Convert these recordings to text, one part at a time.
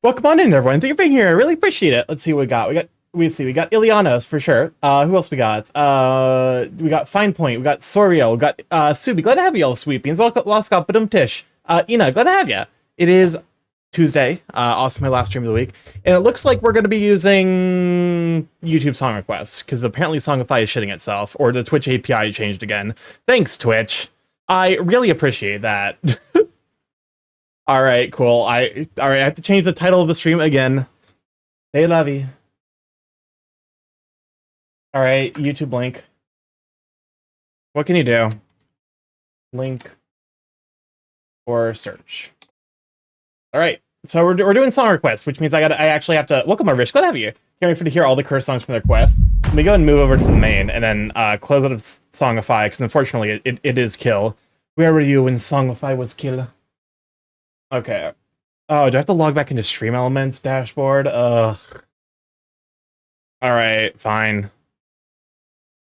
Welcome on in, everyone. Thank you for being here. I really appreciate it. Let's see what we got. We got Ilianos for sure. Who else we got? We got Fine Point. We got Soriel. We got Subi. Glad to have you all, Sweet Beans. Welcome, Scott Badum Tish. Ina, glad to have you. It is Tuesday. Also my last stream of the week, and it looks like we're going to be using YouTube song requests because apparently Songify is shitting itself, or the Twitch API changed again. Thanks, Twitch. I really appreciate that. All right, cool. All right, I have to change the title of the stream again. Hey, Lovey. All right, YouTube link. What can you do? Link or search. All right, so we're doing song requests, which means I actually have to welcome my Rich. Glad to have you. Can't wait for to hear all the curse songs from their quest. Let me go and move over to the main, and then close out of Songify because unfortunately it is kill. Where were you when Songify was kill? Okay. Oh, do I have to log back into Stream Elements dashboard? Ugh. Alright, fine.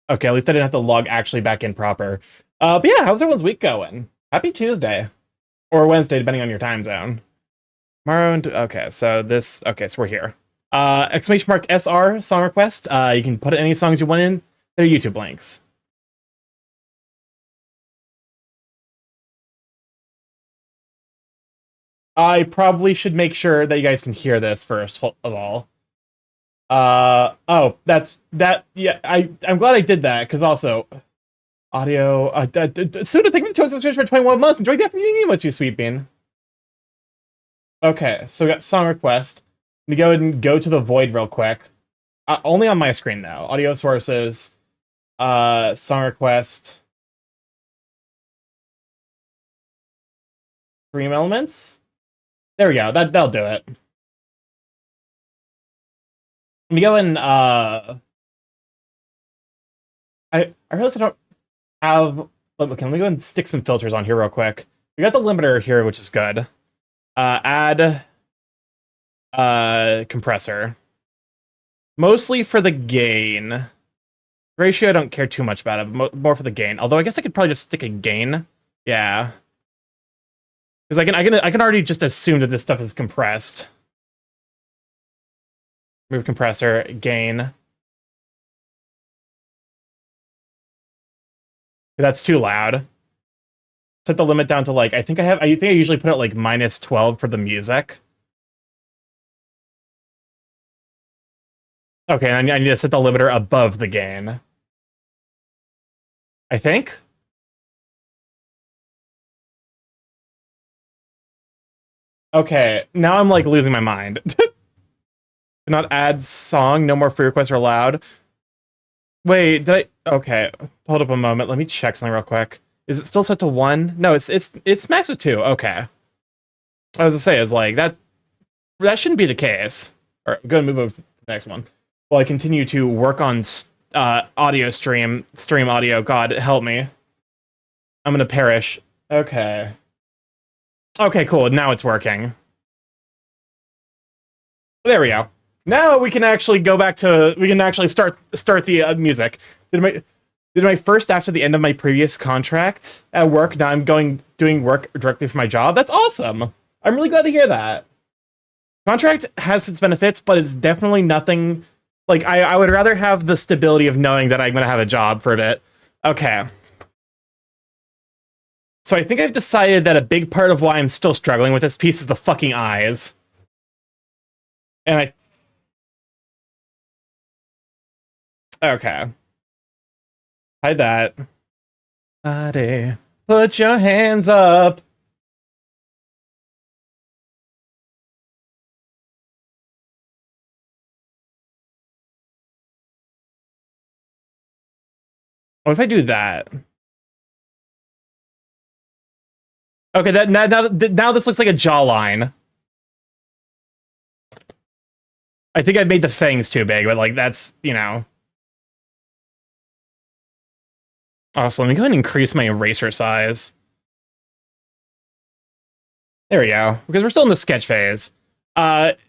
Okay, at least I didn't have to log actually back in proper. But yeah, how's everyone's week going? Happy Tuesday. Or Wednesday, depending on your time zone. Okay, so we're here. Exclamation mark SR song request. You can put any songs you want in. They're YouTube links. I probably should make sure that you guys can hear this first of all. Oh, yeah, I'm glad I did that, because also, audio, Suda, thank you for 21 months, enjoy that for you, what's you, Sweet Bean? Okay, so we got song request. Let me go ahead and go to the void real quick. Only on my screen, though. Audio sources, song request, Stream Elements. There we go. That'll do it. Let me go and I realize I don't have. Okay, let me go and stick some filters on here real quick. We got the limiter here, which is good. Add compressor. Mostly for the gain. Ratio, I don't care too much about it, but more for the gain. Although I guess I could probably just stick a gain. Yeah. Because I can already just assume that this stuff is compressed. Move compressor, gain. That's too loud. Set the limit down to like, I think I usually put it like -12 for the music. Okay, I need to set the limiter above the gain. I think. Okay, now I'm like losing my mind. Not add song, no more free requests are allowed. Wait, okay, hold up a moment. Let me check something real quick. Is it still set to 1? No, it's max with 2. Okay. I was to say, is like that shouldn't be the case. All right, go and move over to the next one. While I continue to work on audio stream audio. God help me. I'm gonna perish. Okay. Okay, cool. Now it's working. There we go. Now we can actually go back to. We can actually start the music. Did my first after the end of my previous contract at work. Now I'm doing work directly for my job. That's awesome. I'm really glad to hear that. Contract has its benefits, but it's definitely nothing. Like I would rather have the stability of knowing that I'm gonna have a job for a bit. Okay. So I think I've decided that a big part of why I'm still struggling with this piece is the fucking eyes. And okay. Hide that. Buddy, put your hands up. What if I do that? Okay, now this looks like a jawline. I think I made the fangs too big, but like that's, you know. Also, let me go ahead and increase my eraser size. There we go, because we're still in the sketch phase.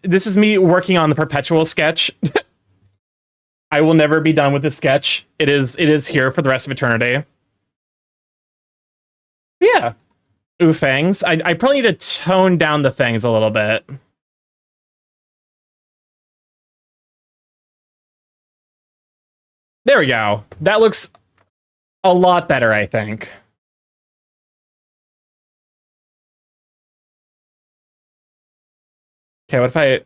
This is me working on the perpetual sketch. I will never be done with this sketch. It is here for the rest of eternity. Yeah. Ooh, fangs. I probably need to tone down the fangs a little bit. There we go. That looks a lot better, I think. Okay, what if I...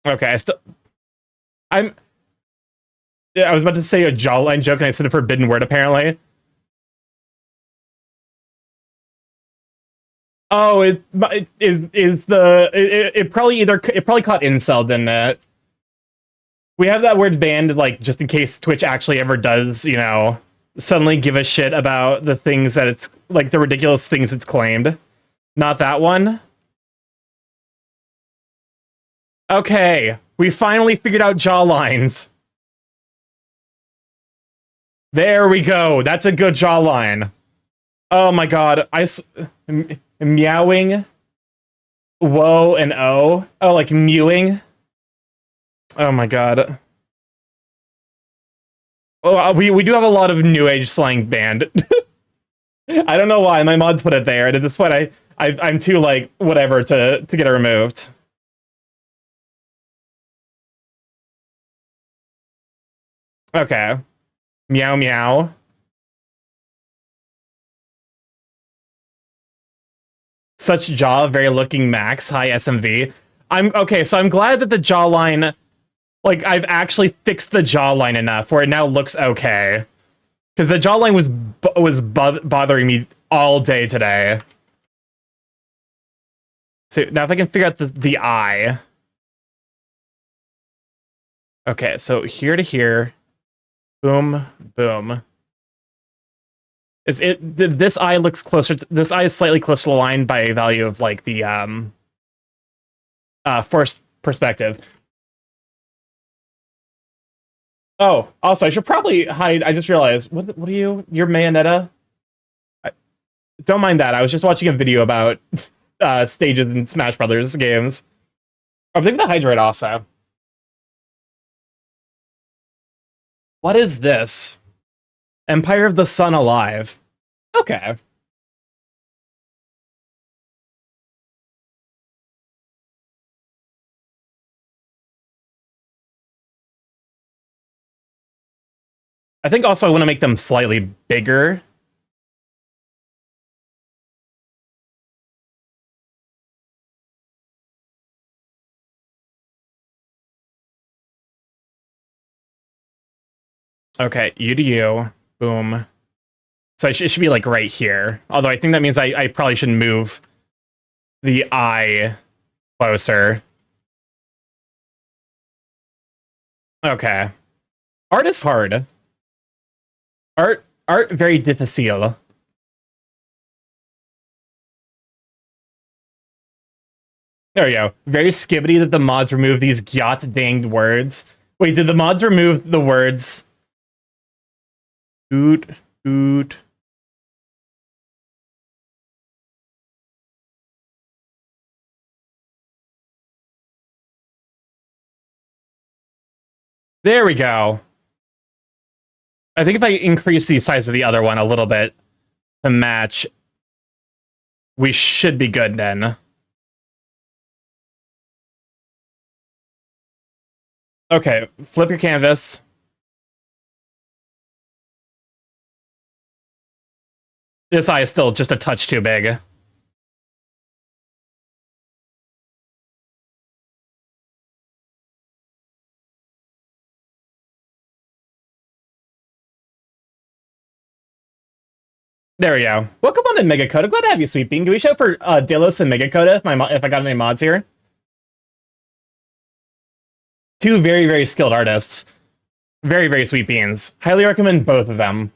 Okay, I'm... Yeah, I was about to say a jawline joke and I said a forbidden word, apparently. Oh, it probably caught incel, didn't it? We have that word banned, like, just in case Twitch actually ever does, you know, suddenly give a shit about the things that it's, like, the ridiculous things it's claimed. Not that one. Okay, we finally figured out jawlines. There we go. That's a good jawline. Oh my god. Meowing. Whoa and oh. Oh, like mewing. Oh my god. Oh, we do have a lot of new age slang banned. I don't know why my mods put it there. And at this point, I'm too like whatever to get it removed. Okay. Meow meow. Such jaw, very looking max, high SMV. Okay, so I'm glad that the jawline, like, I've actually fixed the jawline enough where it now looks okay. Because the jawline was bothering me all day today. So now if I can figure out the eye. Okay, so here to here. Boom, boom. This eye looks closer to, this eye is slightly closer to the line by value of like the forced perspective. Oh, also I should probably hide. I just realized what are you're Mayonetta? Don't mind that. I was just watching a video about stages in Smash Brothers games. Oh, I believe the Hydrate also. What is this? Empire of the Sun alive. Okay. I think also I want to make them slightly bigger. Okay, you to you. Boom. So it should be like right here. Although I think that means I probably should move the eye closer. Okay. Art is hard. Art very difficile. There we go. Very skibbity that the mods remove these gyat danged words. Wait, did the mods remove the words? Oot, oot. There we go. I think if I increase the size of the other one a little bit to match, we should be good then. Okay, flip your canvas. This eye is still just a touch too big. There we go. Welcome on in, Megacoda. Glad to have you, Sweet Bean. Can we show for Delos and Megacoda if I got any mods here? Two very, very skilled artists. Very, very sweet beans. Highly recommend both of them.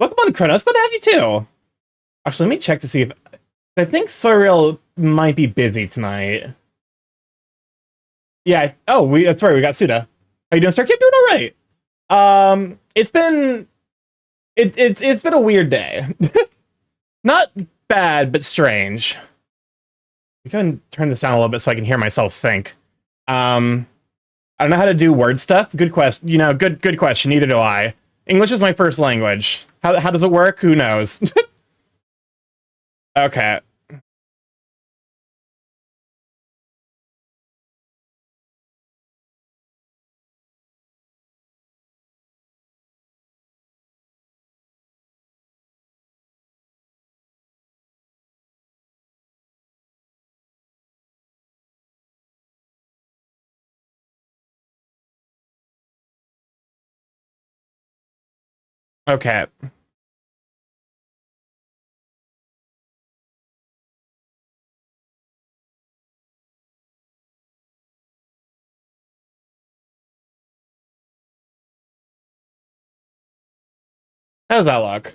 Welcome on, Kronos. Glad to have you too. Actually, let me check to see if... I think Soriel might be busy tonight. Yeah. Oh, that's right. We got Suda. How you doing, Starky? I'm doing all right. It's been... It's been a weird day. Not bad, but strange. We can turn this down a little bit so I can hear myself think. I don't know how to do word stuff. Good question. You know, good question. Neither do I. English is my first language. How does it work? Who knows? Okay. Okay. How's that look?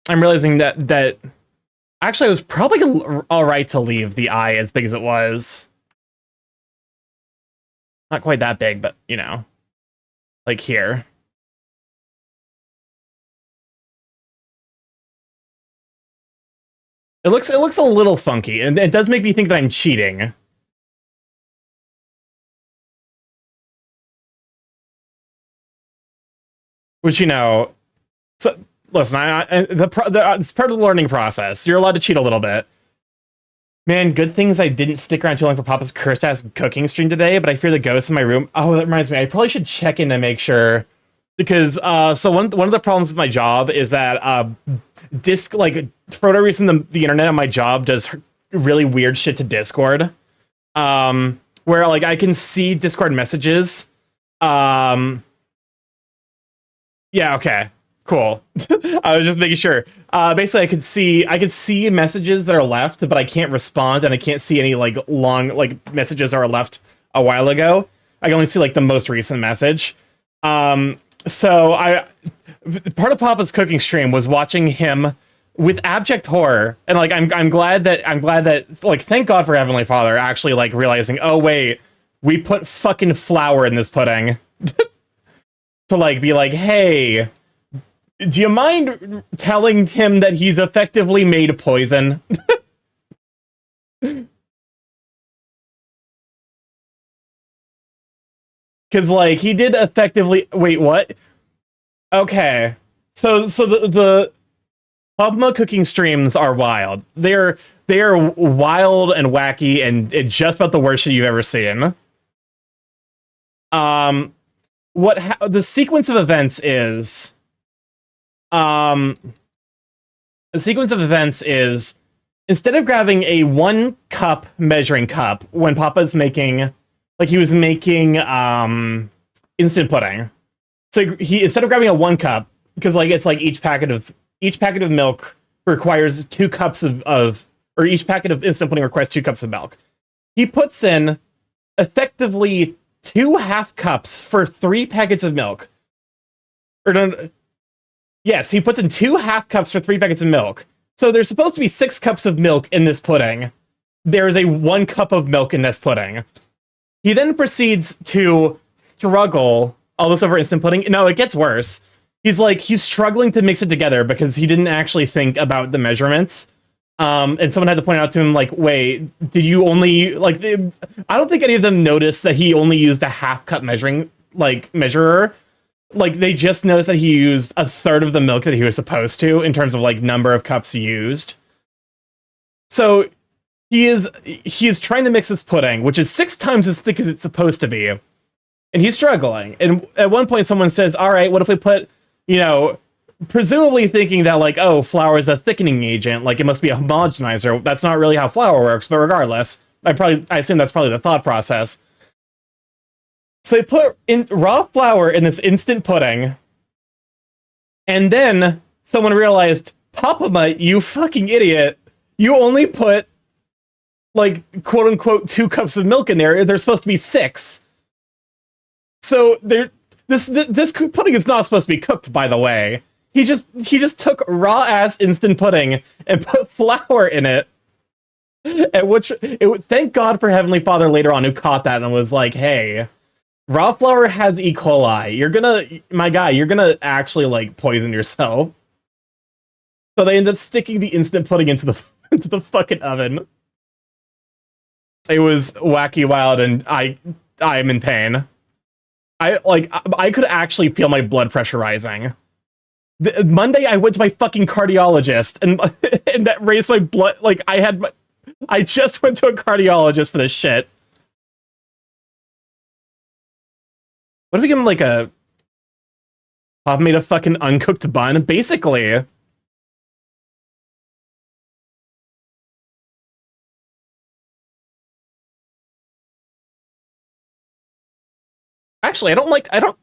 I'm realizing that actually it was probably all right to leave the eye as big as it was. Not quite that big, but you know, like here. It looks a little funky, and it does make me think that I'm cheating. Which, you know, so listen, it's part of the learning process. You're allowed to cheat a little bit. Man, good things I didn't stick around too long for Papa's cursed ass cooking stream today, but I fear the ghosts in my room. Oh, that reminds me, I probably should check in to make sure, because so one of the problems with my job is that disc like for whatever reason the internet on my job does really weird shit to Discord. Where like I can see Discord messages. Yeah, okay. Cool. I was just making sure. Basically I could see messages that are left, but I can't respond, and I can't see any like long like messages that are left a while ago. I can only see like the most recent message. So I part of Papa's cooking stream was watching him with abject horror, and like I'm glad that like thank God for Heavenly Father actually like realizing, oh wait, we put fucking flour in this pudding. To like be like, hey, do you mind telling him that he's effectively made poison? Because like he did effectively. Wait, what? Okay, so the Pubma cooking streams are wild. They are wild and wacky, and it's just about the worst shit you've ever seen. Um, the sequence of events is um the sequence of events is instead of grabbing a 1 cup measuring cup when Papa's making like he was making instant pudding. So he instead of grabbing a 1 cup, because like it's like each packet of milk requires 2 cups of or each packet of instant pudding requires 2 cups of milk. He puts in effectively 2 half cups for 3 packets of milk. Or no, yes, he puts in 2 half cups for 3 packets of milk. So there's supposed to be 6 cups of milk in this pudding. There is a 1 cup of milk in this pudding. He then proceeds to struggle all this over instant pudding. No, it gets worse. He's struggling to mix it together because he didn't actually think about the measurements. And someone had to point out to him, like, wait, did you only, like, I don't think any of them noticed that he only used a 1/2 cup measuring, like, measurer. Like, they just noticed that he used 1/3 of the milk that he was supposed to in terms of, like, number of cups used. So he is trying to mix this pudding, which is 6 times as thick as it's supposed to be. And he's struggling. And at one point someone says, all right, what if we put, you know, presumably thinking that, like, oh, flour is a thickening agent, like it must be a homogenizer. That's not really how flour works, but regardless, I assume that's probably the thought process. So they put in raw flour in this instant pudding, and then someone realized, Papa, you fucking idiot, you only put, like, quote unquote 2 cups of milk in there. There's supposed to be 6. So this pudding is not supposed to be cooked, by the way. He just took raw ass instant pudding and put flour in it. At which thank God for Heavenly Father later on who caught that and was like, "Hey, raw flour has E. coli. You're gonna actually like poison yourself." So they ended up sticking the instant pudding into the into the fucking oven. It was wacky, wild, and I'm in pain. I could actually feel my blood pressure rising. Monday, I went to my fucking cardiologist, and and that raised my blood. Like I just went to a cardiologist for this shit. What if we give him like a Pop made a fucking uncooked bun, basically? Actually, I don't.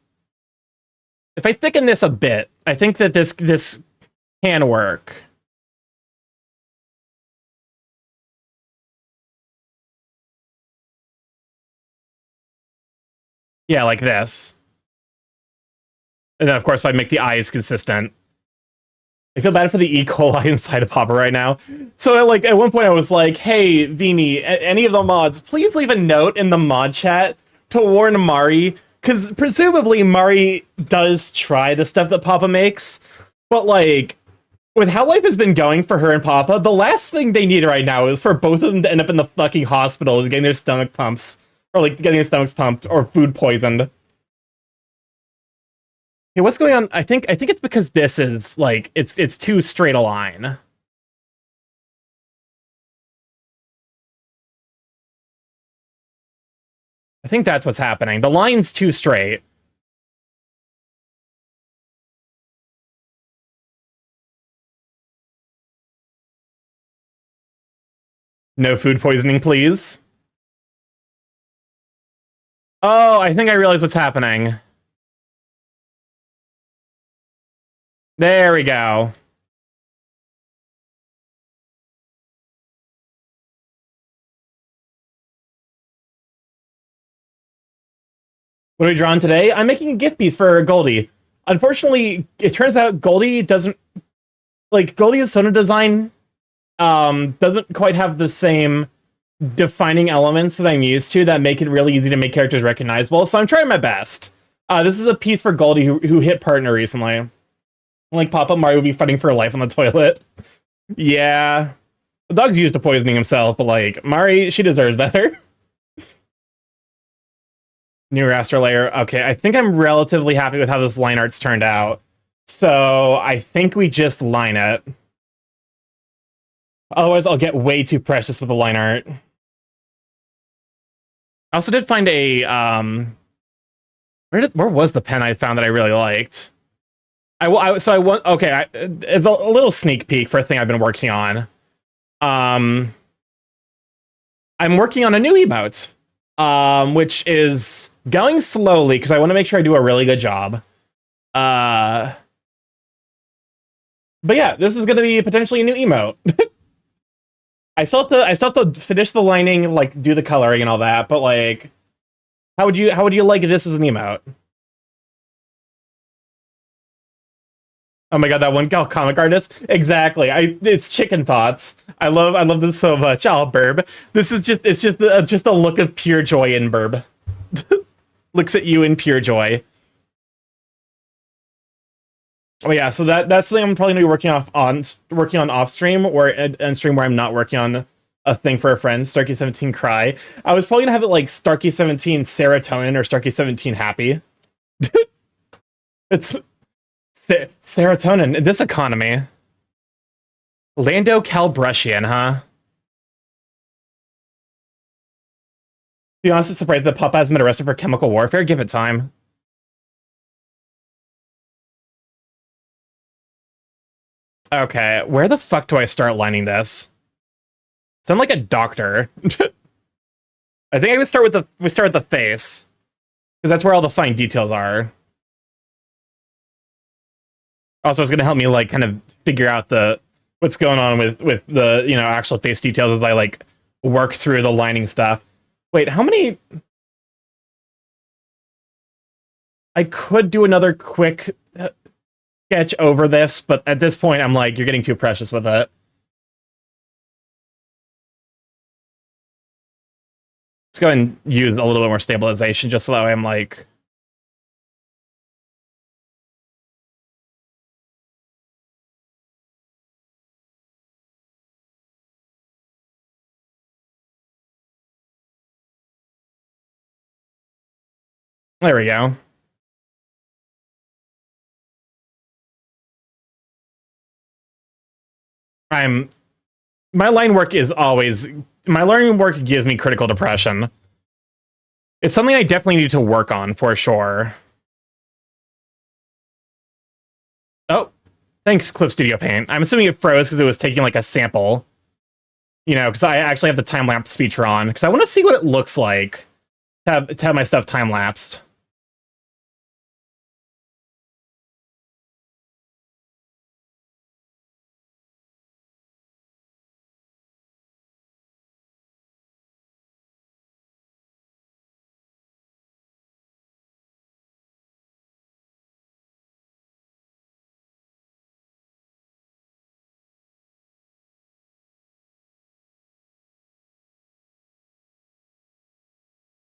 If I thicken this a bit, I think that this can work. Yeah, like this. And then, of course, if I make the eyes consistent. I feel bad for the E. coli inside of Papa right now. So, like, at one point I was like, hey, Vini, any of the mods, please leave a note in the mod chat to warn Mari, because presumably Mari does try the stuff that Papa makes, but, like, with how life has been going for her and Papa, the last thing they need right now is for both of them to end up in the fucking hospital getting their stomach pumps, or, like, getting their stomachs pumped, or food poisoned. Hey, what's going on? I think it's because this is, like, it's too straight a line. I think that's what's happening. The line's too straight. No food poisoning, please. Oh, I think I realize what's happening. There we go. What are we drawing today? I'm making a gift piece for Goldie. Unfortunately, it turns out Goldie doesn't... Like, Goldie's Sona design doesn't quite have the same defining elements that I'm used to that make it really easy to make characters recognizable, so I'm trying my best. This is a piece for Goldie who hit partner recently. Like, Papa Mario would be fighting for life on the toilet. Yeah. The dog's used to poisoning himself, but, like, Mari, she deserves better. New raster layer. Okay, I think I'm relatively happy with how this line art's turned out. So, I think we just line it. Otherwise, I'll get way too precious with the line art. I also did find a, where was the pen I found that I really liked? It's a little sneak peek for a thing I've been working on. I'm working on a new emote, which is going slowly because I want to make sure I do a really good job. But yeah, this is going to be potentially a new emote. I still have to finish the lining, like do the coloring and all that. But like, how would you like this as an emote? Oh my god, that one comic artist. Exactly. It's chicken thoughts. I love this so much. Oh, Burb. This is just a look of pure joy in Burb. Looks at you in pure joy. Oh yeah, so that's something I'm probably gonna be working on off stream or and stream where I'm not working on a thing for a friend. Starky17 cry. I was probably gonna have it like Starky17 serotonin or Starky17 happy. It's serotonin in this economy. Lando Calrissian, huh? To be honest, it's surprised that Papa hasn't been arrested for chemical warfare. Give it time. Okay, where the fuck do I start lining this? Sound like a doctor. I think I would start with the face, because that's where all the fine details are. Also, it's gonna help me like kind of figure out what's going on with the actual face details as I like work through the lining stuff. Wait, how many? I could do another quick sketch over this, but at this point, I'm like, you're getting too precious with it. Let's go and use a little bit more stabilization, just so that way I'm like. There we go. My line work gives me critical depression. It's something I definitely need to work on for sure. Oh, thanks, Clip Studio Paint. I'm assuming it froze because it was taking like a sample. Because I actually have the time lapse feature on because I want to see what it looks like to have my stuff time lapsed.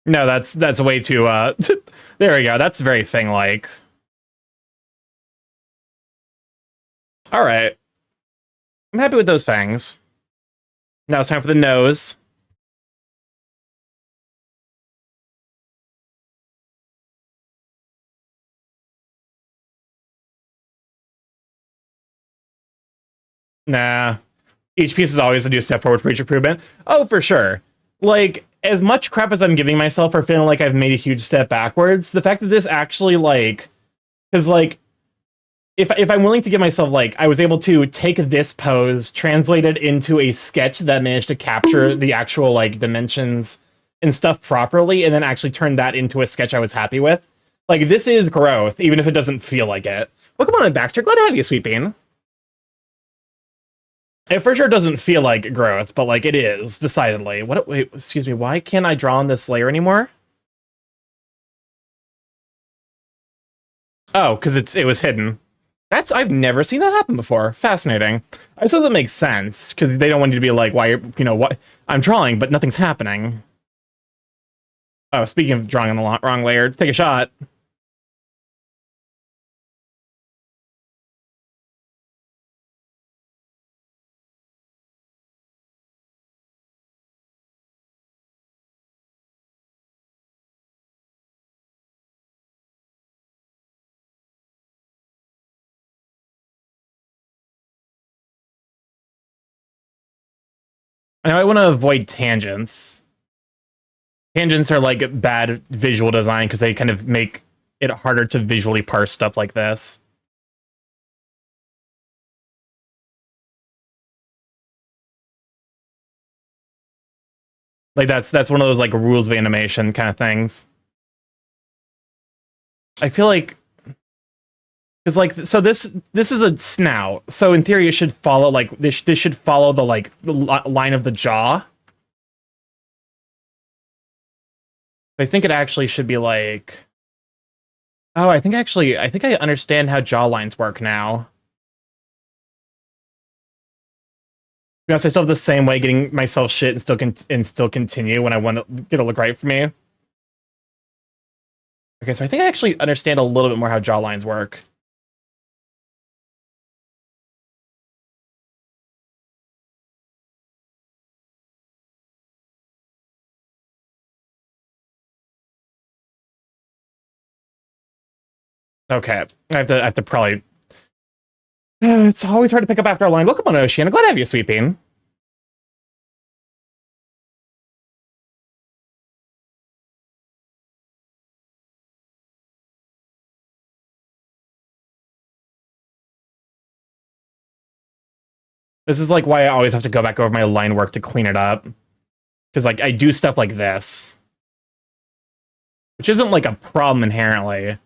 No, that's way too, there we go. That's very thing-like. All right. I'm happy with those fangs. Now it's time for the nose. Nah. Each piece is always a new step forward for each improvement. Oh, for sure. Like, as much crap as I'm giving myself for feeling like I've made a huge step backwards, the fact that this actually, like... Because, like, if I'm willing to give myself, like, I was able to take this pose, translate it into a sketch that managed to capture the actual, like, dimensions and stuff properly, and then actually turn that into a sketch I was happy with. Like, this is growth, even if it doesn't feel like it. Welcome on in, Baxter. Glad to have you, Sweet Bean. It for sure doesn't feel like growth, but, like, it is, decidedly. What? Wait, excuse me, why can't I draw on this layer anymore? Oh, because it was hidden. I've never seen that happen before. Fascinating. I suppose it makes sense because they don't want you to be like, why, what I'm drawing, but nothing's happening. Oh, speaking of drawing on the wrong layer, take a shot. I know I want to avoid tangents. Tangents are like bad visual design because they kind of make it harder to visually parse stuff like this. Like that's one of those like rules of animation kind of things. I feel like because like so this is a snout, so in theory it should follow like this should follow the like line of the jaw. I think it actually should be like, oh, I think I understand how jaw lines work now. To be honest, I still have the same way getting myself shit and still continue when I want to get it look right for me. Okay, so I think I actually understand a little bit more how jaw lines work. Okay, I have to probably. It's always hard to pick up after a line. Welcome on, Oceana. Glad to have you, Sweet Bean. This is like why I always have to go back over my line work to clean it up. Because like I do stuff like this, which isn't like a problem inherently.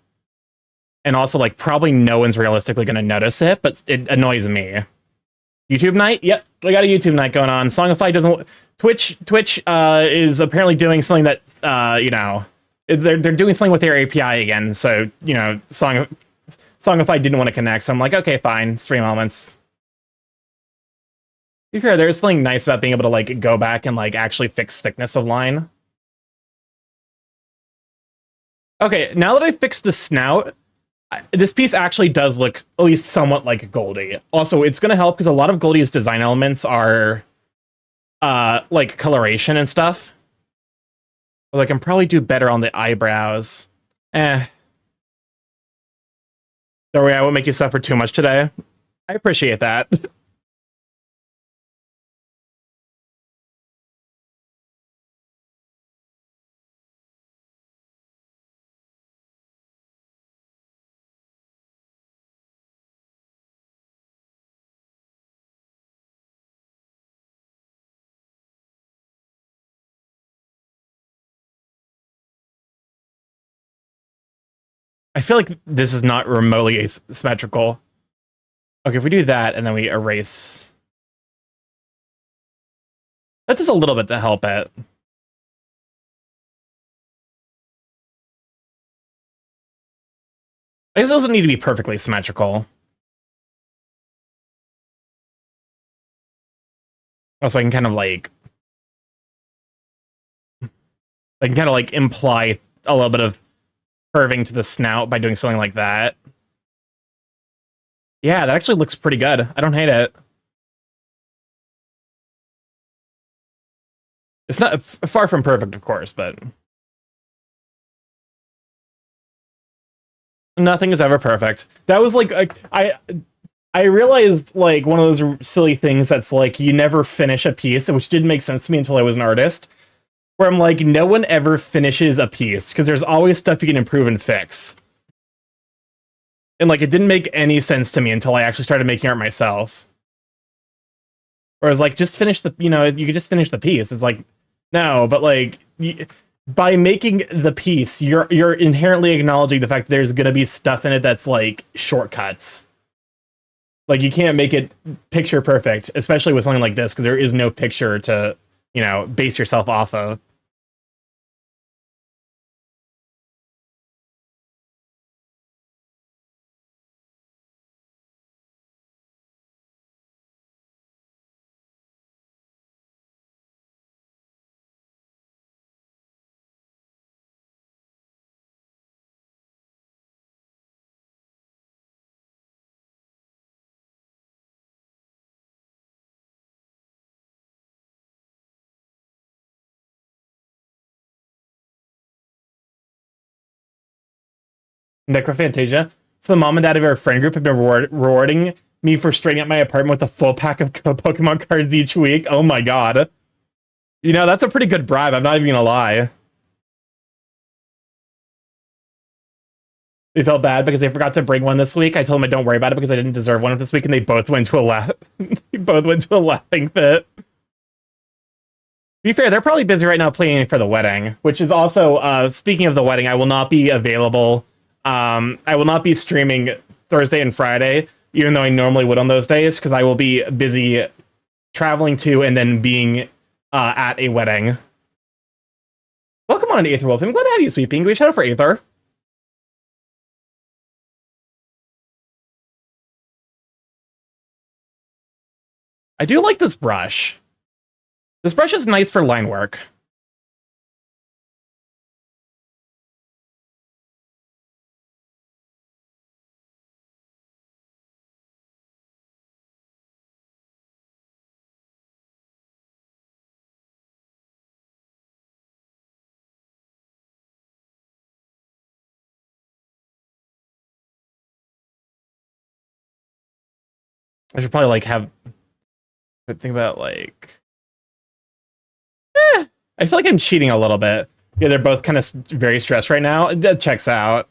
And also like probably no one's realistically going to notice it, but it annoys me. YouTube night? Yep, we got a YouTube night going on. Songify doesn't... Twitch is apparently doing something that, they're doing something with their API again, so, Songify didn't want to connect, so I'm like, okay, fine, stream elements. To be fair, there's something nice about being able to, like, go back and, like, actually fix thickness of line. Okay, now that I've fixed the snout, this piece actually does look at least somewhat like Goldie. Also, it's going to help because a lot of Goldie's design elements are like coloration and stuff. Although I can probably do better on the eyebrows. Don't worry, I won't make you suffer too much today. I appreciate that. I feel like this is not remotely symmetrical. Okay, if we do that and then we erase... That's just a little bit to help it. I guess it doesn't need to be perfectly symmetrical. Also, I can kind of like... I can kind of like imply a little bit of curving to the snout by doing something like that. Yeah, that actually looks pretty good. I don't hate it. It's not far from perfect, of course, but nothing is ever perfect. That was like I realized like one of those silly things that's like you never finish a piece, which didn't make sense to me until I was an artist. Where I'm like, no one ever finishes a piece because there's always stuff you can improve and fix. And like, it didn't make any sense to me until I actually started making art myself. Whereas like, just finish the, you could just finish the piece. It's like, no, but like, by making the piece, you're inherently acknowledging the fact that there's gonna be stuff in it that's like shortcuts. Like, you can't make it picture perfect, especially with something like this, because there is no picture to, base yourself off of. Necrophantasia. So the mom and dad of our friend group have been rewarding me for straightening up my apartment with a full pack of Pokemon cards each week. Oh my god. That's a pretty good bribe, I'm not even gonna lie. They felt bad because they forgot to bring one this week. I told them I don't worry about it because I didn't deserve one this week, and they both went to a they both went to a laughing fit. To be fair, they're probably busy right now planning for the wedding, which is also, speaking of the wedding, I will not be available. I will not be streaming Thursday and Friday, even though I normally would on those days, because I will be busy traveling to and then being at a wedding. Welcome on, Aether Wolf. I'm glad to have you, Sweet Pink. We shout out for Aether. I do like this brush. This brush is nice for line work. I should probably like have think about like I feel like I'm cheating a little bit. Yeah, they're both kind of very stressed right now. That checks out.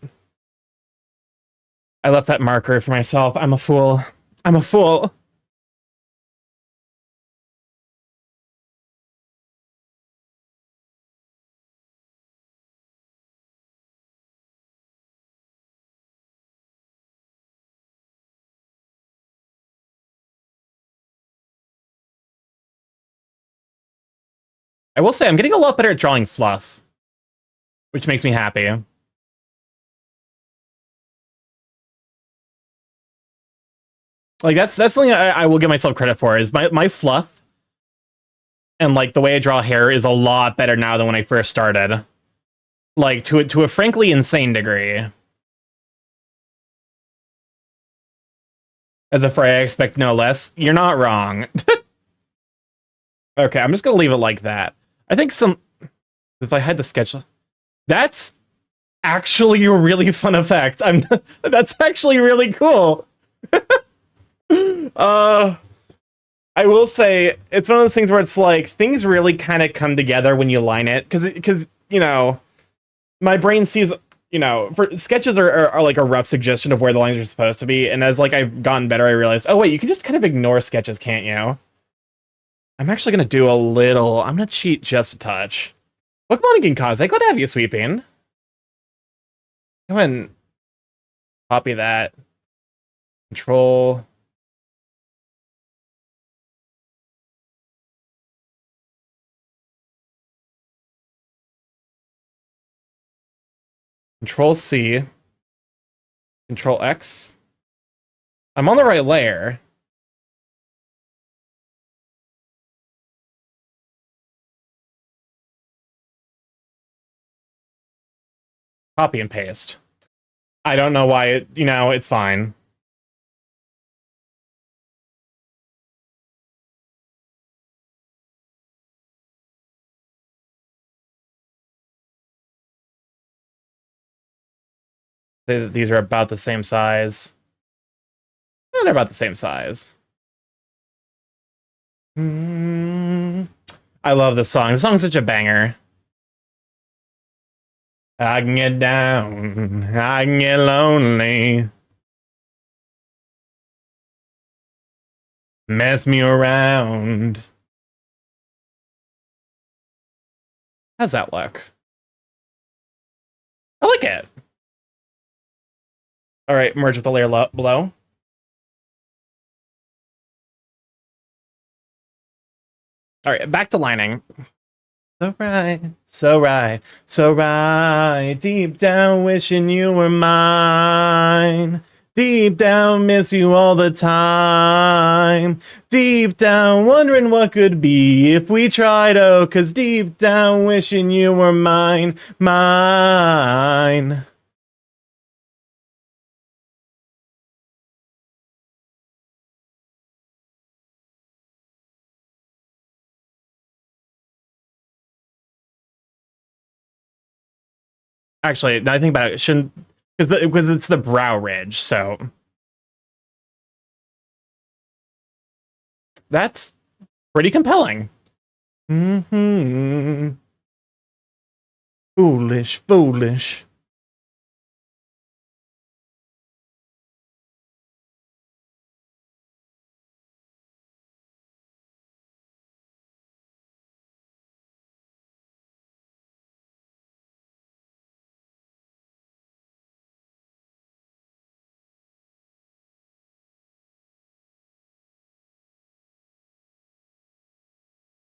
I left that marker for myself. I'm a fool. I'm a fool. I will say I'm getting a lot better at drawing fluff, which makes me happy. Like that's something I will give myself credit for is my fluff and like the way I draw hair is a lot better now than when I first started. Like to a frankly insane degree. As a fray, I expect no less. You're not wrong. Okay, I'm just gonna leave it like that. I think if I had the sketch, that's actually a really fun effect. That's actually really cool. I will say it's one of those things where it's like things really kind of come together when you line it because my brain sees for sketches are like a rough suggestion of where the lines are supposed to be, and as like I've gotten better, I realized, oh wait, you can just kind of ignore sketches, can't you? I'm actually gonna do a little. I'm gonna cheat just a touch. Welcome on again, Kaze. Glad to have you, Sweeping. Go ahead and copy that. Control. Control C. Control X. I'm on the right layer. Copy and paste. I don't know why it, it's fine. These are about the same size. Yeah, they're about the same size. I love this song. This song's such a banger. I can get down. I can get lonely. Mess me around. How's that look? I like it. All right, merge with the layer below. All right, back to lining. So right, so right, so right. Deep down wishing you were mine. Deep down miss you all the time. Deep down wondering what could be if we tried, oh, 'cause deep down wishing you were mine, mine. Actually, now I think about it, shouldn't, because it's the brow ridge, so that's pretty compelling. Foolish, foolish.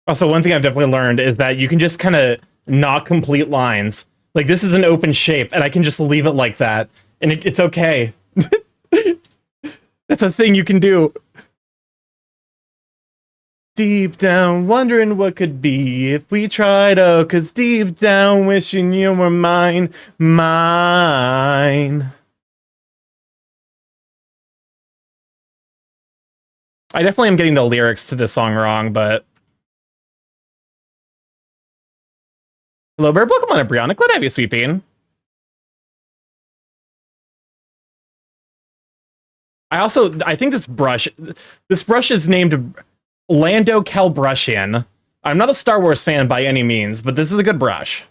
Also, one thing I've definitely learned is that you can just kind of not complete lines. Like, this is an open shape, and I can just leave it like that, and it's okay. That's a thing you can do. Deep down, wondering what could be if we tried, oh, 'cause deep down, wishing you were mine, mine. I definitely am getting the lyrics to this song wrong, but... Hello, Bear Pokemon, Brianna. Glad to have you, Sweet Bean. I think this brush is named Lando Calbrushian. I'm not a Star Wars fan by any means, but this is a good brush.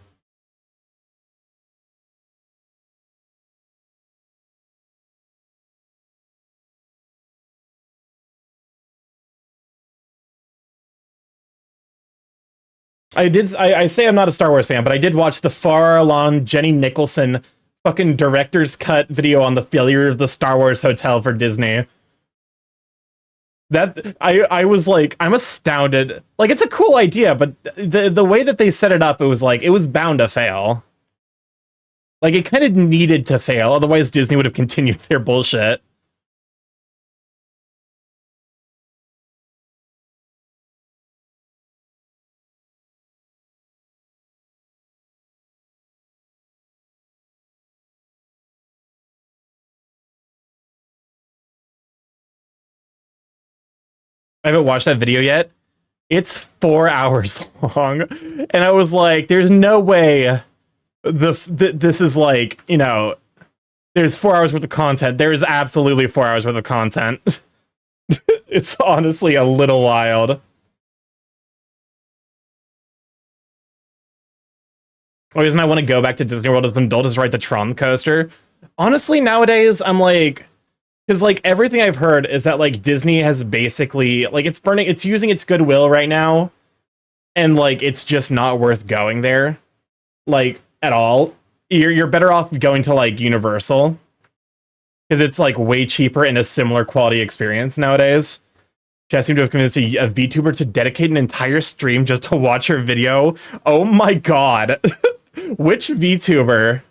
I say I'm not a Star Wars fan, but I did watch the Farallon Jenny Nicholson fucking director's cut video on the failure of the Star Wars hotel for Disney. That I was like, I'm astounded. Like, it's a cool idea, but the way that they set it up, it was like, it was bound to fail. Like, it kind of needed to fail, otherwise Disney would have continued their bullshit. I haven't watched that video yet. It's 4 hours long, and I was like, "There's no way this is like, there's 4 hours worth of content. There is absolutely 4 hours worth of content." It's honestly a little wild. The reason I want to go back to Disney World as an adult is ride the Tron coaster. Honestly, nowadays I'm like, because like everything I've heard is that like Disney has basically like it's using its goodwill right now, and like it's just not worth going there, like at all. You're better off going to like Universal, because it's like way cheaper and a similar quality experience nowadays. I seem to have convinced a VTuber to dedicate an entire stream just to watch her video. Oh my god. Which VTuber?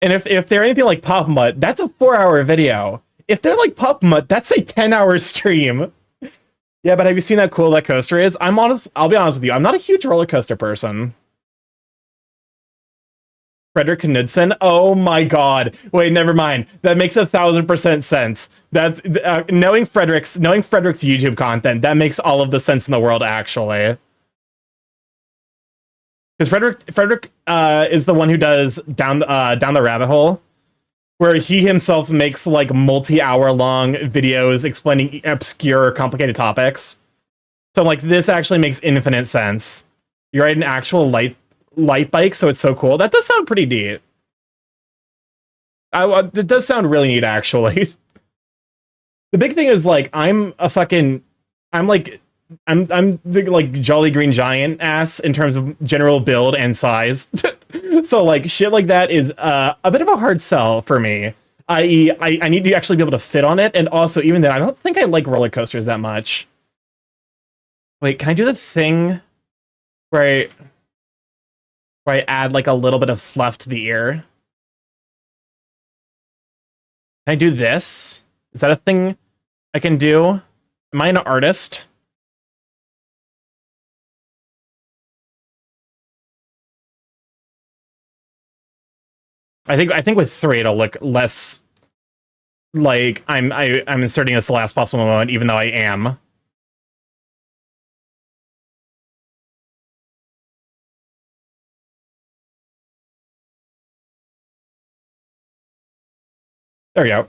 And if they're anything like Pop Mutt, that's a 4-hour video. If they're like Pop Mutt, that's a 10-hour stream. Yeah, but have you seen how cool that coaster is? I'll be honest with you, I'm not a huge roller coaster person. Frederick Knudsen. Oh my god. Wait, never mind. That makes 1,000% sense. That's knowing Frederick's YouTube content. That makes all of the sense in the world, actually. Because Frederick is the one who does down the rabbit hole, where he himself makes like multi-hour long videos explaining obscure, complicated topics. So like this actually makes infinite sense. You ride an actual light bike, so it's so cool. That does sound pretty neat. It does sound really neat, actually. The big thing is like I'm the like Jolly Green Giant ass in terms of general build and size. So like shit like that is a bit of a hard sell for me. I.e., I need to actually be able to fit on it, and also even then I don't think I like roller coasters that much. Wait, can I do the thing where I add like a little bit of fluff to the ear? Can I do this? Is that a thing I can do? Am I an artist? I think with 3 it'll look less like I'm inserting this the last possible moment, even though I am. There we go.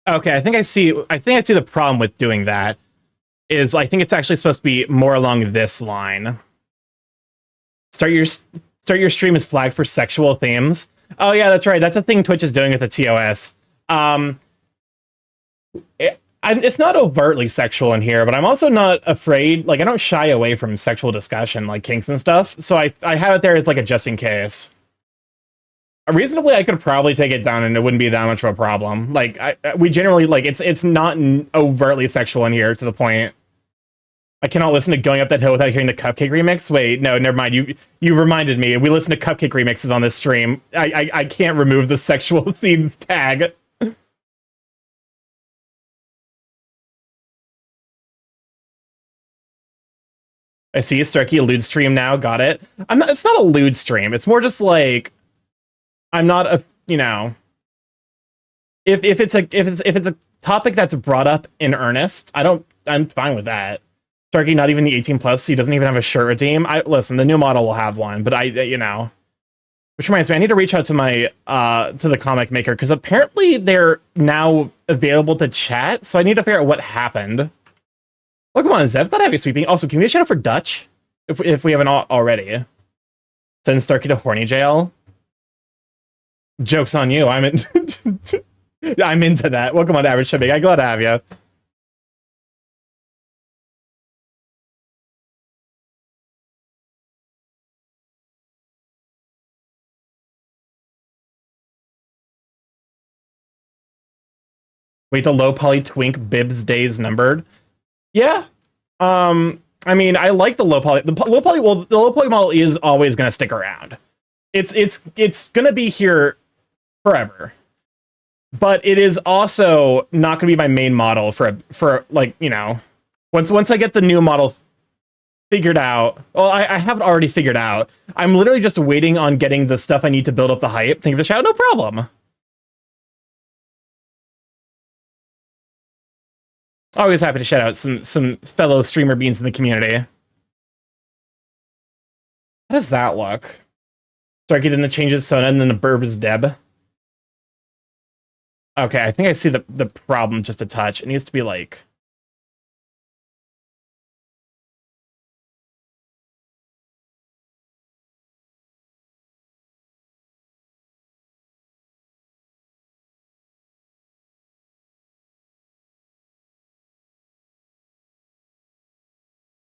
Okay, I think I see the problem with doing that. Is I think it's actually supposed to be more along this line. Start your stream is flagged for sexual themes. Oh yeah, that's right. That's a thing Twitch is doing with the TOS. It's not overtly sexual in here, but I'm also not afraid. Like I don't shy away from sexual discussion, like kinks and stuff. So I have it there as like a just in case. Reasonably, I could probably take it down, and it wouldn't be that much of a problem. Like we generally like it's not overtly sexual in here to the point. I cannot listen to Going Up That Hill without hearing the Cupcake remix. Wait, no, never mind. You reminded me. We listen to Cupcake remixes on this stream. I can't remove the sexual themed tag. I see a Starky lewd stream now. Got it. I'm not. It's not a lewd stream. It's more just like I'm not a if it's a topic that's brought up in earnest, I'm fine with that. Starky, not even the 18 plus. He doesn't even have a shirt redeem. Listen. The new model will have one, but Which reminds me, I need to reach out to my to the comic maker because apparently they're now available to chat. So I need to figure out what happened. Oh, come on, Zev. Glad to have you sweeping. Also, can we shout out for Dutch if we haven't already? Send Starky to horny jail. Joke's on you. I'm into that. Welcome on Average Shipping. I'm glad to have you. Wait, the low poly twink bibs days numbered. Yeah. I mean, I like the low poly. The low poly. Well, the low poly model is always going to stick around. It's going to be here forever. But it is also not going to be my main model for like once I get the new model figured out. Well, I have it already figured out. I'm literally just waiting on getting the stuff I need to build up the hype. Think of the shout, no problem. Always happy to shout out some fellow streamer beans in the community. How does that look? Starky then the changes Sona and then the burb is Deb. Okay, I think I see the problem just a touch. It needs to be like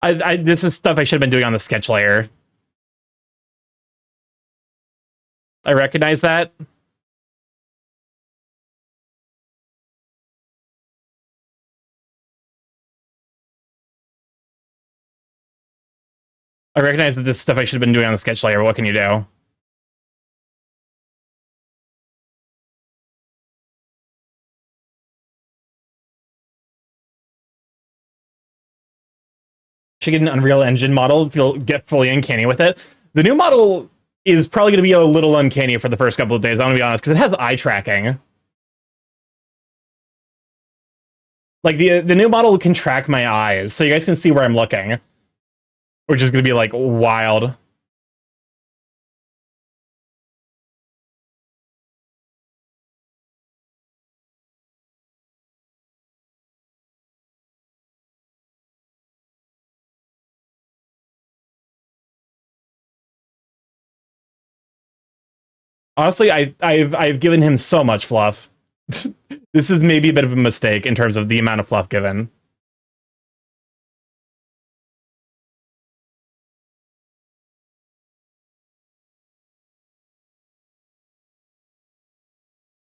this is stuff I should have been doing on the sketch layer. I recognize that. I recognize that this stuff I should have been doing on the sketch layer. What can you do? Should get an Unreal Engine model, get fully uncanny with it. The new model is probably going to be a little uncanny for the first couple of days, I'm going to be honest, because it has eye tracking. Like, the new model can track my eyes, so you guys can see where I'm looking. Which is going to be, like, wild. Honestly, I've given him so much fluff. This is maybe a bit of a mistake in terms of the amount of fluff given.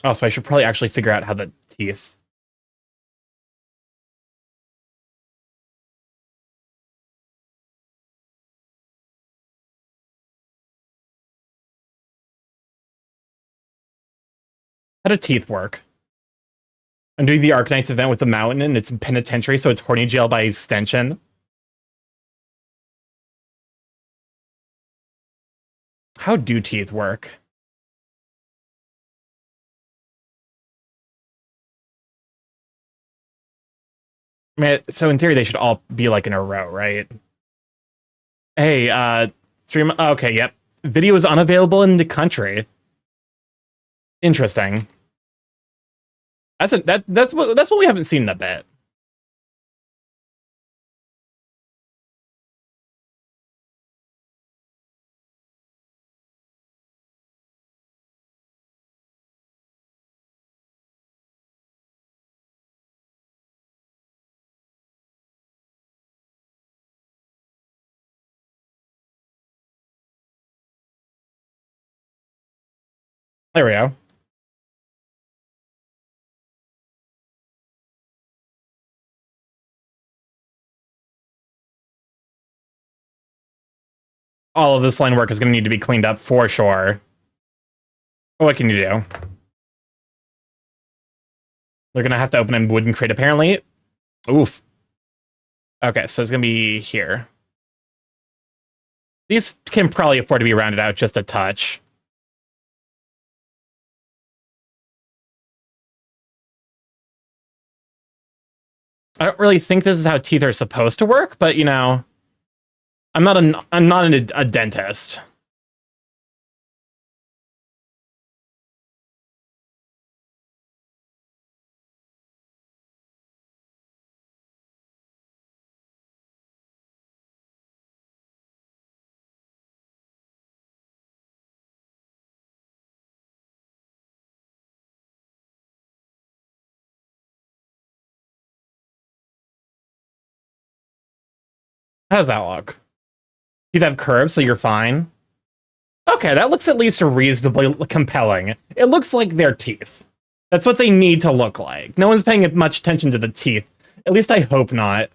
Also, I should probably actually figure out how the teeth... How do teeth work? I'm doing the Arknights event with the mountain, and it's penitentiary, so it's horny jail by extension. How do teeth work? I mean, so in theory, they should all be, like, in a row, right? Hey, stream... Okay, yep. Video is unavailable in the country. Interesting. That's what we haven't seen in a bit. There we go. All of this line work is going to need to be cleaned up for sure. What can you do? They're going to have to open a wooden crate, apparently. Oof. Okay, so it's going to be here. These can probably afford to be rounded out just a touch. I don't really think this is how teeth are supposed to work, but, you know, I'm not a dentist. How does that look? Teeth have curves, so you're fine. Okay, that looks at least reasonably compelling. It looks like their teeth. That's what they need to look like. No one's paying much attention to the teeth. At least I hope not.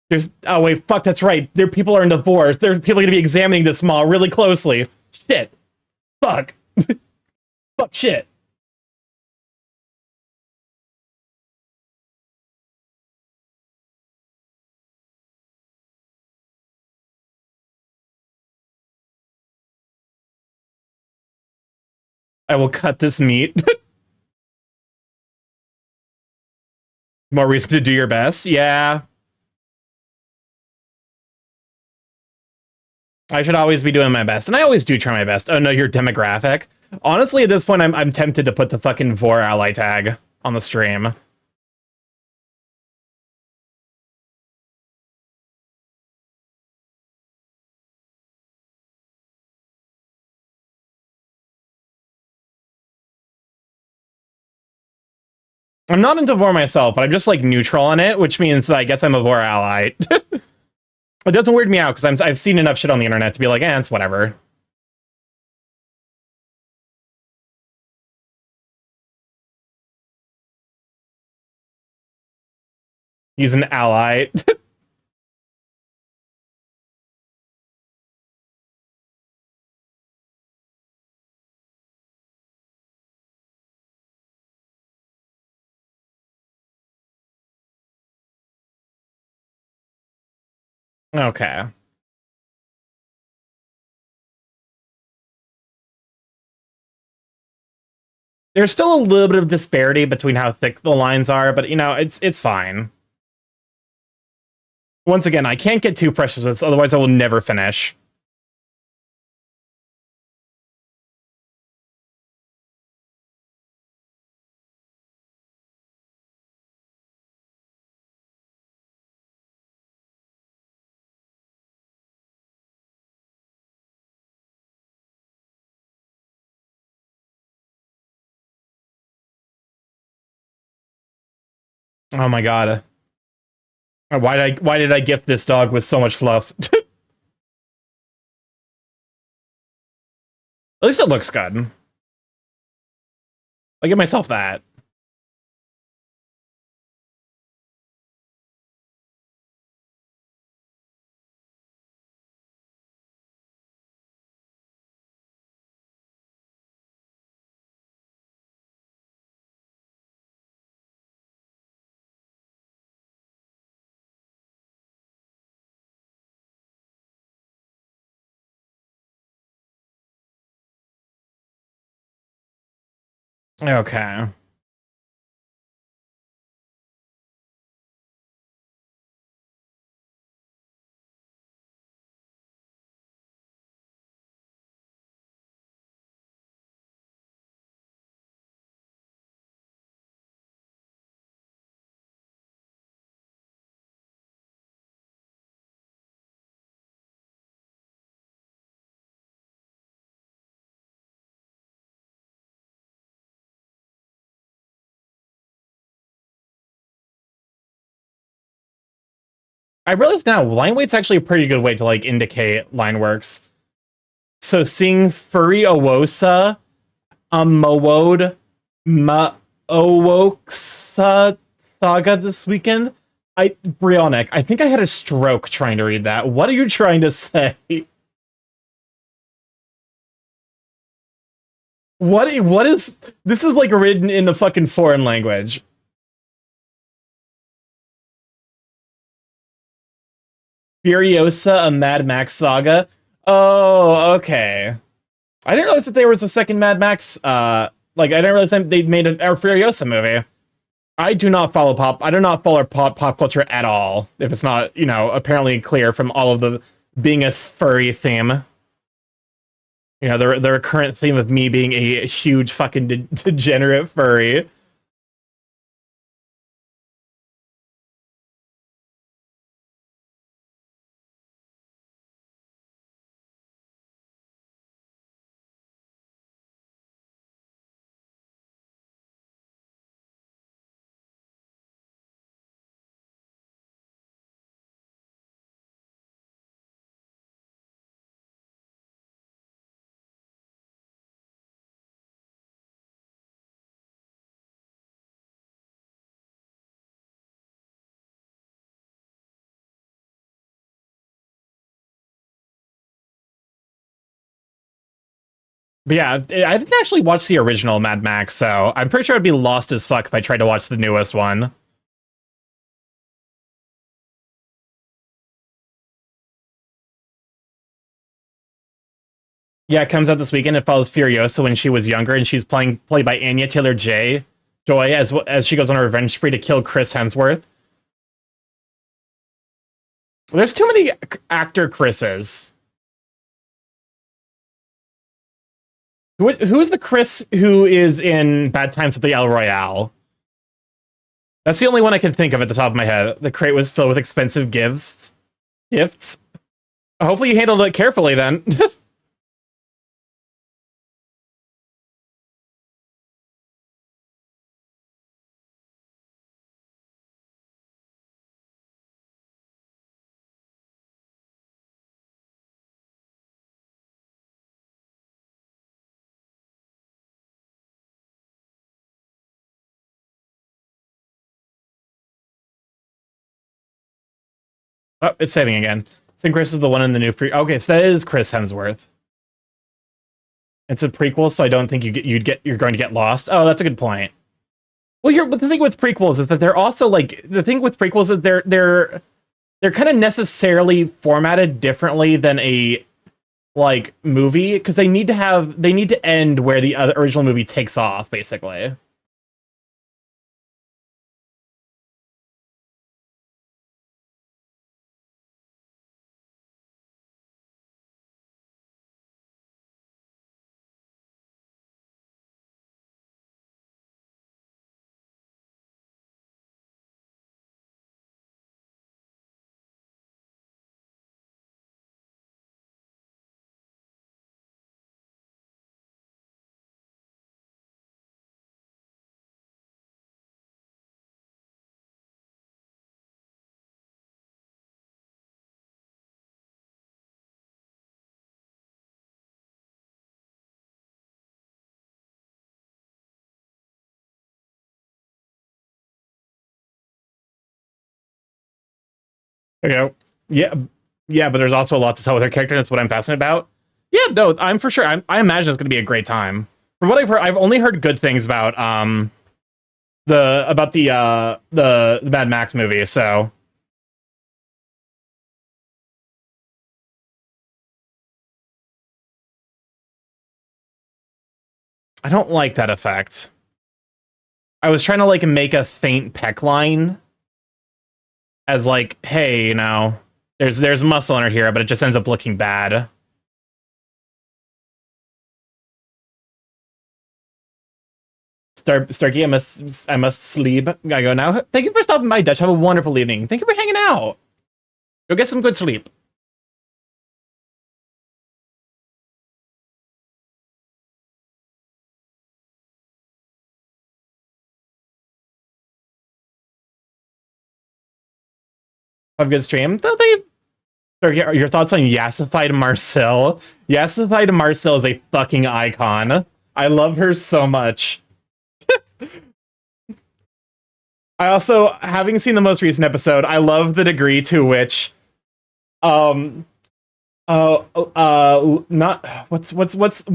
There's... Oh, wait, fuck, that's right. People are in divorce. There are people going to be examining this mall really closely. Shit. Fuck. Fuck shit. I will cut this meat. More reason to do your best. Yeah. I should always be doing my best. And I always do try my best. Oh, no, your demographic. Honestly, at this point, I'm tempted to put the fucking Vor ally tag on the stream. I'm not into Vor myself, but I'm just, like, neutral on it, which means that I guess I'm a Vor ally. It doesn't weird me out, because I've seen enough shit on the internet to be like, it's whatever. He's an ally. Okay. There's still a little bit of disparity between how thick the lines are, but you know, it's fine. Once again, I can't get too precious with this, otherwise I will never finish. Oh my god. Why did I gift this dog with so much fluff? At least it looks good. I give myself that. Okay. I realize now, line weight's actually a pretty good way to like indicate line works. So seeing Furiosa, Mawode, Maowoksa saga this weekend. Brionic, I think I had a stroke trying to read that. What are you trying to say? What is this is like written in a fucking foreign language. Furiosa, a Mad Max saga. Oh, okay. I didn't realize that there was a second Mad Max. Like I didn't realize they made a Furiosa movie. I do not follow pop. I do not follow pop culture at all. If it's not, you know, apparently clear from all of the being a furry theme. You know, the recurrent theme of me being a huge fucking degenerate furry. But yeah, I didn't actually watch the original Mad Max, so I'm pretty sure I'd be lost as fuck if I tried to watch the newest one. Yeah, it comes out this weekend. It follows Furiosa when she was younger, and she's played by Anya Taylor-Joy as she goes on a revenge spree to kill Chris Hemsworth. There's too many actor Chris's. Who is the Chris who is in Bad Times at the El Royale? That's the only one I can think of at the top of my head. The crate was filled with expensive gifts. Gifts. Hopefully you handled it carefully then. Oh, it's saving again. I think Chris is the one in the new pre. Okay, so that is Chris Hemsworth. It's a prequel, so I don't think you're going to get lost. Oh, that's a good point. Well, but the thing with prequels is that they're also like the thing with prequels is they're they're kind of necessarily formatted differently than a like movie because they need to end where the original movie takes off, basically. Okay. Yeah, yeah, but there's also a lot to tell with her character. That's what I'm passionate about. Yeah, no, I'm for sure. I imagine it's going to be a great time. From what I've heard, I've only heard good things about the Mad Max movie. So I don't like that effect. I was trying to like make a faint peck line as like, hey, you know, there's muscle under here, but it just ends up looking bad. Starky, I must sleep. Gotta go now. Thank you for stopping by, Dutch. Have a wonderful evening. Thank you for hanging out. Go get some good sleep. Have a good stream. Starky, your thoughts on Yassified Marcel? Yassified Marcel is a fucking icon. I love her so much. I also, having seen the most recent episode, I love the degree to which, not what's.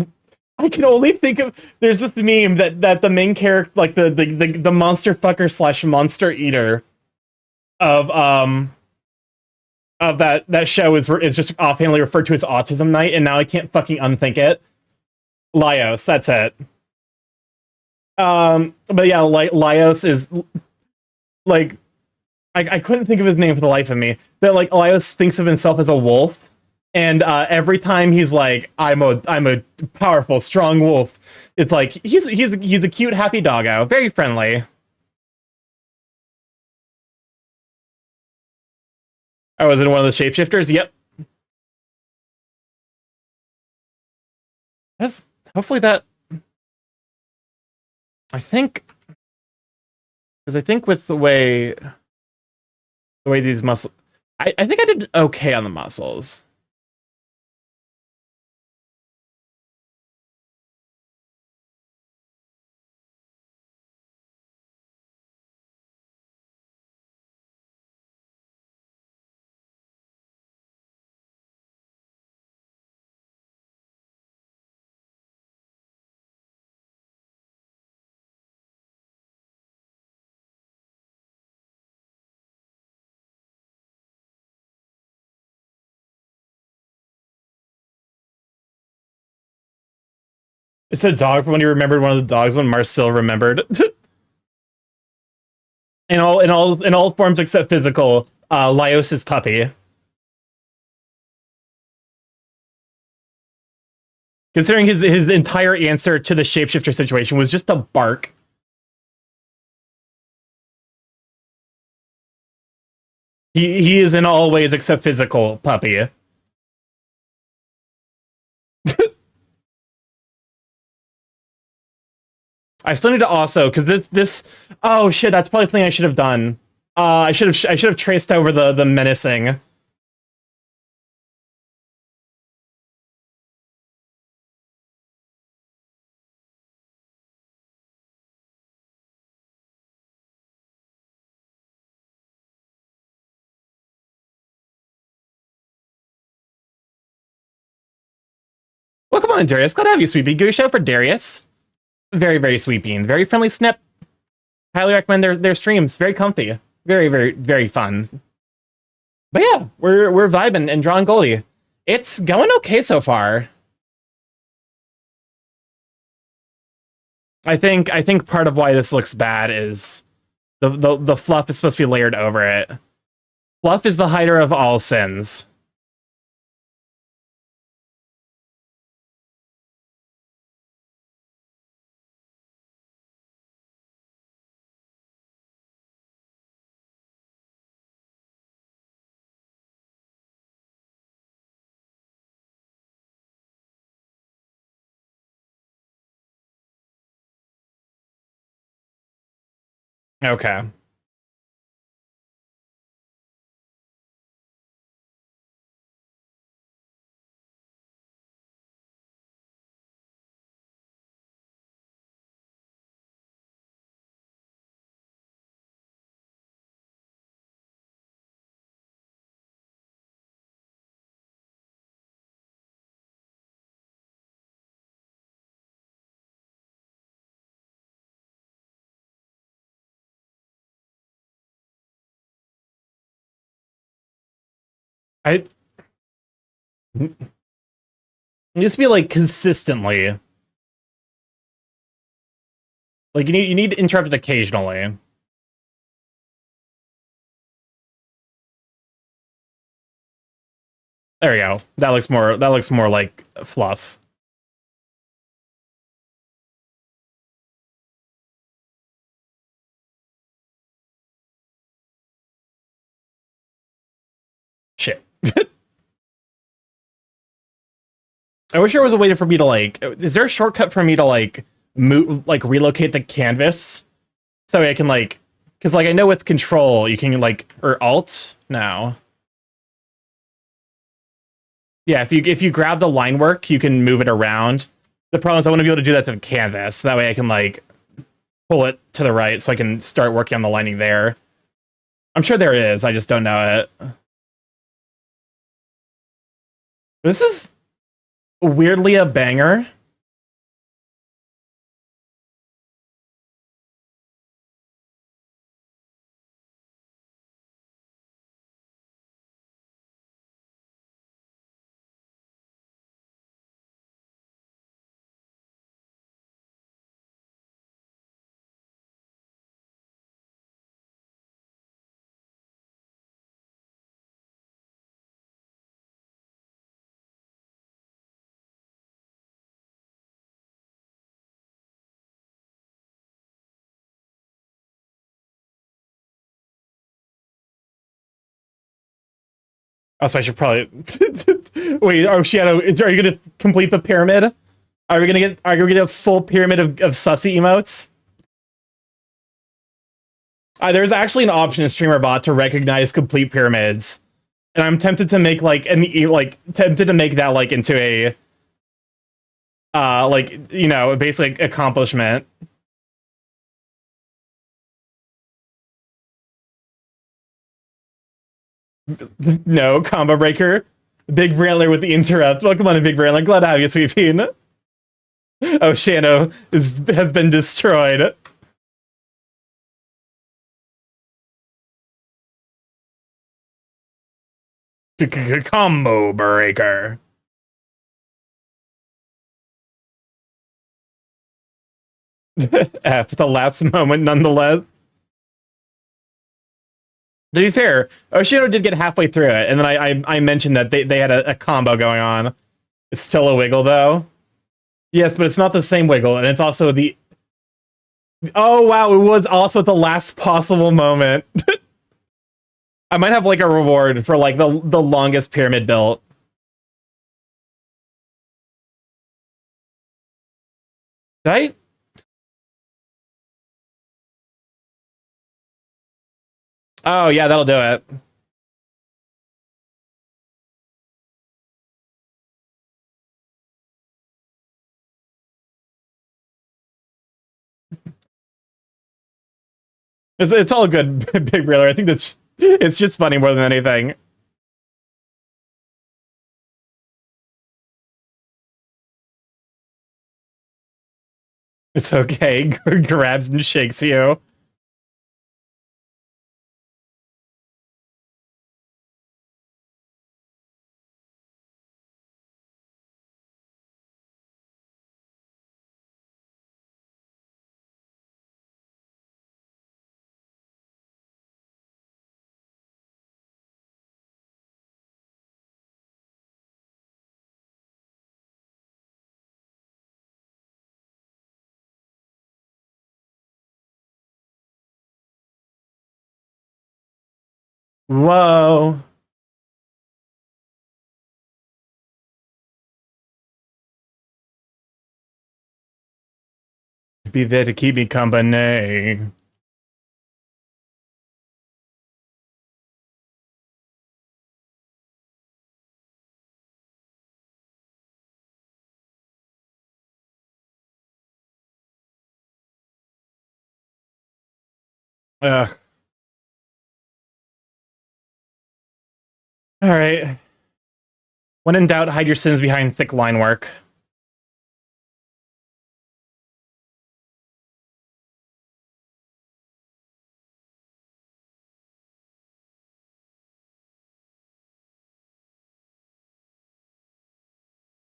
I can only think of. There's this meme that the main character, like the monster fucker slash monster eater, of that show is just offhandedly referred to as Autism Night, and now I can't fucking unthink it. Laios, that's it. But yeah, Laios is like I couldn't think of his name for the life of me. That like Laios thinks of himself as a wolf, and every time he's like, I'm a powerful, strong wolf, it's like he's a cute, happy doggo, very friendly. I was in one of the shapeshifters. Yep. That's hopefully that. I think because I think with the way these muscles, I think I did okay on the muscles. It's a dog when you remembered one of the dogs when Marcel remembered. in all forms except physical, Laios' puppy. Considering his entire answer to the shapeshifter situation was just a bark. He is in all ways except physical puppy. I still need to also because this oh shit, that's probably something I should have done. I should have traced over the menacing. Welcome on, Darius. Glad to have you, Sweet Bean. Good show for Darius. Very, very sweet bean. Very friendly snip. Highly recommend their streams. Very comfy. Very, very, very fun. But yeah, we're vibing and drawing Goldie. It's going okay so far. I think part of why this looks bad is the fluff is supposed to be layered over it. Fluff is the hider of all sins. Okay. I it needs to be like consistently. Like you need to interrupt it occasionally. There we go. That looks more like fluff. Shit. I wish there was a way for me to like. Is there a shortcut for me to like move, like relocate the canvas, so I can like, because like I know with control you can like or alt now. Yeah, if you grab the line work, you can move it around. The problem is I want to be able to do that to the canvas. That way I can like pull it to the right, so I can start working on the lining there. I'm sure there is. I just don't know it. This is weirdly a banger. Also, I should probably wait. Oh, Shadow, are you gonna complete the pyramid? Are we gonna get a full pyramid of sussy emotes? There's actually an option in StreamerBot to recognize complete pyramids, and I'm tempted to make like tempted to make that like into a like basic accomplishment. No combo breaker. Big Brantler with the interrupt. Welcome on, Big Brantler. Glad to have you, Sweeping. Oh, Shano has been destroyed. Combo breaker. F the last moment, nonetheless. To be fair, Oshino did get halfway through it, and then I mentioned that they had a combo going on. It's still a wiggle, though. Yes, but it's not the same wiggle, and it's also the... Oh, wow, it was also at the last possible moment. I might have, like, a reward for, like, the longest pyramid built. Right? Oh, yeah, that'll do it. It's all good, Big Brother. I think it's just funny more than anything. It's okay. Grabs and shakes you. Whoa. Be there to keep me company. Ugh. All right. When in doubt, hide your sins behind thick line work.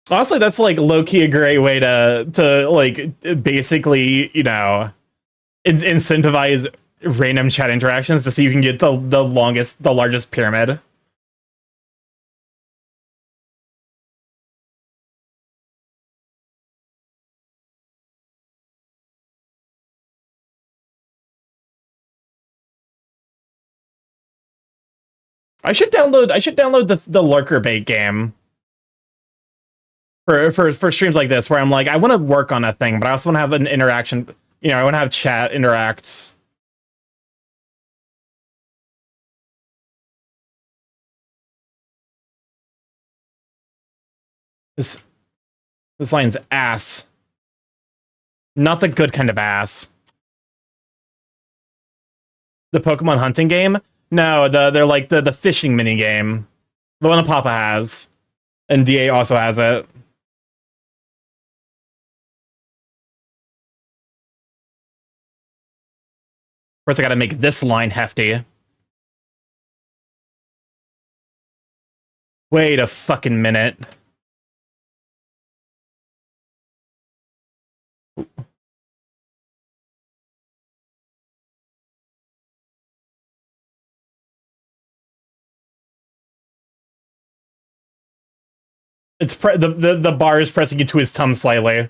Honestly, that's like low-key a great way to like basically, you know, incentivize random chat interactions to see you can get the largest pyramid. I should download the lurker bait game for streams like this where I'm like, I want to work on a thing, but I also want to have an interaction. You know, I want to have chat interact. This this line's ass. Not the good kind of ass. The Pokemon hunting game? No, they're like the fishing mini game. The one that Papa has. And DA also has it. First I gotta make this line hefty. Wait a fucking minute. It's the bar is pressing into his tongue slightly.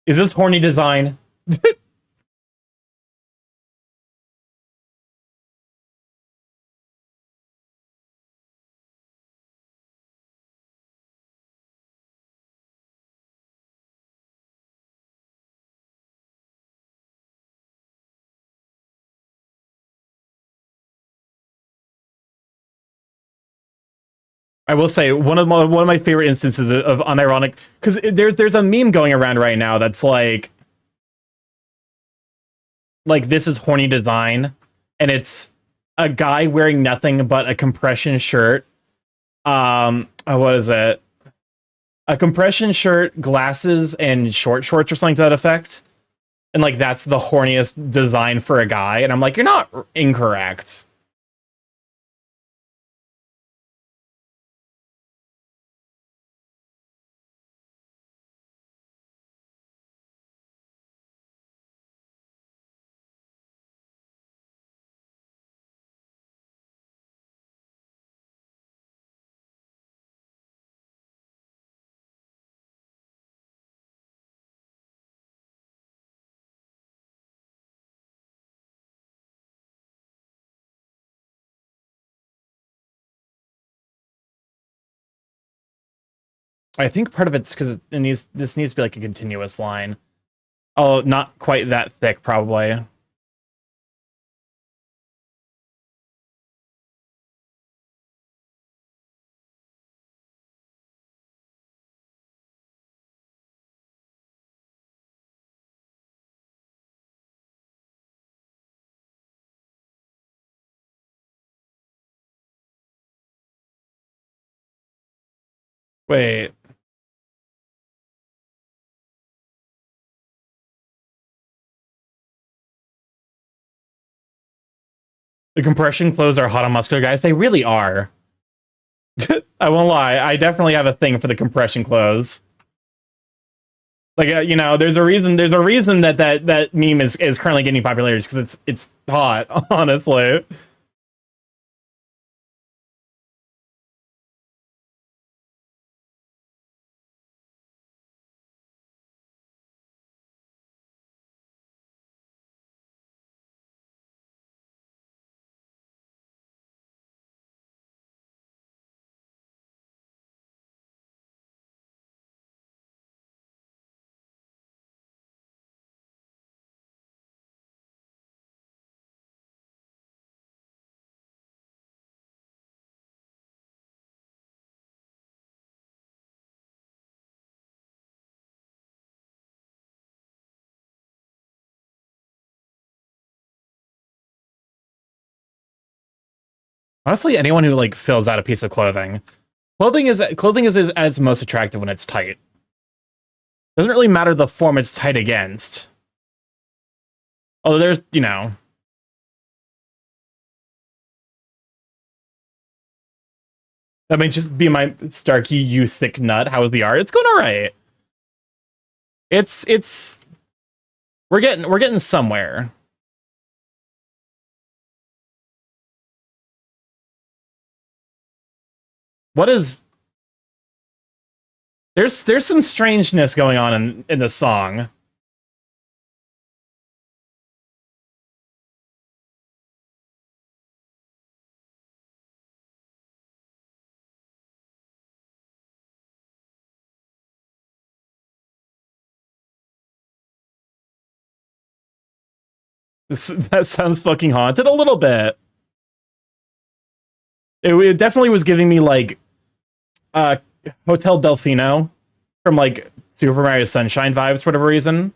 Is this horny design? I will say one of my favorite instances of unironic, because there's a meme going around right now that's like this is horny design, and it's a guy wearing nothing but a compression shirt. What is it? A compression shirt, glasses, and short shorts or something to that effect. And like that's the horniest design for a guy, and I'm like, you're not incorrect. I think part of it's because this needs to be like a continuous line. Oh, not quite that thick, probably. Wait. The compression clothes are hot on muscular guys. They really are. I won't lie. I definitely have a thing for the compression clothes. Like you know, there's a reason. There's a reason that meme is currently getting popularity because it's hot. Honestly. Honestly, anyone who like fills out a piece of clothing. Clothing is at its most attractive when it's tight. Doesn't really matter the form it's tight against. Although there's, you know. That may just be my Starky, you thick nut. How is the art? It's going alright. It's we're getting somewhere. What is there's some strangeness going on in this song. That sounds fucking haunted a little bit. It definitely was giving me like Hotel Delfino from like Super Mario Sunshine vibes for whatever reason.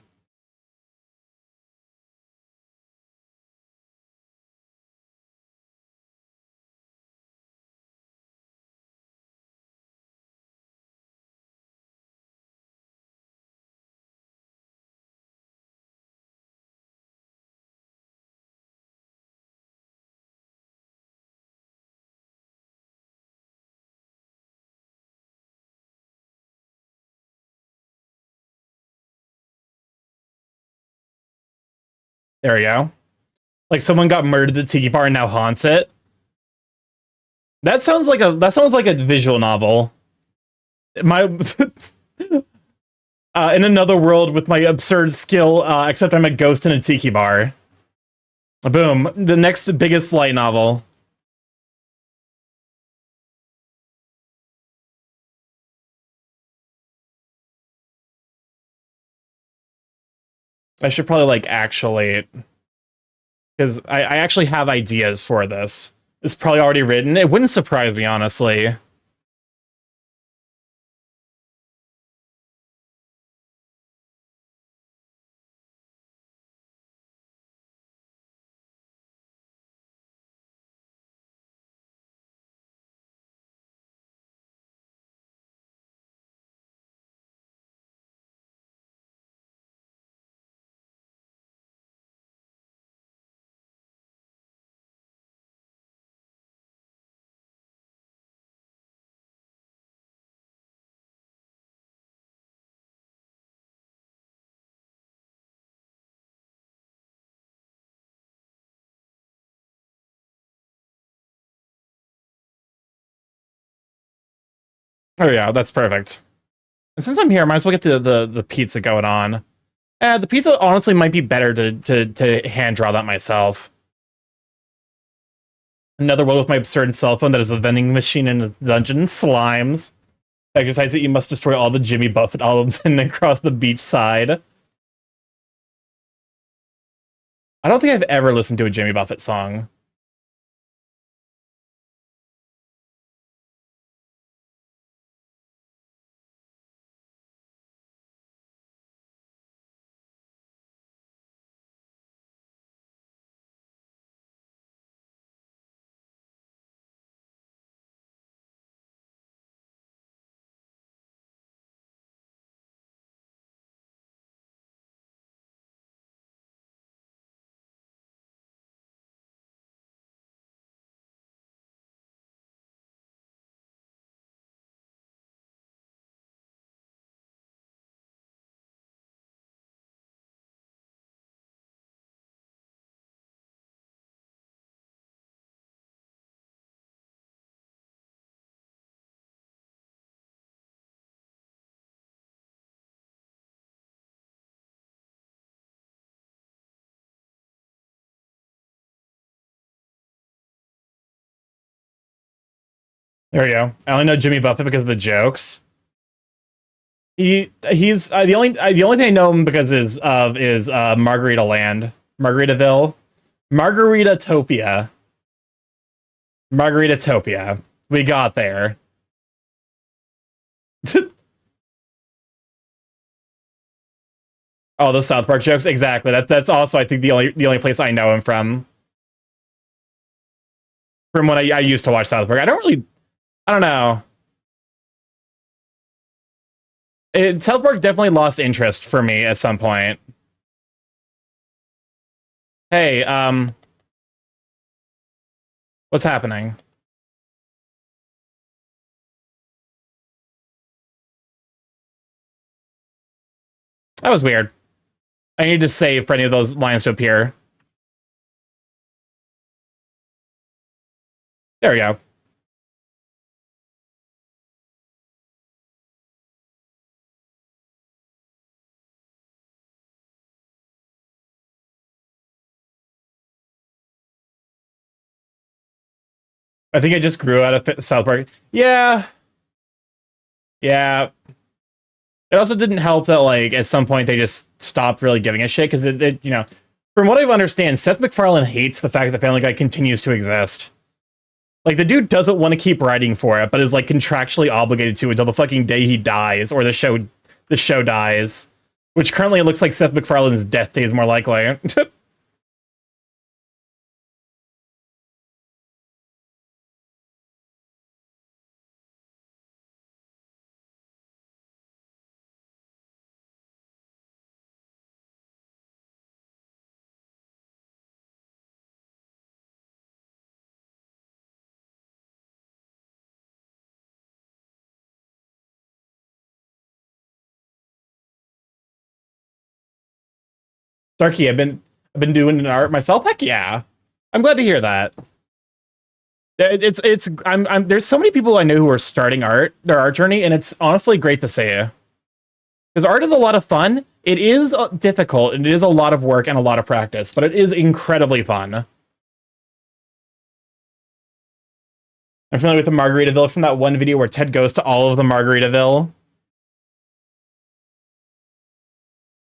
There we go. Like someone got murdered at the Tiki Bar and now haunts it. That sounds like a visual novel. My in another world with my absurd skill, except I'm a ghost in a tiki bar. Boom. The next biggest light novel. I should probably like actually, because I actually have ideas for this. It's probably already written. It wouldn't surprise me, honestly. Oh yeah, that's perfect. And since I'm here, I might as well get the pizza going on. The pizza honestly might be better to hand draw that myself. Another one with my absurd cell phone that is a vending machine in a dungeon. Slimes. Exercise that you must destroy all the Jimmy Buffett albums and then cross the beach side. I don't think I've ever listened to a Jimmy Buffett song. There we go. I only know Jimmy Buffett because of the jokes. He's the only thing I know him because is Margarita Land, Margaritaville, Margaritopia, Margaritopia. We got there. Oh, the South Park jokes, exactly. That's also I think the only place I know him from. from when I used to watch South Park. I don't know. South Park definitely lost interest for me at some point. Hey, what's happening? That was weird. I need to save for any of those lines to appear. There we go. I think I just grew out of South Park. Yeah. Yeah. It also didn't help that, like, at some point they just stopped really giving a shit, because you know, from what I understand, Seth MacFarlane hates the fact that Family Guy continues to exist. Like, the dude doesn't want to keep writing for it, but is, like, contractually obligated to until the fucking day he dies, or the show dies. Which currently it looks like Seth MacFarlane's death day is more likely. Starky, I've been doing art myself. Heck yeah, I'm glad to hear that. I'm there's so many people I know who are starting their art journey, and it's honestly great to see. Because art is a lot of fun. It is difficult, and it is a lot of work and a lot of practice, but it is incredibly fun. I'm familiar with the Margaritaville from that one video where Ted goes to all of the Margaritaville.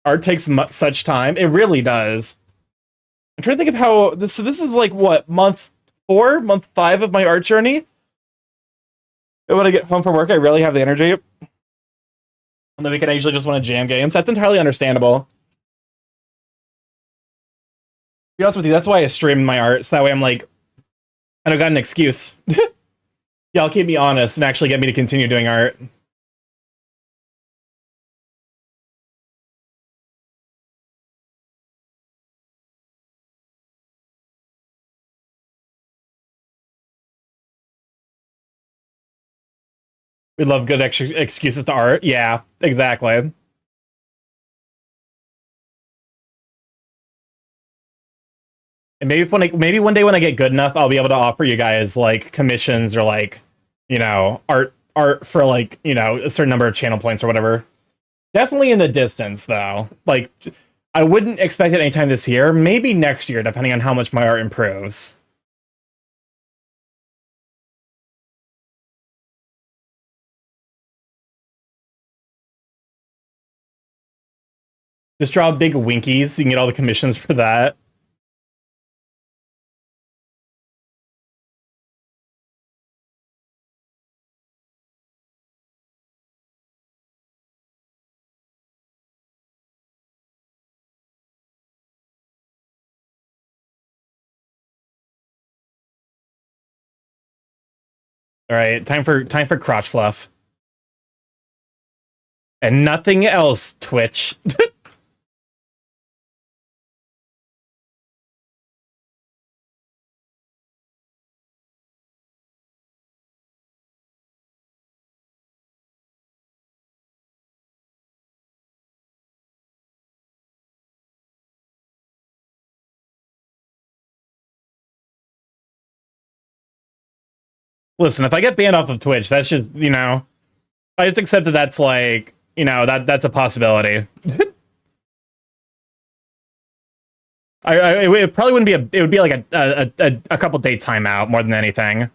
Art takes such time. It really does. I'm trying to think of how this. So this is like what, month 4, month 5 of my art journey. And when I get home from work, I really have the energy. On the weekend, I usually just want to jam games. That's entirely understandable. To be honest with you, that's why I stream my art. So that way I'm like, I don't got an excuse. Y'all keep me honest and actually get me to continue doing art. We love good excuses to art. Yeah, exactly. And maybe one day when I get good enough, I'll be able to offer you guys like commissions or like, you know, art for like, you know, a certain number of channel points or whatever. Definitely in the distance though. Like, I wouldn't expect it anytime this year. Maybe next year, depending on how much my art improves. Just draw big winkies so you can get all the commissions for that. All right, time for crotch fluff. And nothing else, Twitch. Listen, if I get banned off of Twitch, that's just, you know, I just accept that that's like, you know, that's a possibility. It probably wouldn't be it would be like a couple day timeout more than anything.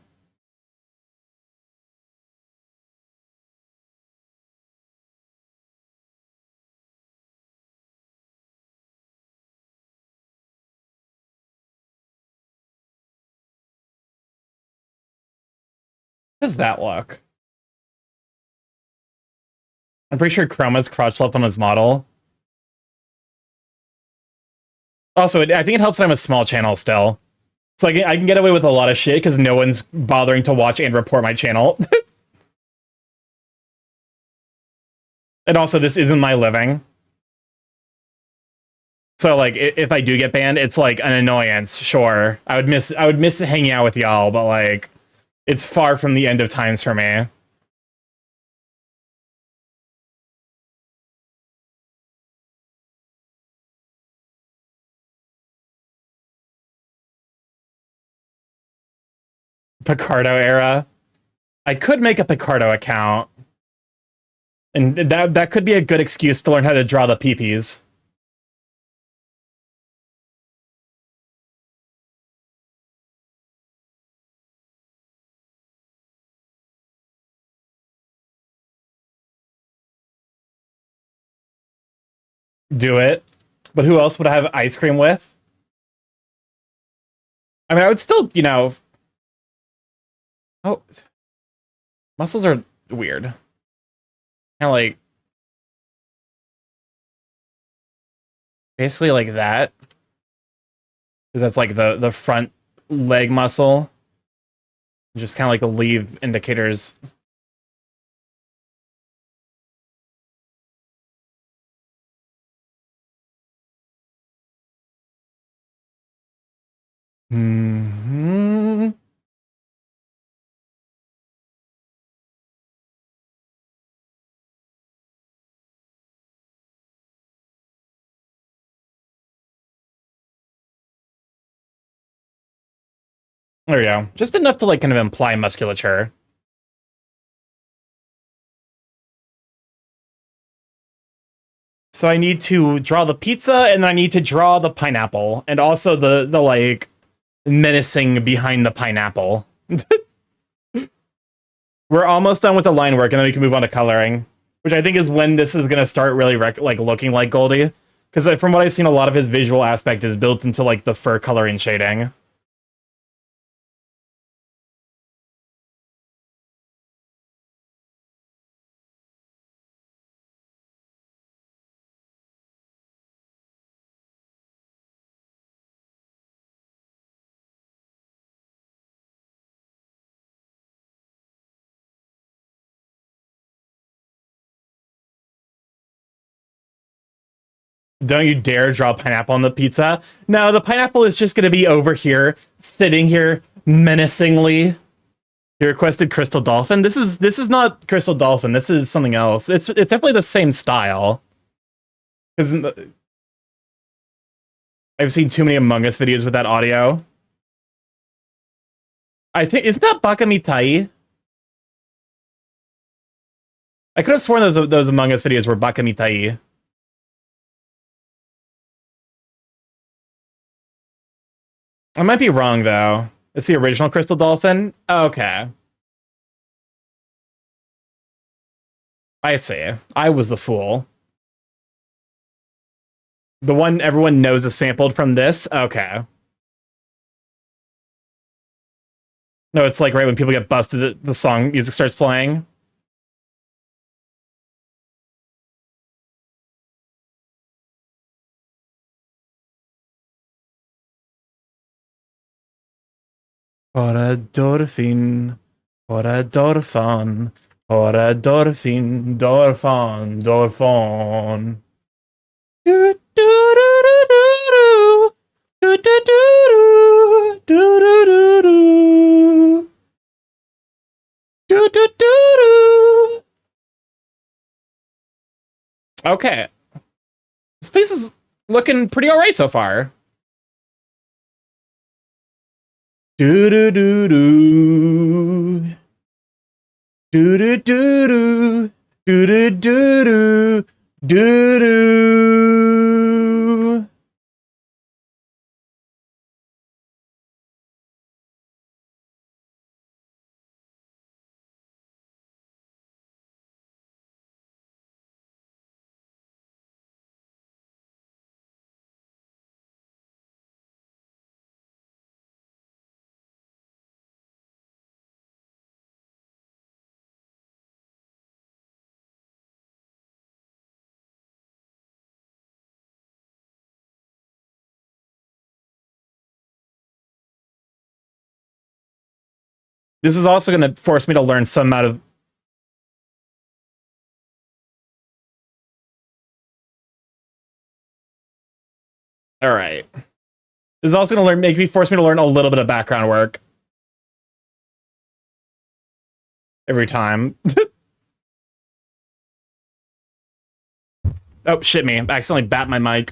How does that look? I'm pretty sure Chroma's crotch left on his model. Also, I think it helps that I'm a small channel still. So I can get away with a lot of shit because no one's bothering to watch and report my channel. And also, this isn't my living. So like, if I do get banned, it's like an annoyance. Sure, I would miss hanging out with y'all, but like, it's far from the end of times for me. Picardo era. I could make a Picardo account, and that could be a good excuse to learn how to draw the peepees. Do it. But who else would I have ice cream with? I mean, I would still, you know. Oh, muscles are weird. Kind of like basically like that, because that's like the front leg muscle. Just kind of like the lead indicators. Hmm. There we go. Just enough to like kind of imply musculature. So I need to draw the pizza, and then I need to draw the pineapple, and also the like menacing behind the pineapple. We're almost done with the line work, and then we can move on to coloring, which I think is when this is gonna start really like looking like Goldie. Because from what I've seen, a lot of his visual aspect is built into like the fur color and shading. Don't you dare draw pineapple on the pizza. No, the pineapple is just gonna be over here, sitting here menacingly. You requested Crystal Dolphin. This is not Crystal Dolphin. This is something else. It's definitely the same style. Because I've seen too many Among Us videos with that audio. I think isn't that Baka Mitai? I could have sworn those Among Us videos were Baka Mitai. I might be wrong though. It's the original Crystal Dolphin. Okay, I see. I was the fool. The one everyone knows is sampled from this. Okay. No, it's like right when people get busted, the song music starts playing. Ora Dorfin, ora Dorfan, ora Dorfin, Dorfan, Dorfan. Do do do do do do do do do do do do do do. Okay, this place is looking pretty alright so far. Do do do do. Do do do do do do do do do. This is also going to force me to learn some amount of... All right. This is also going to force me to learn a little bit of background work. Every time. Oh, shit me. I accidentally bat my mic.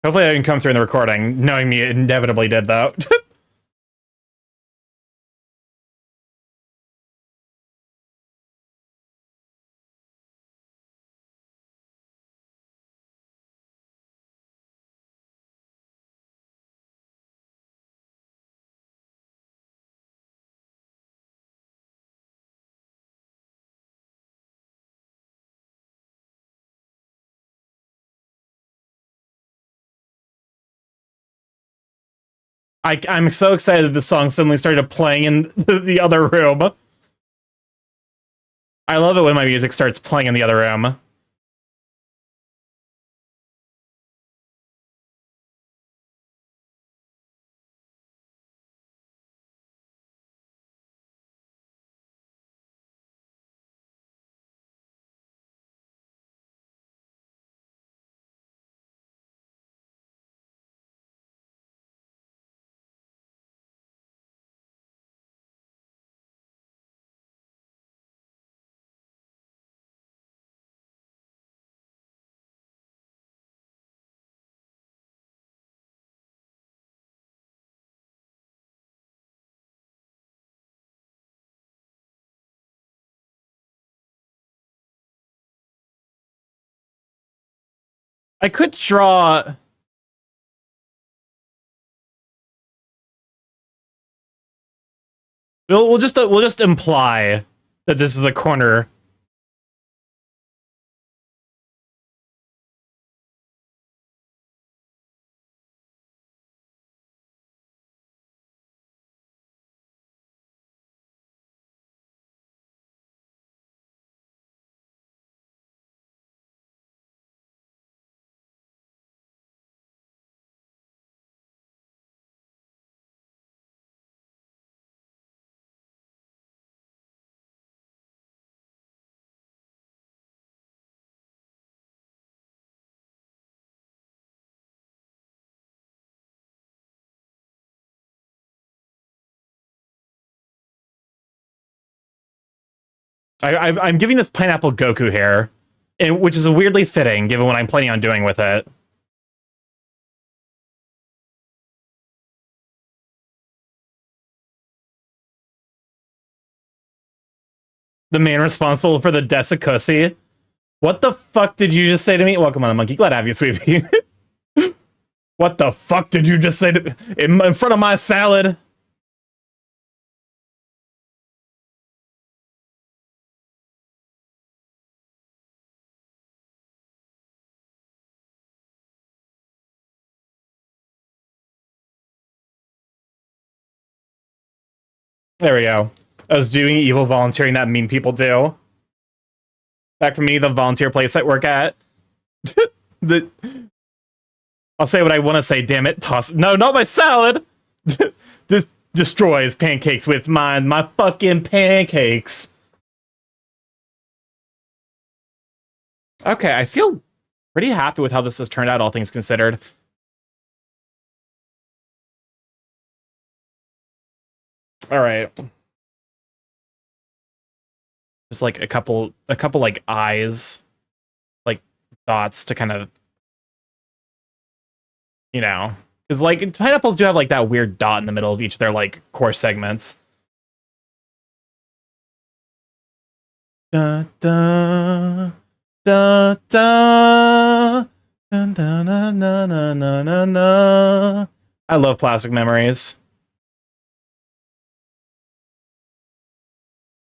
Hopefully I didn't come through in the recording, knowing me it inevitably did, though. I'm so excited that the song suddenly started playing in the other room. I love it when my music starts playing in the other room. I could draw... We'll just imply that this is a corner. I'm giving this pineapple Goku hair, which is weirdly fitting given what I'm planning on doing with it. The man responsible for the Desikusi. What the fuck did you just say to me? Welcome on, monkey. Glad to have you, sweetie. What the fuck did you just say to in front of my salad? There we go. I was doing evil volunteering that mean people do. Back from me, the volunteer place I work at. I'll say what I want to say, damn it. Toss. No, not my salad! This destroys pancakes with my fucking pancakes. Okay, I feel pretty happy with how this has turned out, all things considered. All right. Just like a couple like eyes, like dots to kind of, you know, because like pineapples do have like that weird dot in the middle of each of their like core segments. Da da da da da da na na na na na. I love Plastic Memories.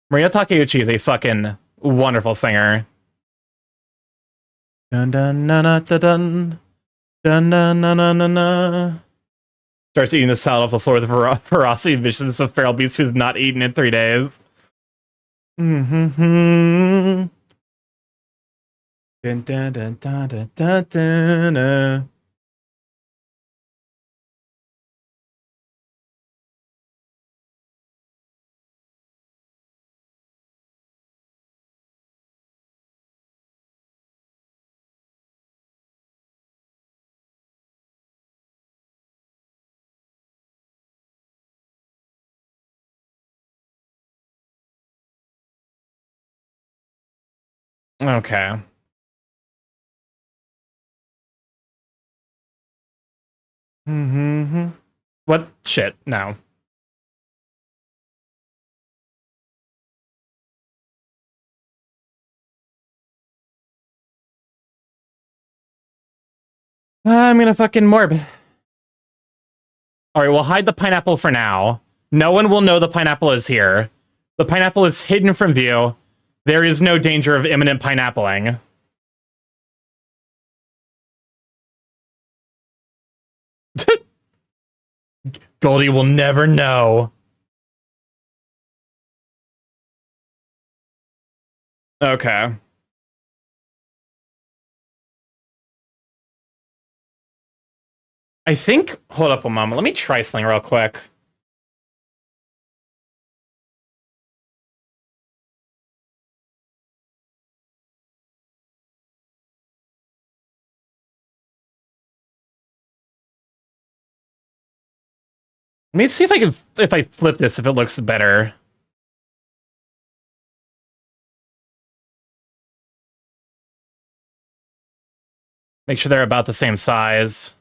Maria Takeuchi is a fucking wonderful singer. Dun dun na na dun dun dun na na na na na. Starts eating the salad off the floor with the ferocity visions of feral beast who's not eaten in 3 days. Mm-hmm. Dun dun dun dun dun dun dun. Okay. Mm-hmm. What? Shit, no. I'm gonna fucking morb. Alright, we'll hide the pineapple for now. No one will know the pineapple is here. The pineapple is hidden from view. There is no danger of imminent pineappling. Goldie will never know. Okay. I think... Hold up a moment. Let me try something real quick. Let me see if I can... If I flip this, if it looks better. Make sure they're about the same size.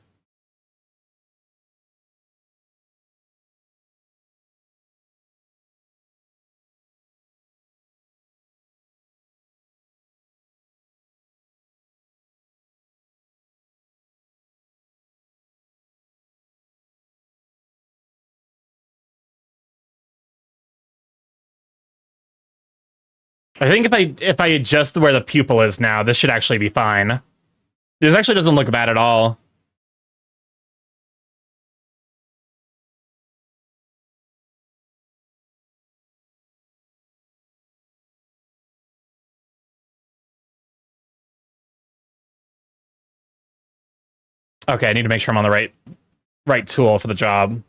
I think if I adjust where the pupil is now, this should actually be fine. This actually doesn't look bad at all. Okay, I need to make sure I'm on the right tool for the job.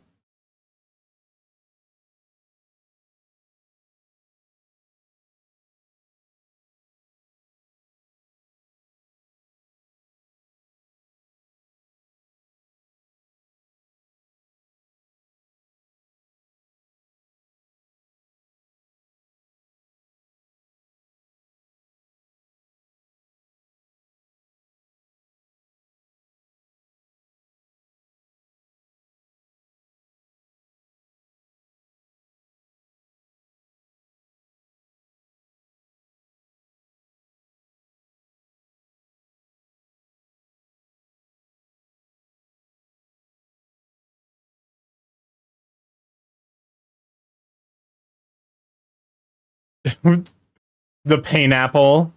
The pineapple.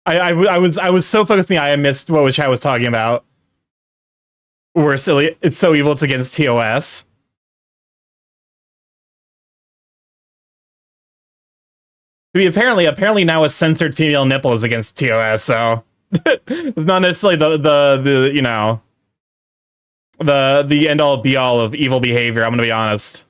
I was so focused in the eye, I missed what which I was talking about. We're silly. It's so evil. It's against TOS. Apparently now a censored female nipple is against TOS. So it's not necessarily the you know the end all be all of evil behavior. I'm gonna be honest.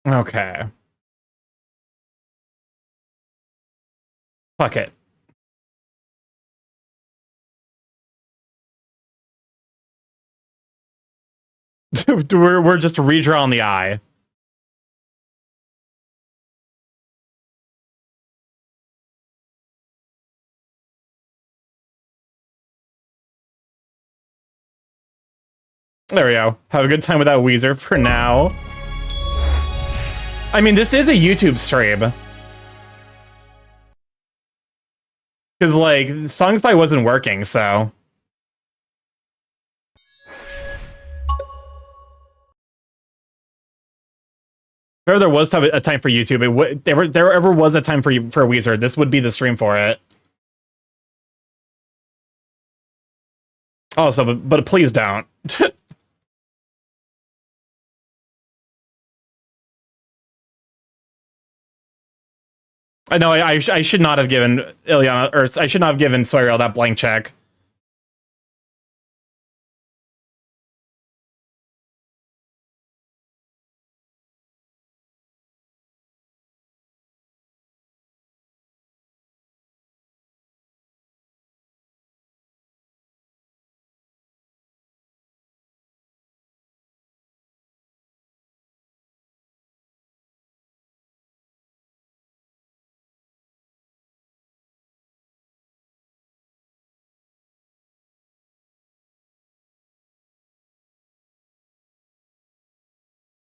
Okay. Fuck it. we're just redrawing the eye. There we go. Have a good time with that Weezer for now. I mean, this is a YouTube stream. Because, like, Songify wasn't working, so... If there was a time for YouTube, there ever was a time for Weezer, this would be the stream for it. Also, but please don't. I know I should not have given Ileana, or I should not have given Soriel that blank check.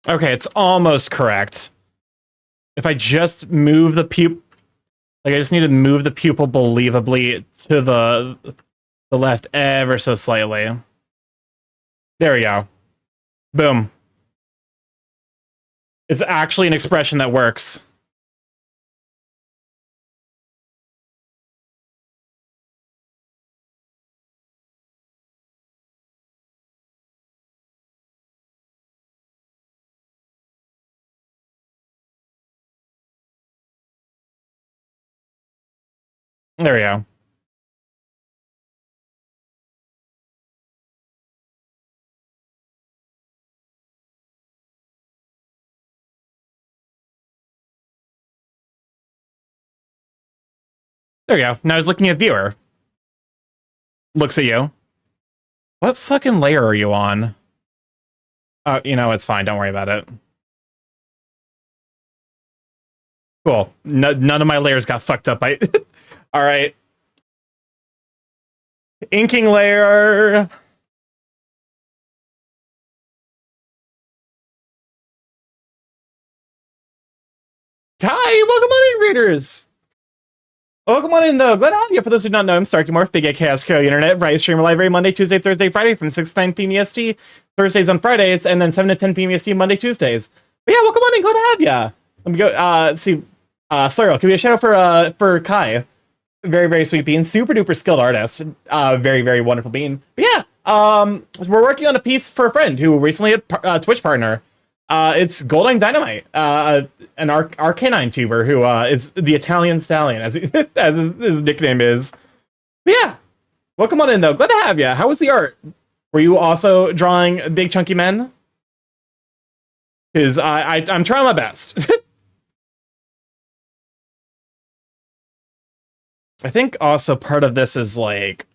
Okay, it's almost correct. If I just move the pupil, like I just need to move the pupil believably to the left ever so slightly. There we go. Boom. It's actually an expression that works. There we go. There we go. Now he's looking at viewer. Looks at you. What fucking layer are you on? You know, it's fine. Don't worry about it. Cool. None of my layers got fucked up by... All right. Inking layer. Hi, welcome on in, readers. Welcome on in, though. Glad to have you. For those who do not know, I'm StarkyMorph, Big A Chaos Co. Internet. Friday stream live every Monday, Tuesday, Thursday, Friday from 6 to 9 p.m. EST. Thursdays on Fridays, and then 7 to 10 p.m. EST Monday, Tuesdays. But yeah, welcome on in. Glad to have you. Let me go. Let's see. Sorry, give me a shout out for Kai. Very, very sweet bean. Super duper skilled artist. Very, very wonderful bean. But yeah, we're working on a piece for a friend who recently had Twitch partner. It's Goldine Dynamite, an Arcanine tuber who is the Italian Stallion, as his nickname is. But yeah, welcome on in, though. Glad to have you. How was the art? Were you also drawing big chunky men? Because I'm trying my best. I think also part of this is like...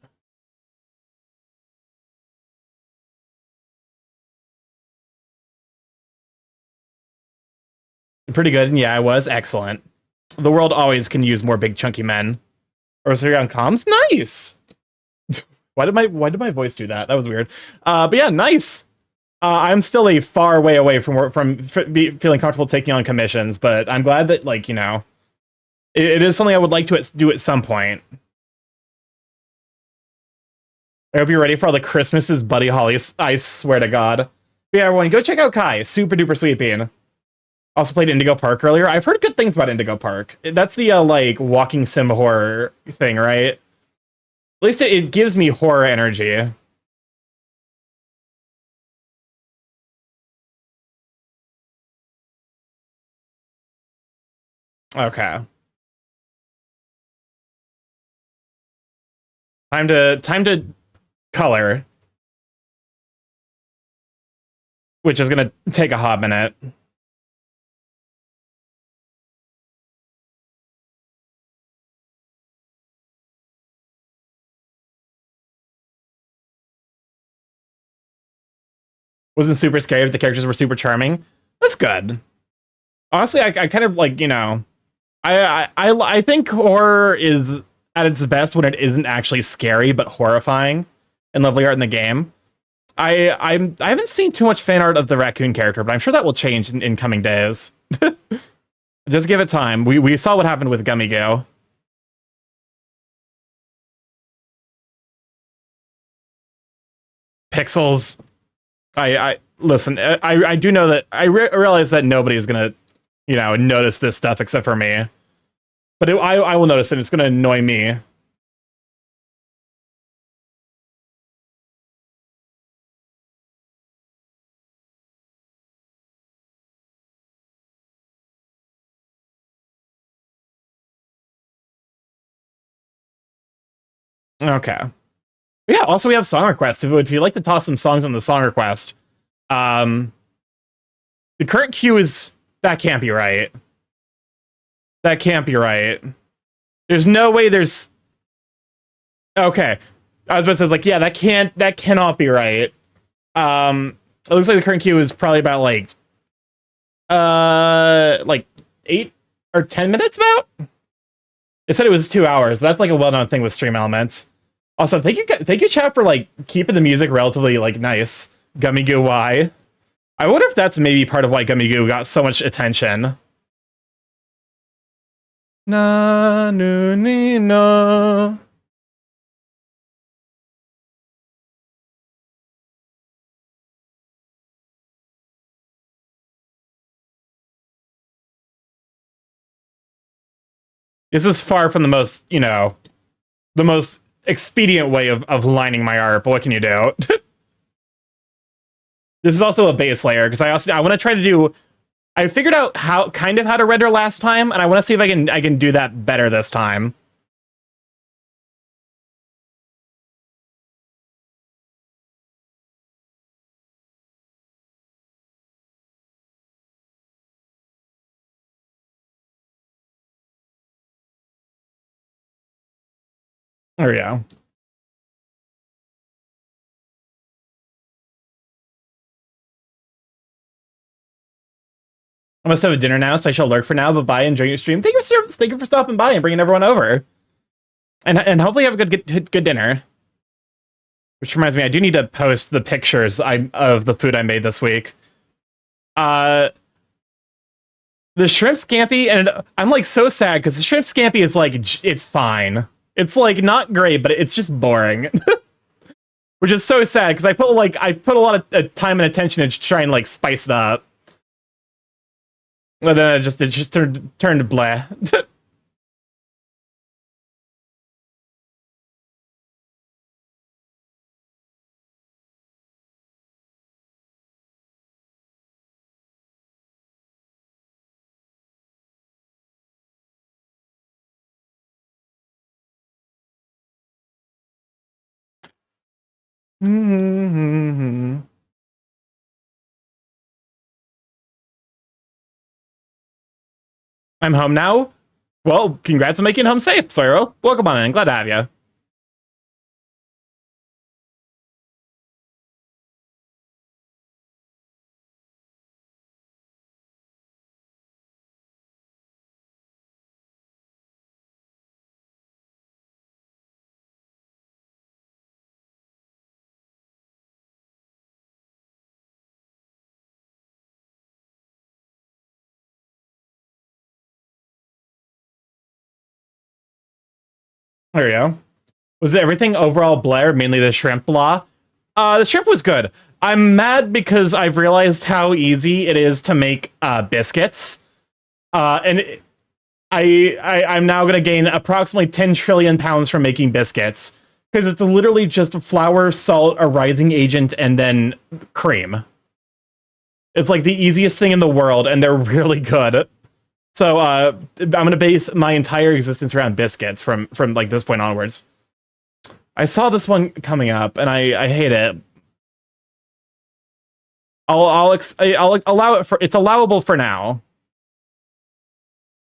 Pretty good, and yeah, I was excellent. The world always can use more big chunky men. Or is on comms? Nice! Why did my voice do that? That was weird. But yeah, nice! I'm still a far way away from feeling comfortable taking on commissions, but I'm glad that, like, you know, it is something I would like to do at some point. I hope you're ready for all the Christmases, Buddy Holly. I swear to God. But yeah, everyone, go check out Kai. Super duper sweet bean. Also played Indigo Park earlier. I've heard good things about Indigo Park. That's the, like, walking sim horror thing, right? At least it gives me horror energy. Okay. Time to color. Which is gonna take a hot minute. Wasn't super scary, but the characters were super charming. That's good. Honestly, I kind of like, you know, I think horror is at its best when it isn't actually scary but horrifying and lovely art in the game. I haven't seen too much fan art of the raccoon character, but I'm sure that will change in coming days. Just give it time. We saw what happened with Gummy Go. Pixels. I listen. I do know that realize that nobody is gonna, you know, notice this stuff except for me. But I will notice it. It's gonna annoy me. Okay. Yeah, also we have song requests. If you'd like to toss some songs on the song request, the current queue is... That can't be right. That can't be right. There's no way there's... Okay. I was about to say, like, yeah, that cannot be right. It looks like the current queue is probably about, like 8 or 10 minutes about? It said it was 2 hours, but that's, like, a well-known thing with stream elements. Also, thank you, chat, for, like, keeping the music relatively, like, nice. Gummy Goo Y. I wonder if that's maybe part of why Gummy Goo got so much attention. Na nu ni no. This is far from the most, you know, the most expedient way of lining my art, but what can you do? This is also a base layer, because I want to try to do... I figured out how to render last time, and I want to see if I can do that better this time. There we go. I must have a dinner now, so I shall lurk for now. But bye, enjoy your stream. Thank you for stopping by and bringing everyone over, and hopefully have a good dinner. Which reminds me, I do need to post the pictures of the food I made this week. The shrimp scampi, and I'm like so sad because the shrimp scampi is like, it's fine. It's like not great, but it's just boring. Which is so sad because I put a lot of time and attention to try and like spice it up. But then it just turned blah. I'm home now. Well, congrats on making it home safe, Cyril. Welcome on in. Glad to have you. There we go. Was it everything overall Blair, mainly the shrimp blah? The shrimp was good. I'm mad because I've realized how easy it is to make biscuits. And I'm now going to gain approximately 10 trillion pounds from making biscuits. Because it's literally just flour, salt, a rising agent, and then cream. It's like the easiest thing in the world, and they're really good. So I'm going to base my entire existence around biscuits from like this point onwards. I saw this one coming up, and I hate it. I'll allow it for... It's allowable for now.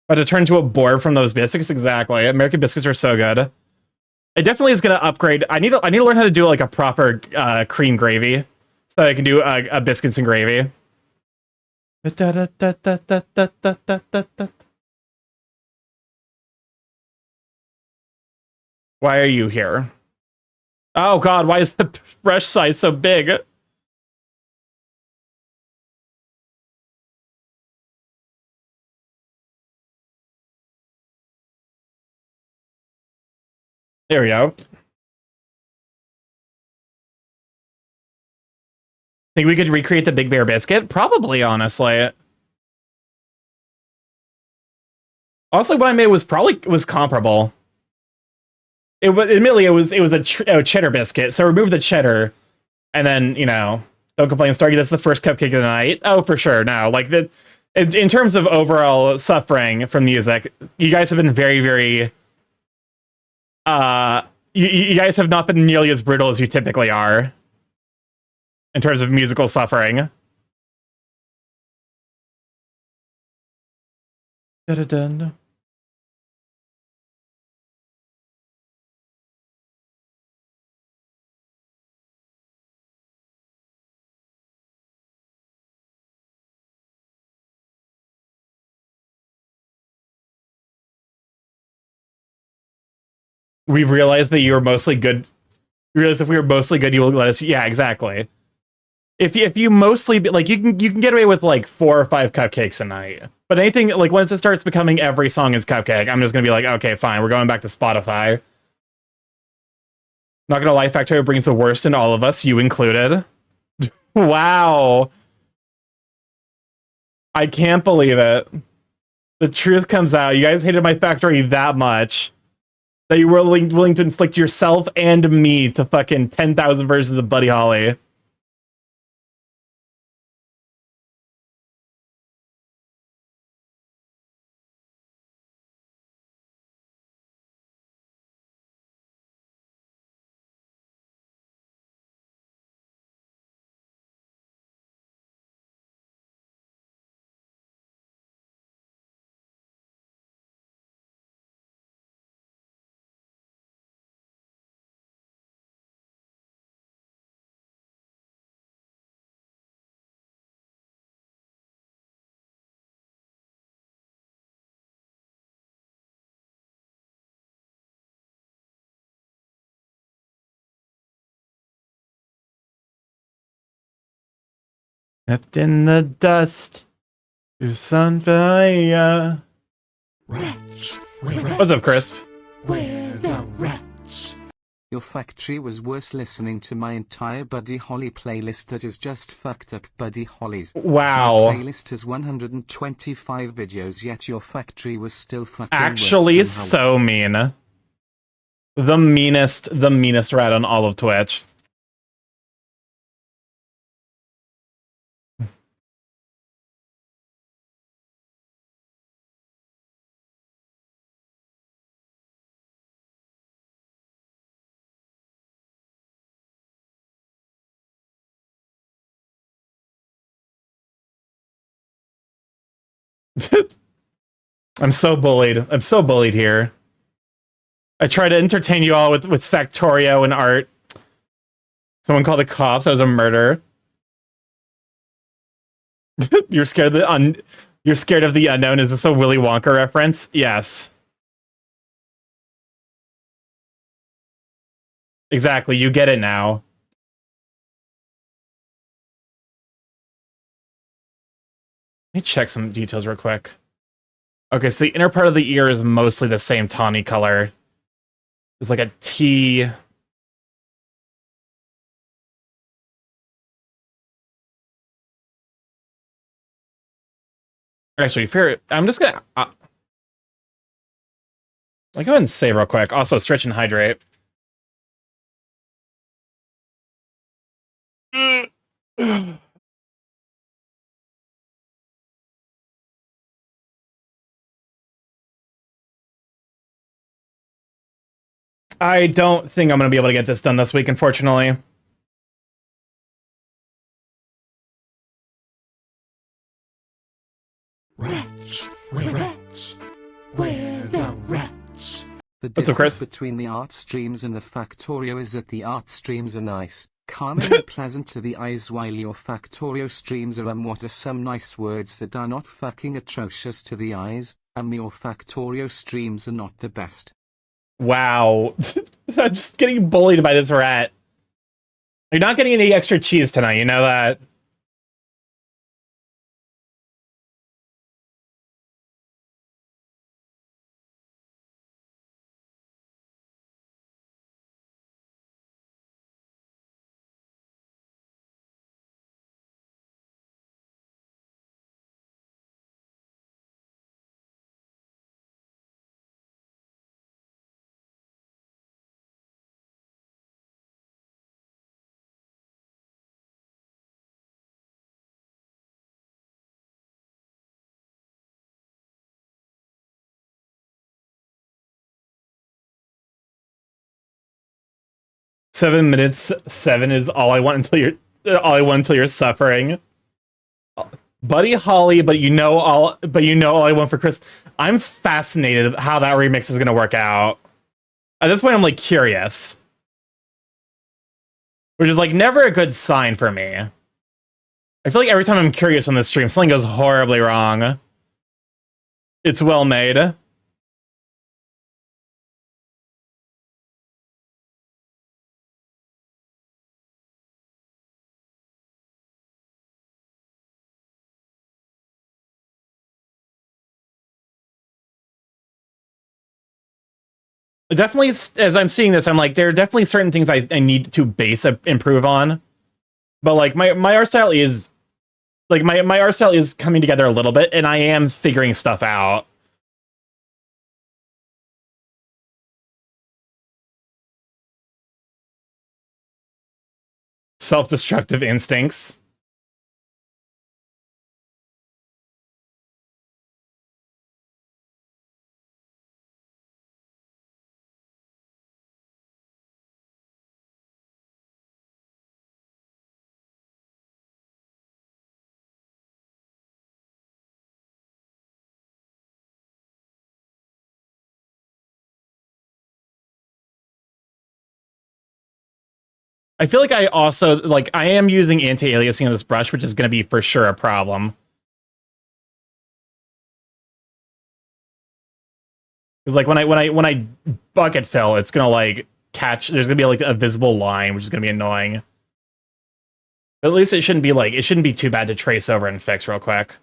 But to turn to a board from those biscuits, exactly. American biscuits are so good. It definitely is going to upgrade. I need to learn how to do like a proper cream gravy, so that I can do biscuits and gravy. Why are you here? Oh god, why is the brush size so big? There we go. Think we could recreate the Big Bear biscuit? Probably, honestly. Honestly, what I made was comparable. Admittedly, it was a cheddar biscuit, so remove the cheddar, and then, you know, don't complain, Starky, that's the first cupcake of the night. Oh, for sure, no. Like, in terms of overall suffering from music, you guys have been very, very... you guys have not been nearly as brutal as you typically are in terms of musical suffering. Da-da-dun. We've realized that you're mostly good. We realized if we were mostly good, you will let us. Yeah, exactly. If you mostly like, you can get away with like 4 or 5 cupcakes a night. But anything like once it starts becoming every song is cupcake, I'm just gonna be like, okay, fine, we're going back to Spotify. Not gonna lie, Factorio brings the worst in all of us, you included. Wow. I can't believe it. The truth comes out. You guys hated my factory that much that you were willing to inflict yourself and me to fucking 10,000 versions of Buddy Holly. Left in the dust. To sunfire. Rats. What's up, Crisp? Where the rats? Your factory was worse. Listening to my entire Buddy Holly playlist that is just fucked up Buddy Hollies. Wow. My playlist has 125 videos, yet your factory was still fucking Actually, worse somehow. so mean. The meanest rat on all of Twitch. I'm so bullied. I'm so bullied here. I try to entertain you all with Factorio and art. Someone called the cops. I was a murder. You're scared of you're scared of the unknown. Is this a Willy Wonka reference? Yes. Exactly. You get it now. Let me check some details real quick. Okay, so the inner part of the ear is mostly the same tawny color. There's like a T. Actually, fair. I'm just gonna. I'll go ahead and save real quick. Also, stretch and hydrate. I don't think I'm gonna be able to get this done this week, unfortunately. Rats. Where rats? Where the rats? The What's up, Chris? difference between the art streams and the Factorio is that the art streams are nice, calming and pleasant to the eyes, while your Factorio streams are what are some nice words that are not fucking atrocious to the eyes, and your Factorio streams are not the best. Wow. I'm just getting bullied by this rat. You're not getting any extra cheese tonight, you know that? 7 minutes, 7 is all I want until you're suffering. Buddy Holly, but you know all I want for Chris. I'm fascinated how that remix is gonna work out. At this point, I'm like curious. Which is like never a good sign for me. I feel like every time I'm curious on this stream, something goes horribly wrong. It's well made. Definitely, as I'm seeing this, I'm like, there are definitely certain things I need to improve on. But like my art style is like my art style is coming together a little bit, and I am figuring stuff out. Self-destructive instincts. I feel like I also like I am using anti-aliasing on this brush, which is going to be for sure a problem. Because like when I bucket fill, it's gonna like catch. There's gonna be like a visible line, which is gonna be annoying. But at least it shouldn't be too bad to trace over and fix real quick.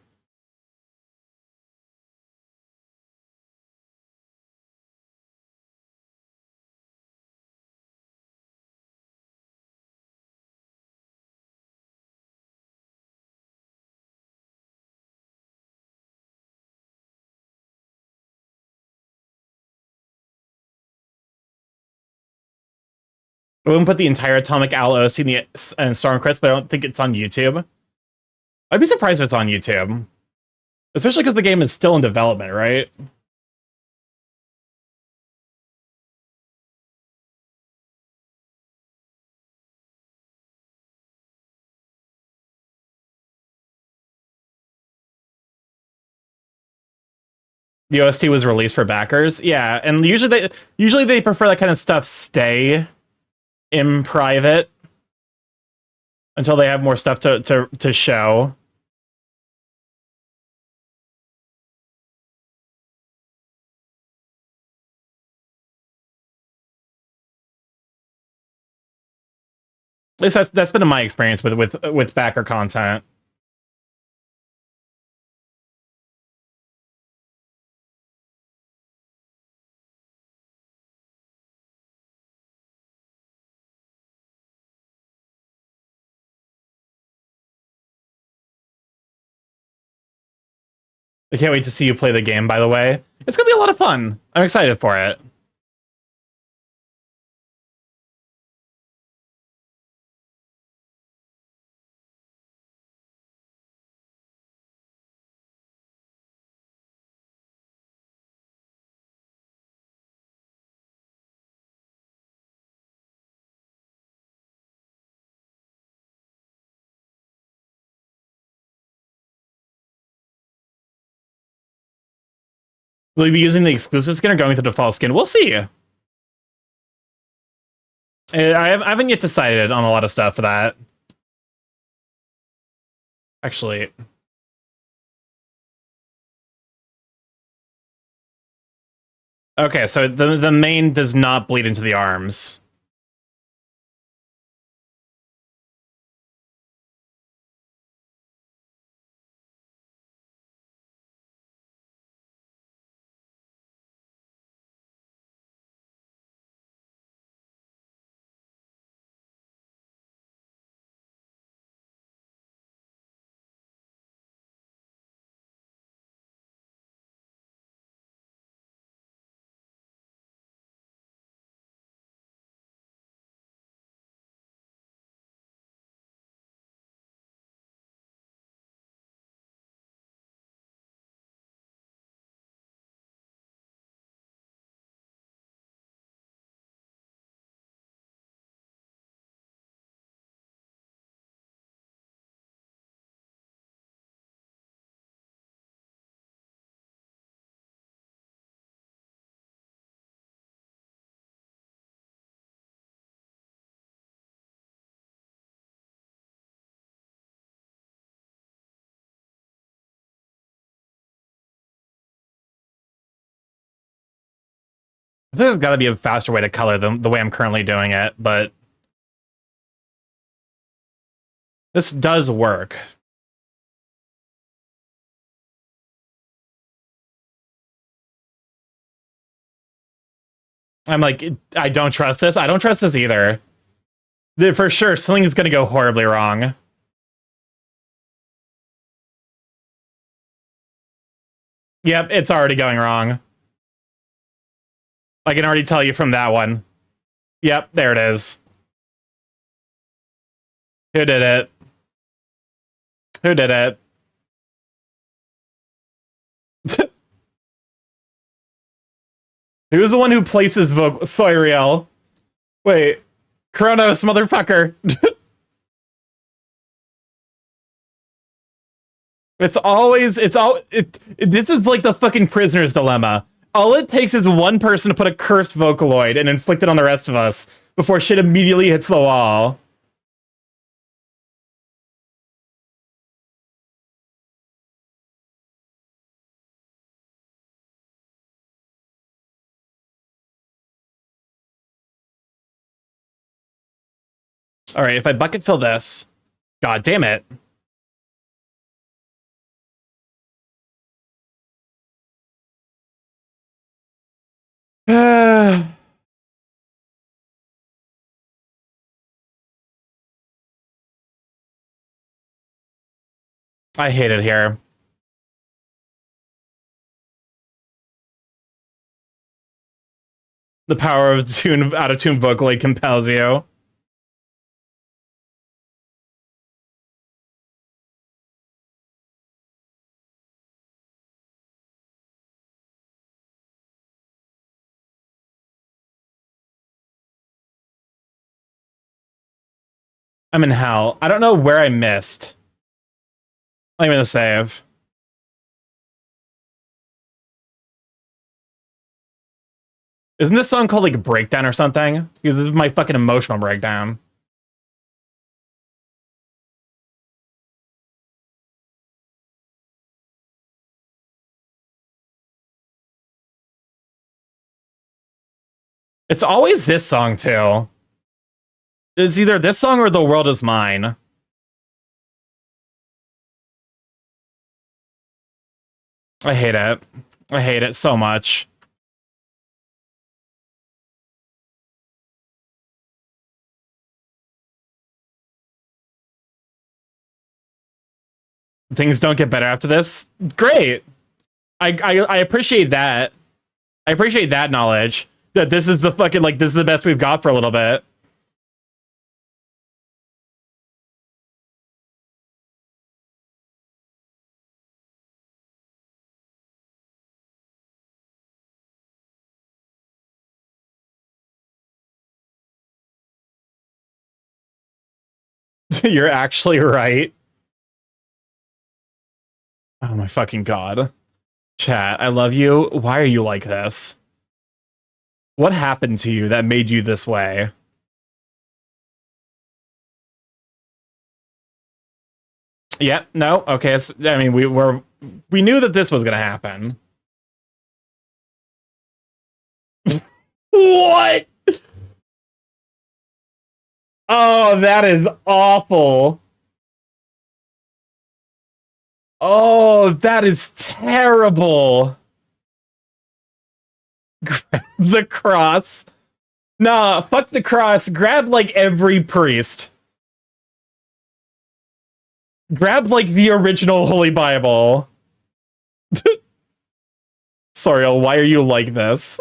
I wouldn't put the entire Atomic Owl OST in the Stormcrest, but I don't think it's on YouTube. I'd be surprised if it's on YouTube. Especially because the game is still in development, right? The OST was released for backers. Yeah, and usually they prefer that kind of stuff stay in private until they have more stuff to show. At least that's been my experience with backer content. I can't wait to see you play the game, by the way. It's gonna be a lot of fun. I'm excited for it. Will you be using the exclusive skin or going with the default skin? We'll see. I haven't yet decided on a lot of stuff for that. Actually, okay, so the main does not bleed into the arms. There's got to be a faster way to color them the way I'm currently doing it, but this does work. I'm like, I don't trust this. I don't trust this either. For sure, something is going to go horribly wrong. Yep, it's already going wrong. I can already tell you from that one. Yep, there it is. Who did it? Who did it? Who's the one who places vocal? Sorry, Riel. Wait. Kronos, motherfucker. This is like the fucking prisoner's dilemma. All it takes is one person to put a cursed Vocaloid and inflict it on the rest of us before shit immediately hits the wall. Alright, if I bucket fill this... God damn it. I hate it here. The power of out-of-tune Vocaloid compels you. I'm in hell. I don't know where I missed. I'm gonna save. Isn't this song called like Breakdown or something? Because this is my fucking emotional breakdown. It's always this song too. It's either this song or The World Is Mine. I hate it. I hate it so much. Things don't get better after this. Great. I appreciate that. I appreciate that knowledge. That this is the fucking, like, this is the best we've got for a little bit. You're actually right. Oh my fucking god. Chat, I love you. Why are you like this? What happened to you that made you this way? Yeah, no, okay. I mean, we knew that this was gonna happen. What? Oh, that is awful. Oh, that is terrible. Grab the cross. Nah, fuck the cross. Grab, like, every priest. Grab, like, the original Holy Bible. Soriel, why are you like this?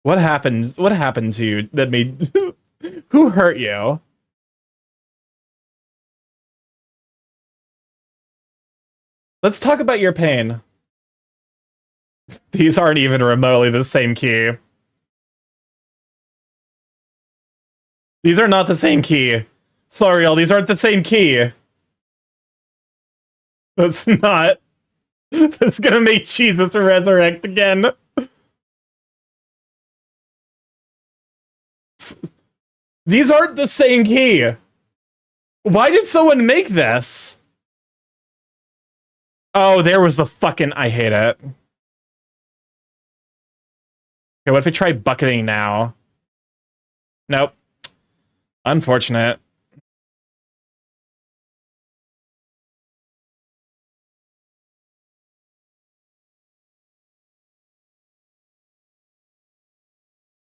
What happened? What happened to you that made... Who hurt you? Let's talk about your pain. These aren't even remotely the same key. These are not the same key. Sorry, all these aren't the same key. That's not... That's gonna make Jesus resurrect again. These aren't the same key. Why did someone make this? Oh, there was the fucking... I hate it. Okay, what if I try bucketing now? Nope. Unfortunate.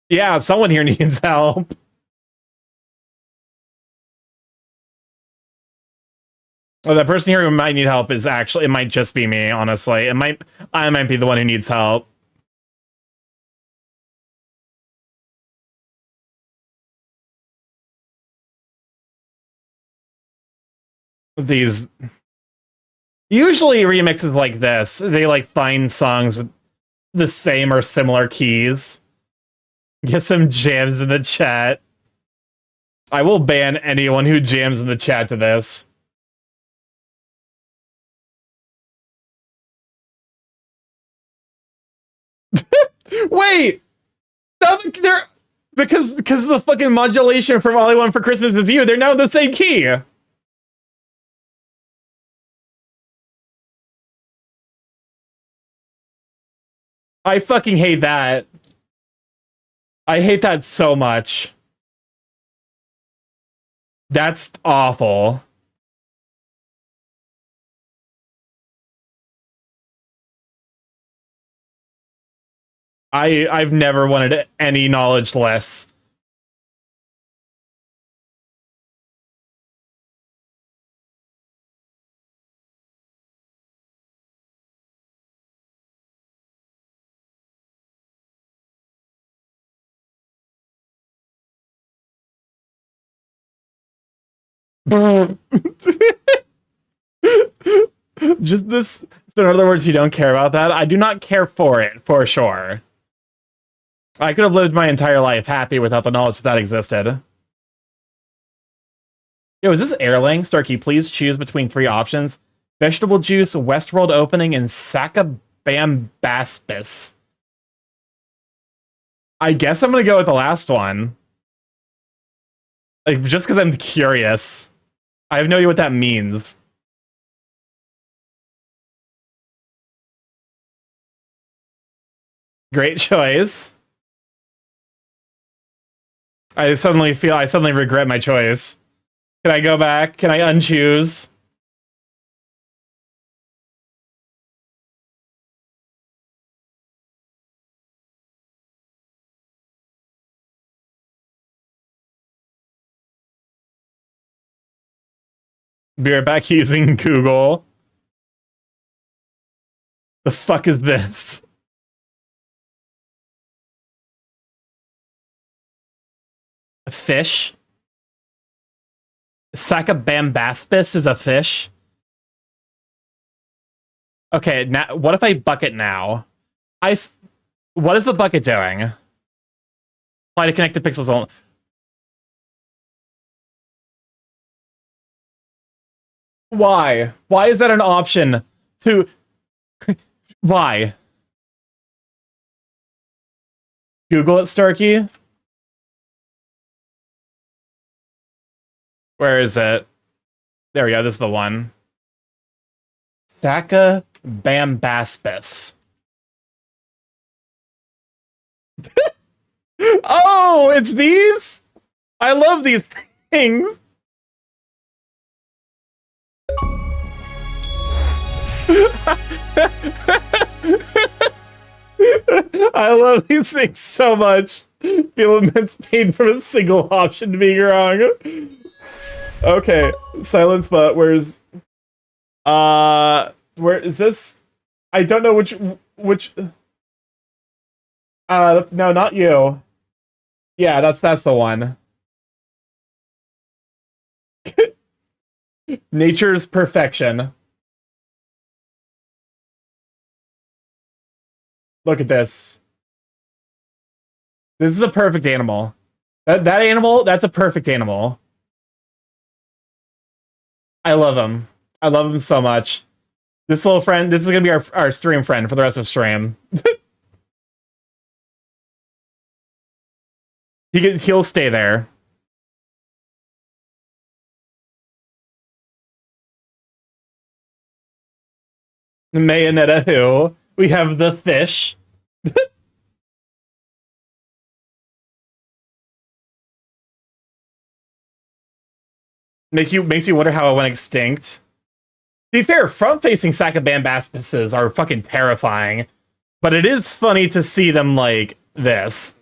Yeah, someone here needs help. Well, that person here who might need help is actually... It might just be me, honestly. I might be the one who needs help. These... Usually remixes like this, they like find songs with the same or similar keys. Get some jams in the chat. I will ban anyone who jams in the chat to this. Wait! They're... Because of the fucking modulation from All I Want for Christmas Is You, they're now in the same key! I fucking hate that. I hate that so much. That's awful. I've never wanted any knowledge less. Just this. So in other words, you don't care about that? I do not care for it, for sure. I could have lived my entire life happy without the knowledge that existed. Yo, is this Airling? Starky, please choose between 3 options. Vegetable juice, Westworld opening, and Sacabambaspis. I guess I'm gonna go with the last one. Like, just because I'm curious. I have no idea what that means. Great choice. I suddenly regret my choice. Can I go back? Can I unchoose? Be right back using Google. The fuck is this? A fish? Sacabambaspis is a fish? Okay, now what if I bucket now? What is the bucket doing? Apply to connect the pixels only. Why? Why is that an option to... Why? Google it, Starky? Where is it? There we go, this is the one. Sacabambaspis. Oh, it's these? I love these things. I love these things so much. Feel immense pain from a single option being wrong. Okay, silence, but where is this? I don't know which, no, not you. Yeah, that's the one. Nature's perfection. Look at this. This is a perfect animal. That animal, that's a perfect animal. I love him. I love him so much. This little friend, this is gonna be our stream friend for the rest of stream. He'll stay there. Mayonetta who? We have the fish. Makes you wonder how it went extinct. To be fair, front-facing Sacabambaspises are fucking terrifying, but it is funny to see them like this.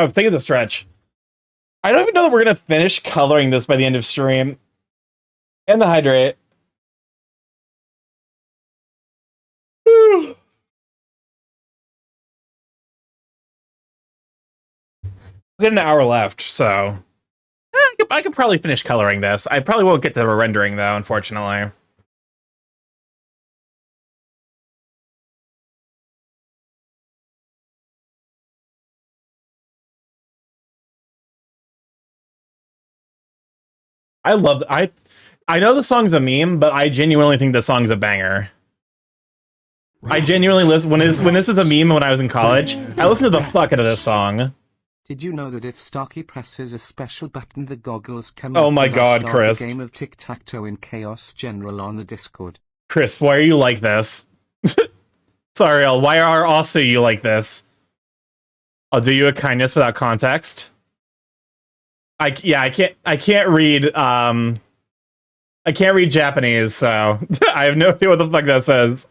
Oh, think of the stretch. I don't even know that we're gonna finish coloring this by the end of stream. And the hydrate. We got an hour left, so I could probably finish coloring this. I probably won't get to the rendering though, unfortunately. I know the song's a meme, but I genuinely think the song's a banger. I genuinely listen when this was a meme when I was in college. I listened to the fuck out of this song. Did you know that if Starky presses a special button, the goggles come Oh off my and I'll god, start Chris. a game of tic-tac-toe in Chaos General on the Discord. Chris, why are you like this? Sorry, why are also you like this? I'll do you a kindness without context. I can't read Japanese, so I have no idea what the fuck that says.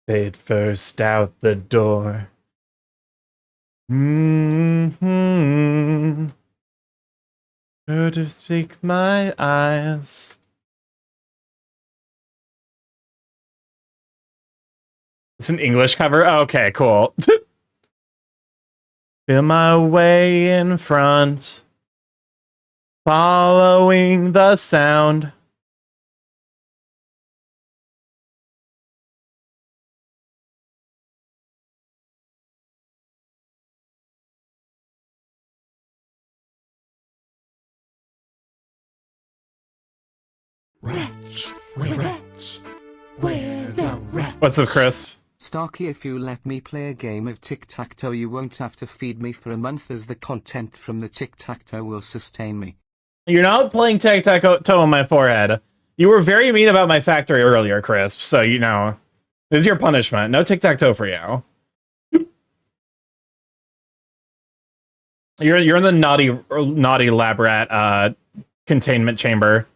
Fade first out the door. Where to speak my eyes? It's an English cover? Okay, cool. Feel my way in front, following the sound. Rats, where the rats? What's up, Chris? Starky, if you let me play a game of tic-tac-toe, you won't have to feed me for a month, as the content from the tic-tac-toe will sustain me. You're not playing tic-tac-toe on my forehead. You were very mean about my factory earlier, Chris, so you know. This is your punishment. No tic-tac-toe for you. You're in the naughty lab rat containment chamber.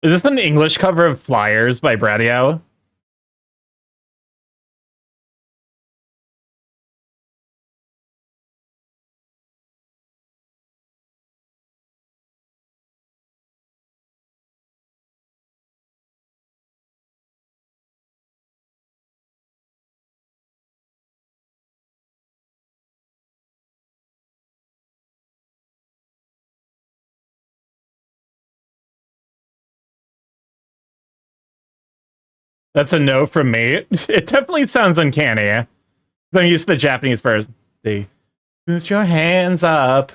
Is this an English cover of Flyers by Bradio? That's a no from me. It definitely sounds uncanny. I'm used to the Japanese first. They boost your hands up.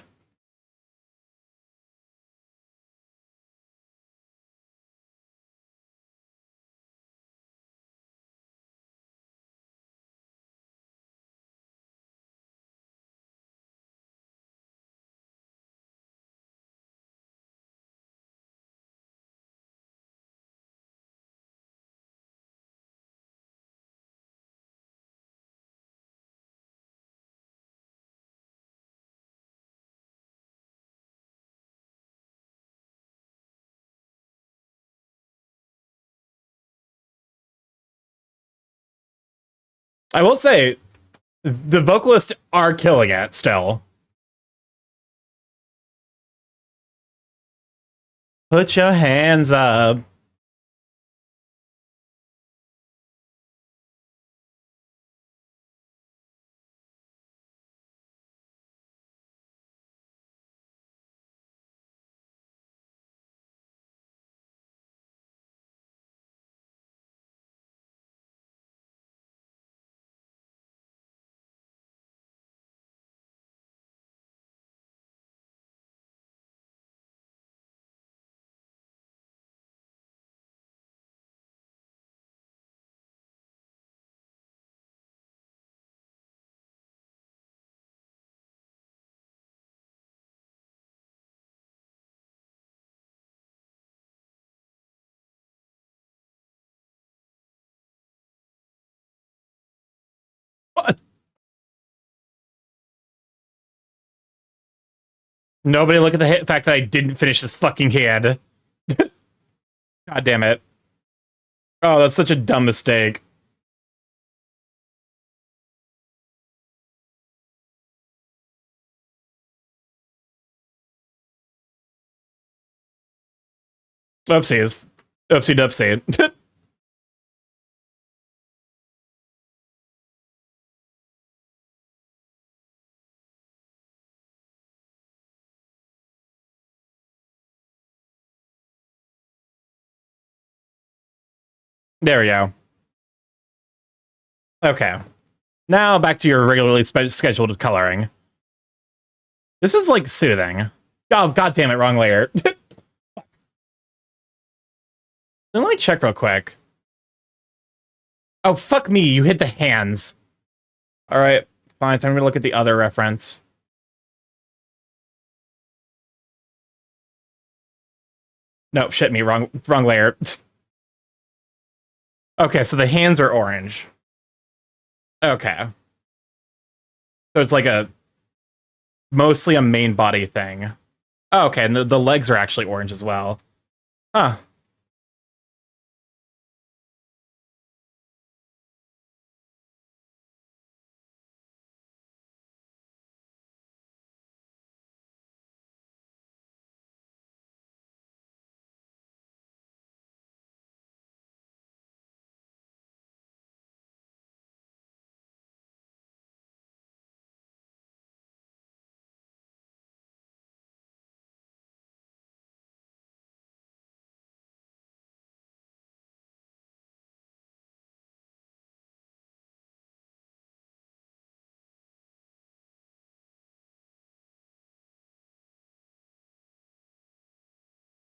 I will say, the vocalists are killing it still. Put your hands up. What? Nobody look at the fact that I didn't finish this fucking can. God damn it. Oh, that's such a dumb mistake. Oopsies. Oopsie doopsie. There we go. Okay. Now back to your regularly scheduled coloring. This is like soothing. Oh, god damn it, wrong layer. Let me check real quick. Oh, fuck me, you hit the hands. Alright, fine, time to look at the other reference. No, shit me, wrong layer. Okay, so the hands are orange. Okay. So it's like mostly a main body thing. Oh, okay, and the legs are actually orange as well. Huh.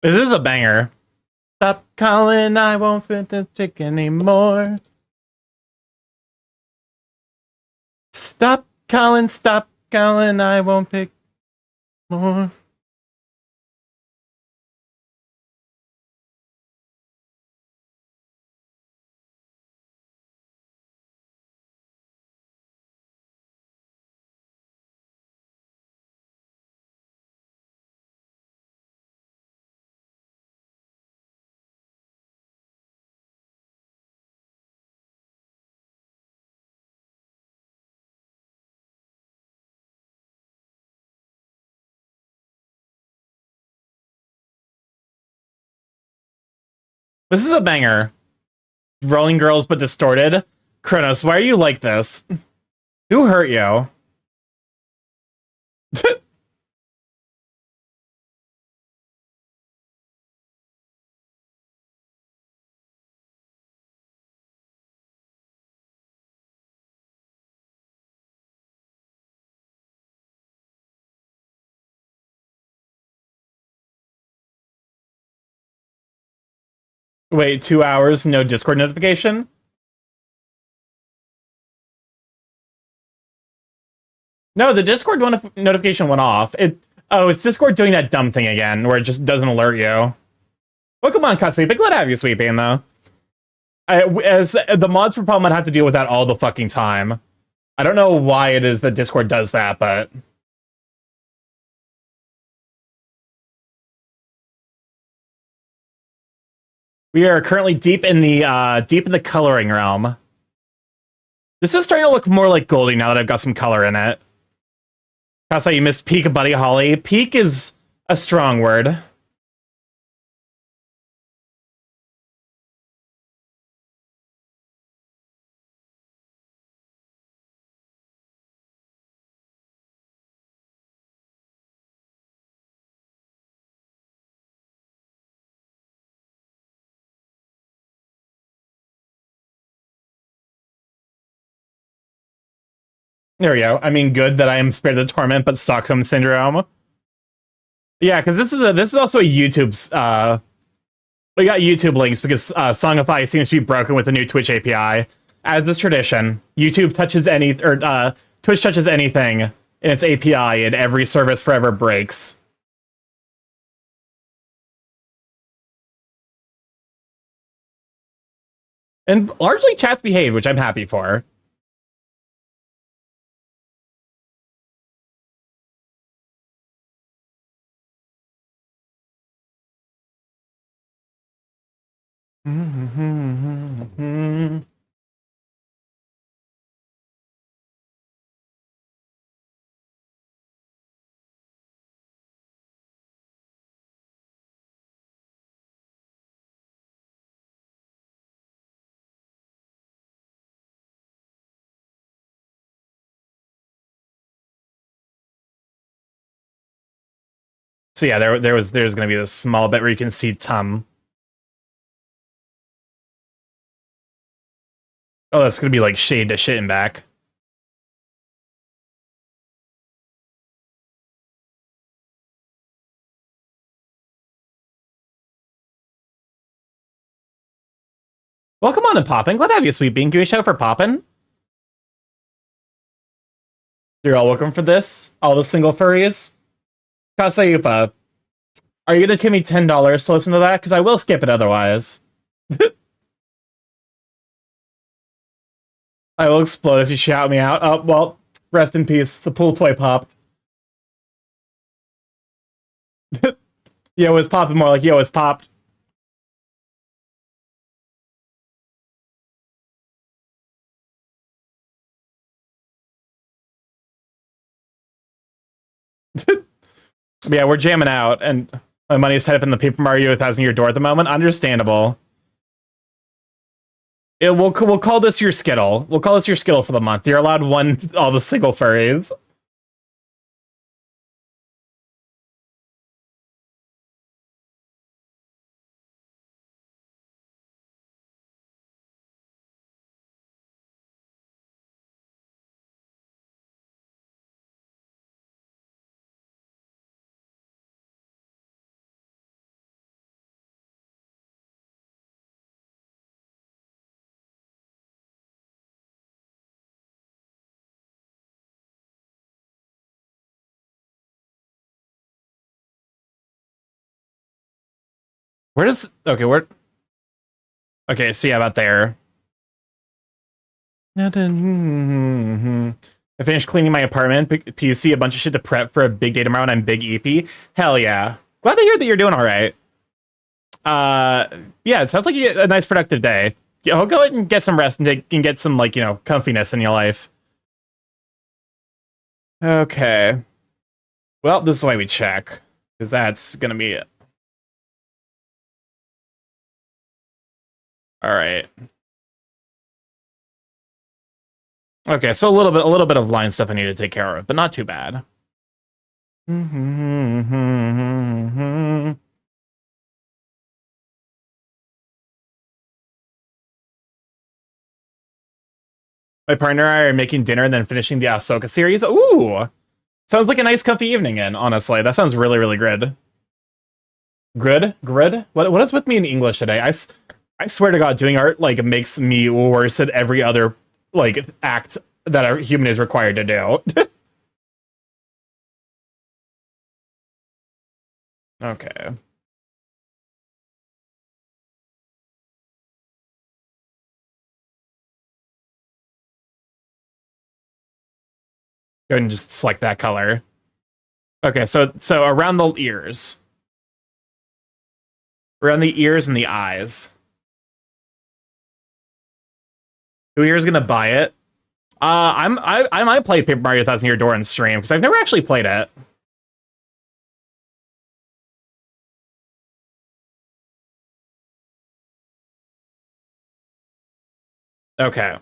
This is a banger. Stop calling, I won't fit the chick anymore. Stop calling, I won't pick more. This is a banger. Rolling Girls but distorted. Kronos, why are you like this? Who hurt you? Wait, 2 hours, no Discord notification? No, the Discord notification went off. It's Discord doing that dumb thing again, where it just doesn't alert you. Welcome on, Cut Sleeping. Glad to have you sweeping, though. As the mods for Palm might have to deal with that all the fucking time. I don't know why it is that Discord does that, but... We are currently deep in the coloring realm. This is starting to look more like Goldie now that I've got some color in it. That's how you missed Peak, Buddy Holly. Peak is a strong word. There we go. I mean, good that I am spared the torment, but Stockholm Syndrome. Yeah, because this is also a YouTube's we got YouTube links because Songify seems to be broken with the new Twitch API. As is tradition, YouTube touches Twitch touches anything in its API and every service forever breaks. And largely chats behave, which I'm happy for. So yeah, there's gonna be this small bit where you can see Tum. Oh, that's gonna be like shade to shit and back. Welcome on and Poppin'. Glad to have you, Sweet Bean. Give me a shout for Poppin'. You're all welcome for this. All the single furries. Kasayupa, are you gonna give me $10 to listen to that? Because I will skip it otherwise. I will explode if you shout me out. Oh, well, rest in peace. The pool toy popped. Yo, it's popping more like yo, it's popped. Yeah, we're jamming out, and my money is tied up in the Paper Mario 1000-year door at the moment. Understandable. We'll call this your Skittle. We'll call this your Skittle for the month. You're allowed all the single furries. Okay, so yeah, about there. I finished cleaning my apartment. PC, a bunch of shit to prep for a big day tomorrow, and I'm big EP. Hell yeah. Glad to hear that you're doing all right. Yeah, it sounds like you get a nice productive day. Go ahead and get some rest and get some, like, you know, comfiness in your life. Okay. Well, this is why we check, because that's gonna be it. All right. Okay, so a little bit of line stuff I need to take care of, but not too bad. My partner and I are making dinner and then finishing the Ahsoka series. Ooh! Sounds like a nice comfy evening in, honestly. That sounds really, really good. Grid? Grid? What is with me in English today? I swear to God, doing art, like, makes me worse at every other, like, act that a human is required to do. Okay. Go ahead and just select that color. Okay, so around the ears. Around the ears and the eyes. Who here is gonna buy it? I might play Paper Mario Thousand Year Door on stream, because I've never actually played it. Okay.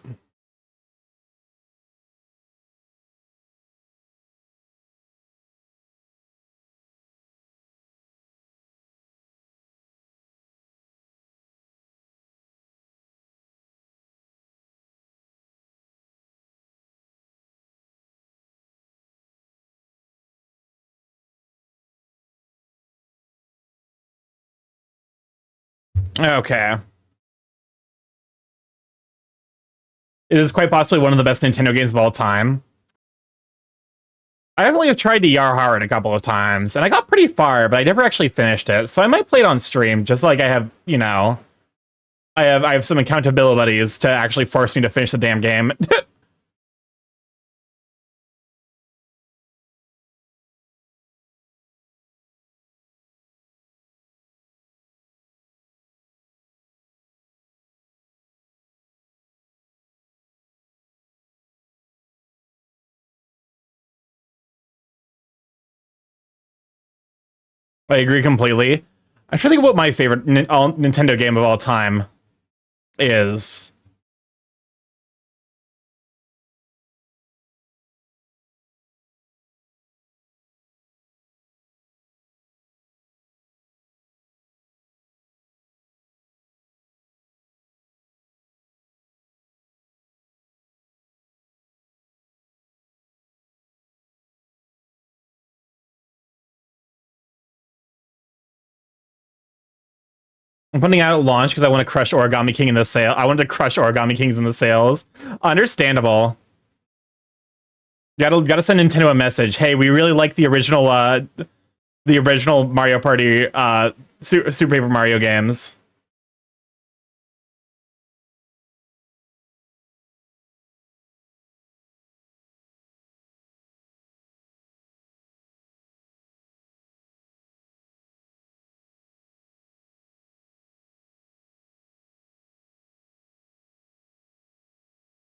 Okay. It is quite possibly one of the best Nintendo games of all time. I definitely have tried to Yar Hard a couple of times, and I got pretty far, but I never actually finished it. So I might play it on stream, just like I have, you know, I have some accountability buddies to actually force me to finish the damn game. I agree completely. I'm trying to think of what my favorite Nintendo game of all time is. I'm putting out at launch because I want to crush Origami King in the sale. I wanted to crush Origami Kings in the sales. Understandable. Gotta send Nintendo a message. Hey, we really like the original Mario Party Super Paper Mario games.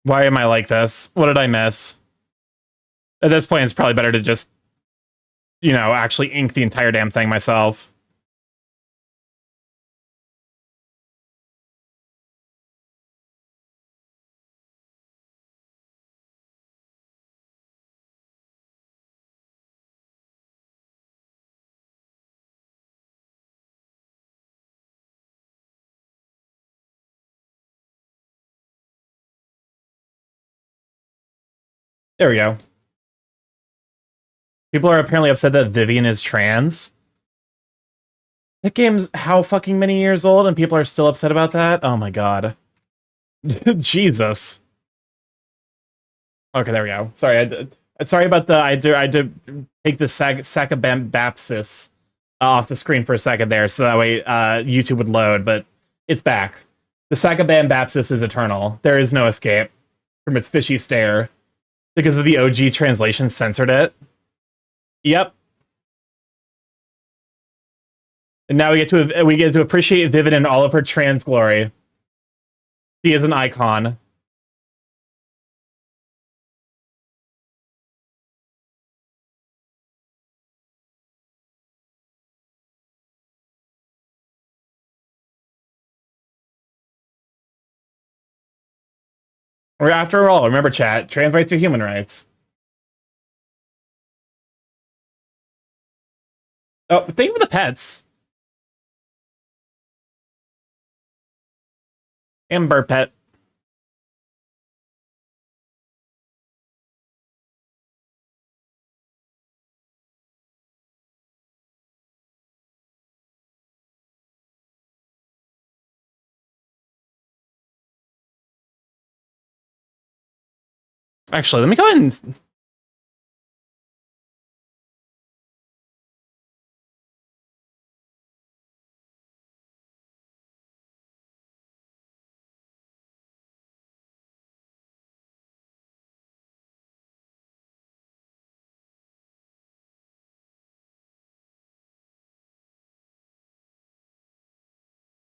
Why am I like this? What did I miss? At this point, it's probably better to just, you know, actually ink the entire damn thing myself. There we go. People are apparently upset that Vivian is trans. That game's how fucking many years old and people are still upset about that? Oh my god. Jesus. Okay, there we go. Sorry, sorry about the I had to take the Sakabambapsis off the screen for a second there, so that way YouTube would load, but it's back. The Sakabambapsis is eternal. There is no escape from its fishy stare. Because of the OG translation censored it. Yep. And now we get to appreciate Vivid in all of her trans glory. She is an icon. Or after all, remember chat, trans rights are human rights. Oh, thank you for the pets. Amber pet. Actually, let me go ahead and...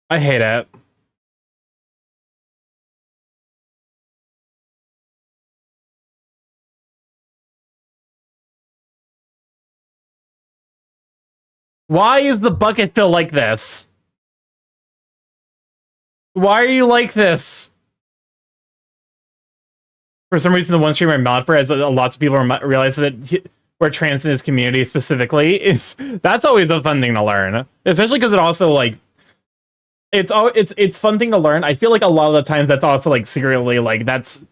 I hate it. Why is the bucket fill like this? Why are you like this? For some reason, the one streamer mod for, as lots of people realize that we're trans in this community specifically, that's always a fun thing to learn. Especially because it also, like, it's fun thing to learn. I feel like a lot of the times that's also, like, secretly, like, that's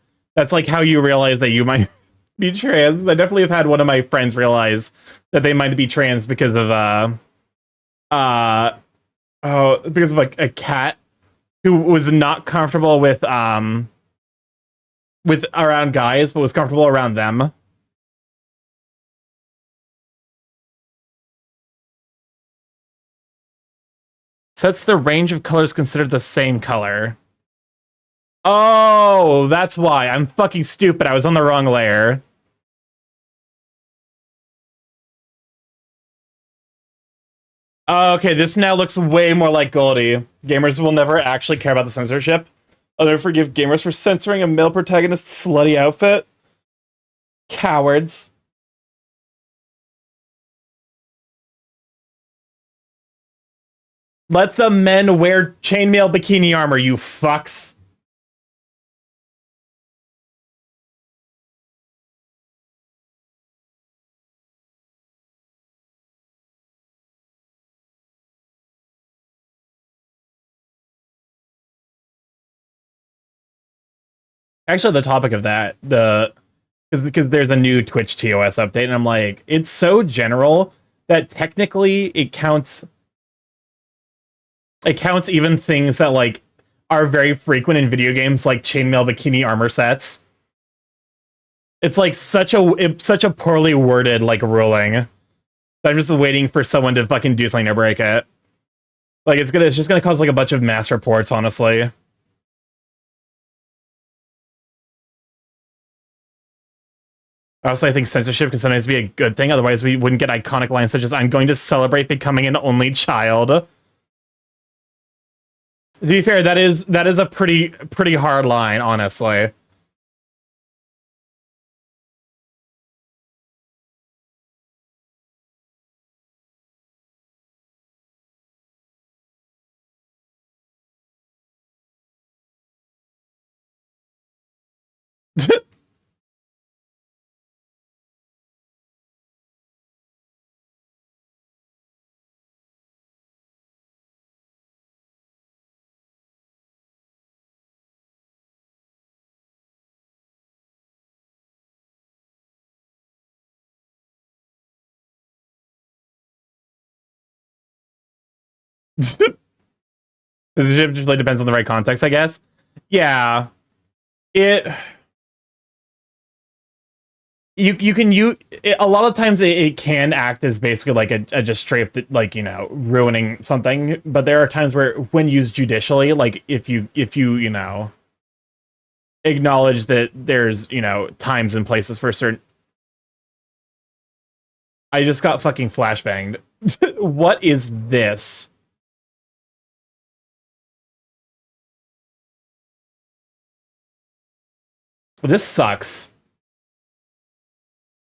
like how you realize that you might be trans. I definitely have had one of my friends realize that they might be trans because of, because of a cat who was not comfortable with around guys, but was comfortable around them. Sets the range of colors considered the same color. Oh, that's why. I'm fucking stupid. I was on the wrong layer. Okay, this now looks way more like Goldie. Gamers will never actually care about the censorship. I'll never forgive gamers for censoring a male protagonist's slutty outfit. Cowards. Let the men wear chainmail bikini armor, you fucks. Actually, the topic of that, because there's a new Twitch TOS update, and I'm like, it's so general that technically it counts even things that, like, are very frequent in video games, like chainmail bikini armor sets. It's like such a poorly worded, like, ruling. I'm just waiting for someone to fucking do something to break it. Like, it's just gonna cause, like, a bunch of mass reports, honestly. Also, I think censorship can sometimes be a good thing. Otherwise, we wouldn't get iconic lines such as "I'm going to celebrate becoming an only child." To be fair, that is a pretty hard line, honestly. Censorship just really depends on the right context, I guess. Yeah, it. A lot of times it can act as basically like a just straight up, like, you know, ruining something, but there are times where, when used judicially, like if you you know, acknowledge that there's, you know, times and places for certain. I just got fucking flashbanged. What is this? This sucks.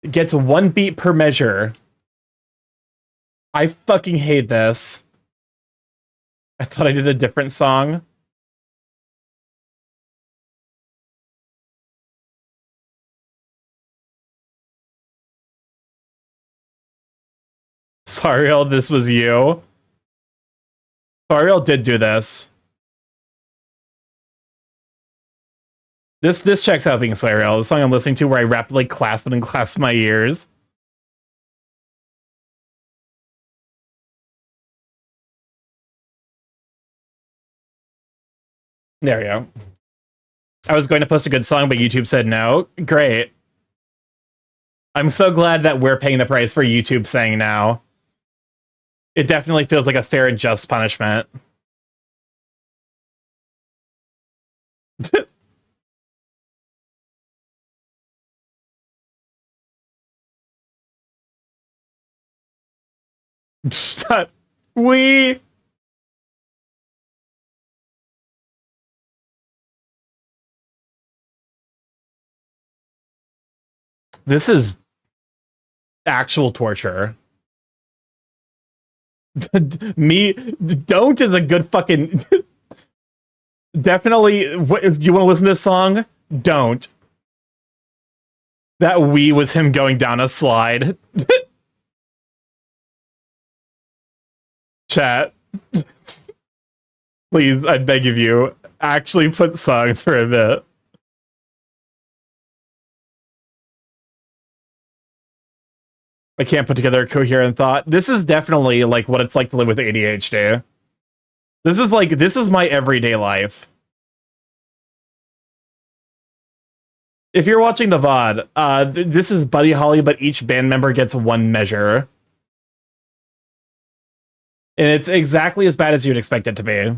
It gets 1 beat per measure. I fucking hate this. I thought I did a different song. Sariel, this was you. Sariel did do this. This checks out being Sariel. The song I'm listening to where I rapidly clasp it and clasp my ears. There we go. I was going to post a good song, but YouTube said no. Great. I'm so glad that we're paying the price for YouTube saying no. It definitely feels like a fair and just punishment. We... This is actual torture. Don't is a good fucking... Definitely, what, you want to listen to this song? Don't. That we was him going down a slide. Chat. Please, I beg of you, actually put songs for a bit. I can't put together a coherent thought. This is definitely like what it's like to live with ADHD. This is my everyday life. If you're watching the VOD, this is Buddy Holly, but each band member gets one measure. And it's exactly as bad as you'd expect it to be.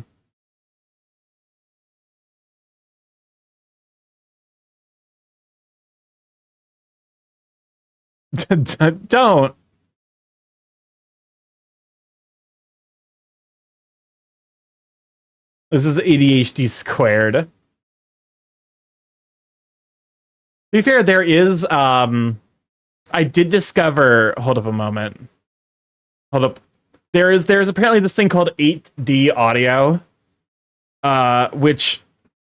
Don't. This is ADHD squared. To be fair, there is, I did discover, hold up a moment. Hold up. There's apparently this thing called 8D audio, which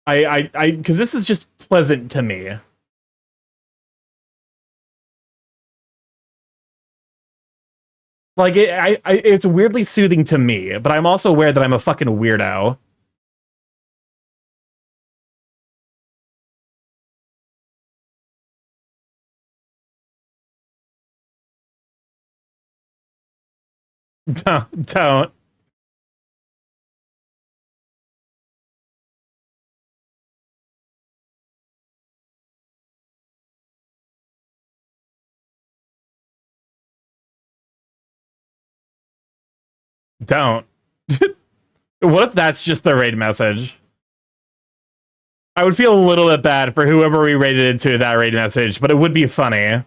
because this is just pleasant to me. Like, it's weirdly soothing to me, but I'm also aware that I'm a fucking weirdo. Don't. Don't. What if that's just the raid message? I would feel a little bit bad for whoever we raided into that raid message, but it would be funny.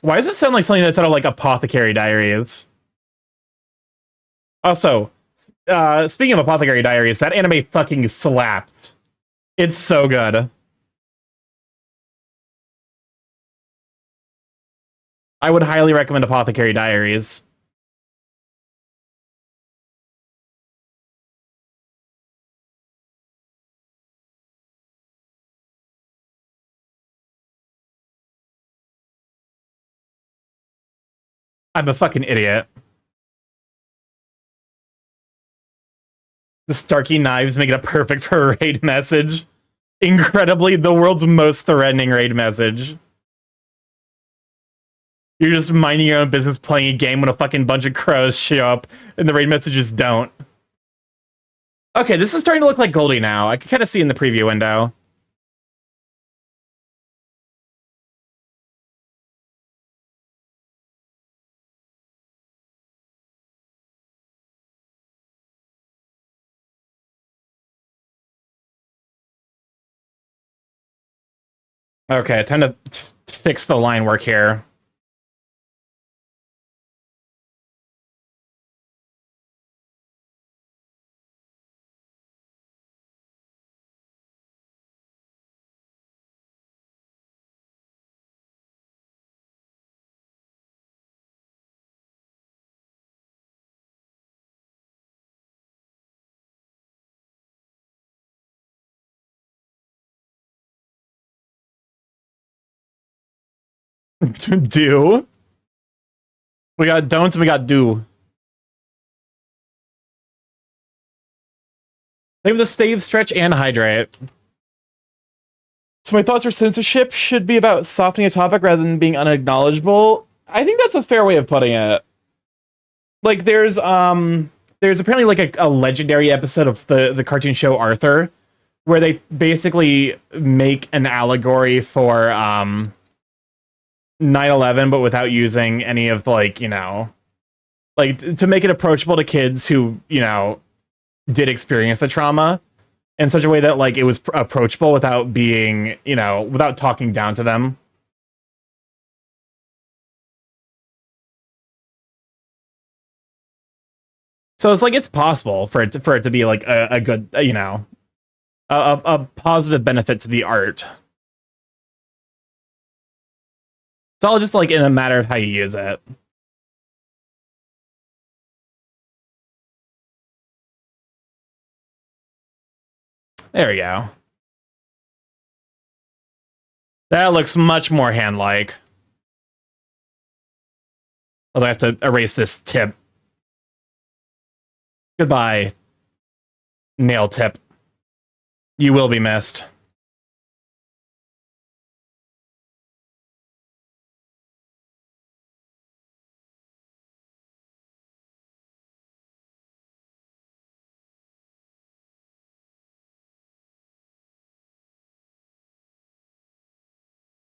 Why does it sound like something that's out of like Apothecary Diaries? Also, speaking of Apothecary Diaries, that anime fucking slaps. It's so good. I would highly recommend Apothecary Diaries. I'm a fucking idiot. The Starky knives make it perfect for a raid message. Incredibly, the world's most threatening raid message. You're just minding your own business playing a game when a fucking bunch of crows show up and the raid messages don't. Okay, this is starting to look like Goldie now. I can kind of see in the preview window. Okay, time to fix the line work here. Do. We got don'ts and we got do. Think of the stave, stretch, and hydrate. So my thoughts for censorship should be about softening a topic rather than being unacknowledgeable. I think that's a fair way of putting it. Like there's apparently like a legendary episode of the cartoon show Arthur where they basically make an allegory for 9/11 but without using any of the, like, you know, like to make it approachable to kids who, you know, did experience the trauma in such a way that like it was approachable without being, you know, without talking down to them. So it's like it's possible for it to be like a good, you know, a positive benefit to the art. It's all just like in a matter of how you use it. There we go. That looks much more hand-like. Although I have to erase this tip. Goodbye, nail tip. You will be missed.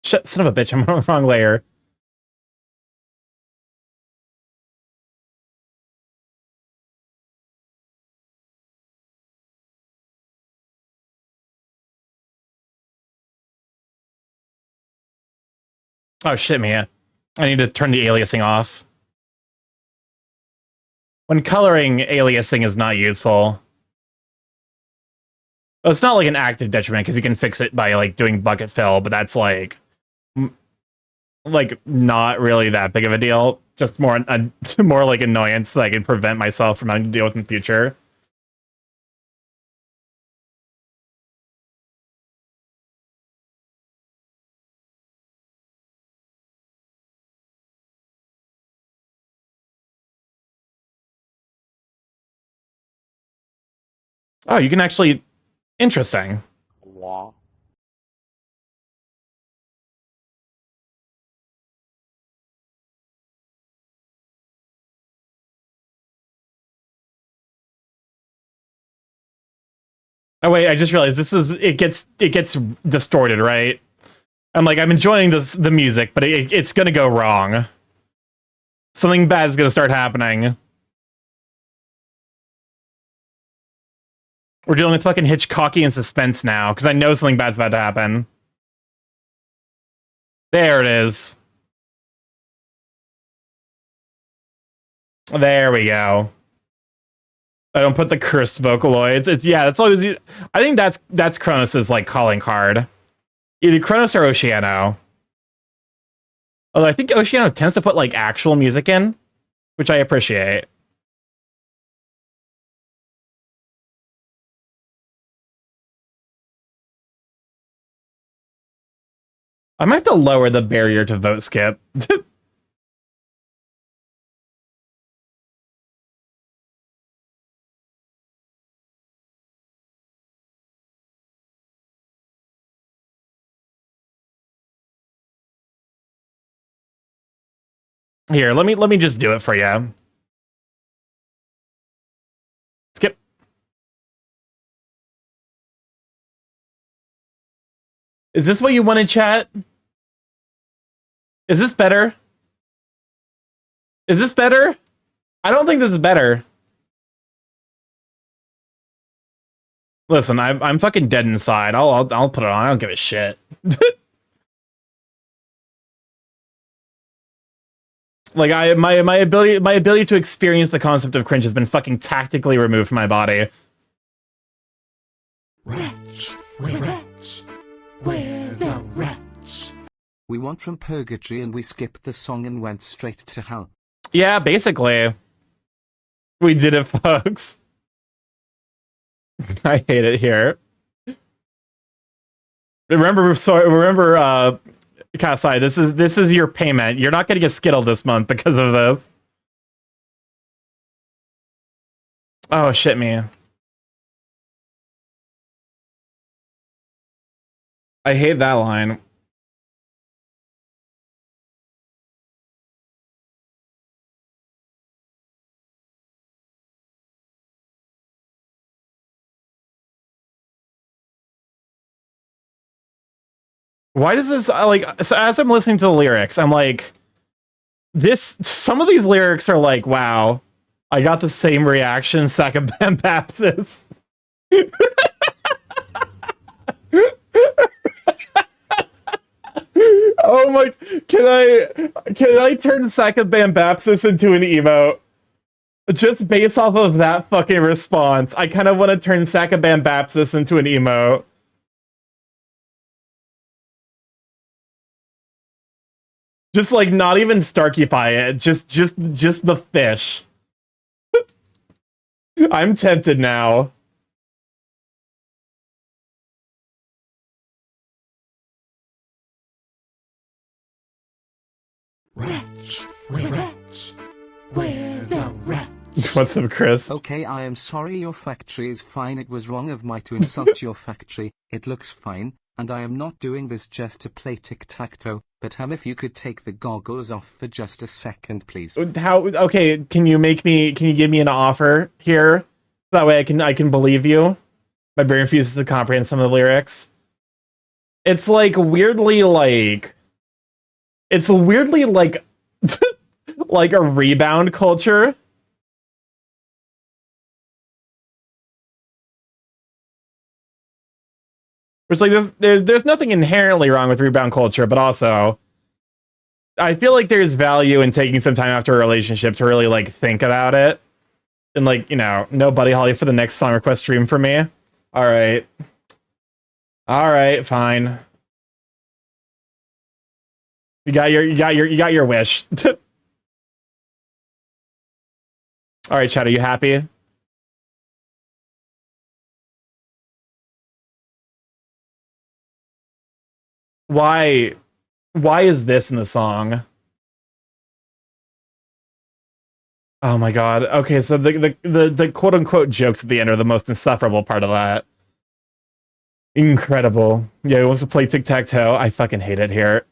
Shit, son of a bitch, I'm on the wrong layer. Oh shit, man. I need to turn the aliasing off. When coloring, aliasing is not useful. Well, it's not like an active detriment because you can fix it by like doing bucket fill, but that's like not really that big of a deal. Just more more like annoyance that I can prevent myself from having to deal with in the future. Oh, you can actually... Interesting. Oh wait, I just realized this is... It gets distorted, right? I'm like, I'm enjoying the music, but it's gonna go wrong. Something bad is gonna start happening. We're dealing with fucking Hitchcocky and suspense now, because I know something bad's about to happen. There it is. There we go. I don't put the cursed Vocaloids. It's, yeah, that's always... I think that's Kronos' like calling card. Either Kronos or Oceano. Although I think Oceano tends to put like actual music in, which I appreciate. I might have to lower the barrier to vote skip. Here, let me just do it for you. Skip. Is this what you wanted, chat? Is this better? Is this better? I don't think this is better. Listen, I'm fucking dead inside. I'll put it on. I don't give a shit. Like my ability to experience the concept of cringe has been fucking tactically removed from my body. Wretch, wretch, we're the wretch. We want from purgatory and we skipped the song and went straight to hell. Yeah, basically. We did it, folks. I hate it here. Remember Kasai, this is your payment. You're not getting a Skittle this month because of this. Oh, shit me. I hate that line. Why does this, like, so as I'm listening to the lyrics, I'm like, some of these lyrics are like, wow, I got the same reaction, Sacabam Baptist. Oh my, can I turn Sacabam Baptist into an emote? Just based off of that fucking response, I kind of want to turn Sacabam Baptist into an emote. Just like not even Starkyfy it, just the fish. I'm tempted now. Rats, we're rats. We're the rats. What's up, Chris? Okay, I am sorry, your factory is fine. It was wrong of me to insult your factory. It looks fine, and I am not doing this just to play tic-tac-toe. But if you could take the goggles off for just a second, please. How? Okay, can you give me an offer here? That way I can believe you. My brain refuses to comprehend some of the lyrics. It's like weirdly like like a rebound culture. Which, like, there's nothing inherently wrong with rebound culture, but also I feel like there's value in taking some time after a relationship to really, like, think about it. And, like, you know, no Buddy Holly for the next song request stream for me. Alright. Alright, fine. You got your wish. Alright, Chad, are you happy? Why is this in the song? Oh my god. Okay, so the quote unquote jokes at the end are the most insufferable part of that. Incredible. Yeah, he wants to play tic-tac-toe. I fucking hate it here.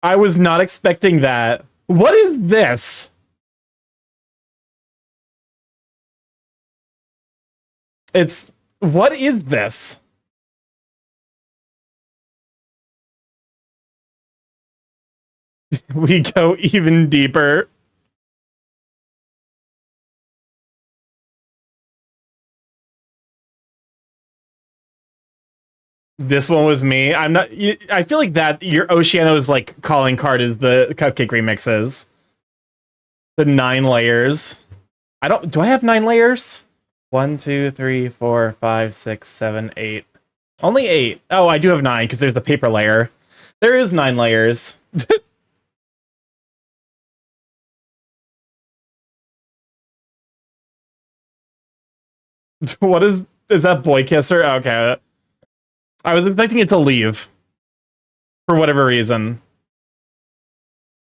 I was not expecting that. What is this? What is this? We go even deeper. This one was me. I'm not. I feel like that your Oceano's like calling card is the Cupcake remixes. The 9 layers. I don't. Do I have 9 layers? 1, 2, 3, 4, 5, 6, 7, 8. Only 8. Oh, I do have 9 because there's the paper layer. There is 9 layers. What is that boy kisser? Okay. I was expecting it to leave. For whatever reason.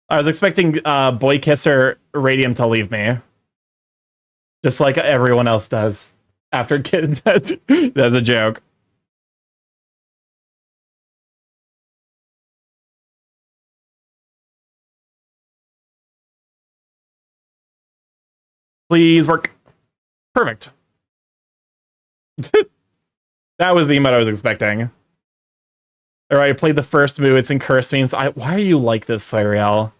I was expecting boy kisser Radium to leave me. Just like everyone else does. After kids. That's a joke. Please work. Perfect. That was the emote I was expecting. Alright, I played the first move. It's in curse memes. Why are you like this, Cyriel?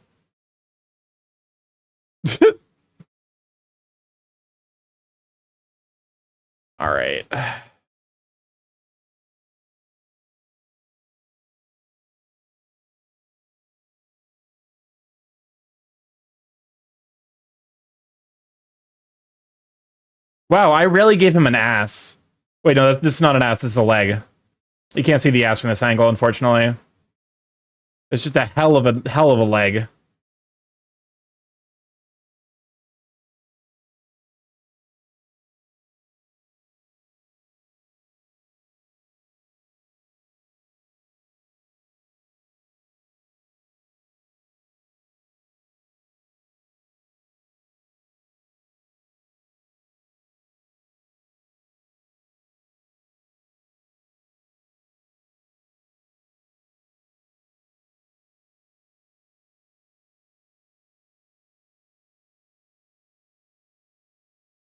Alright. Wow, I really gave him an ass. Wait, no, this is not an ass. This is a leg. You can't see the ass from this angle, unfortunately. It's just a hell of a leg.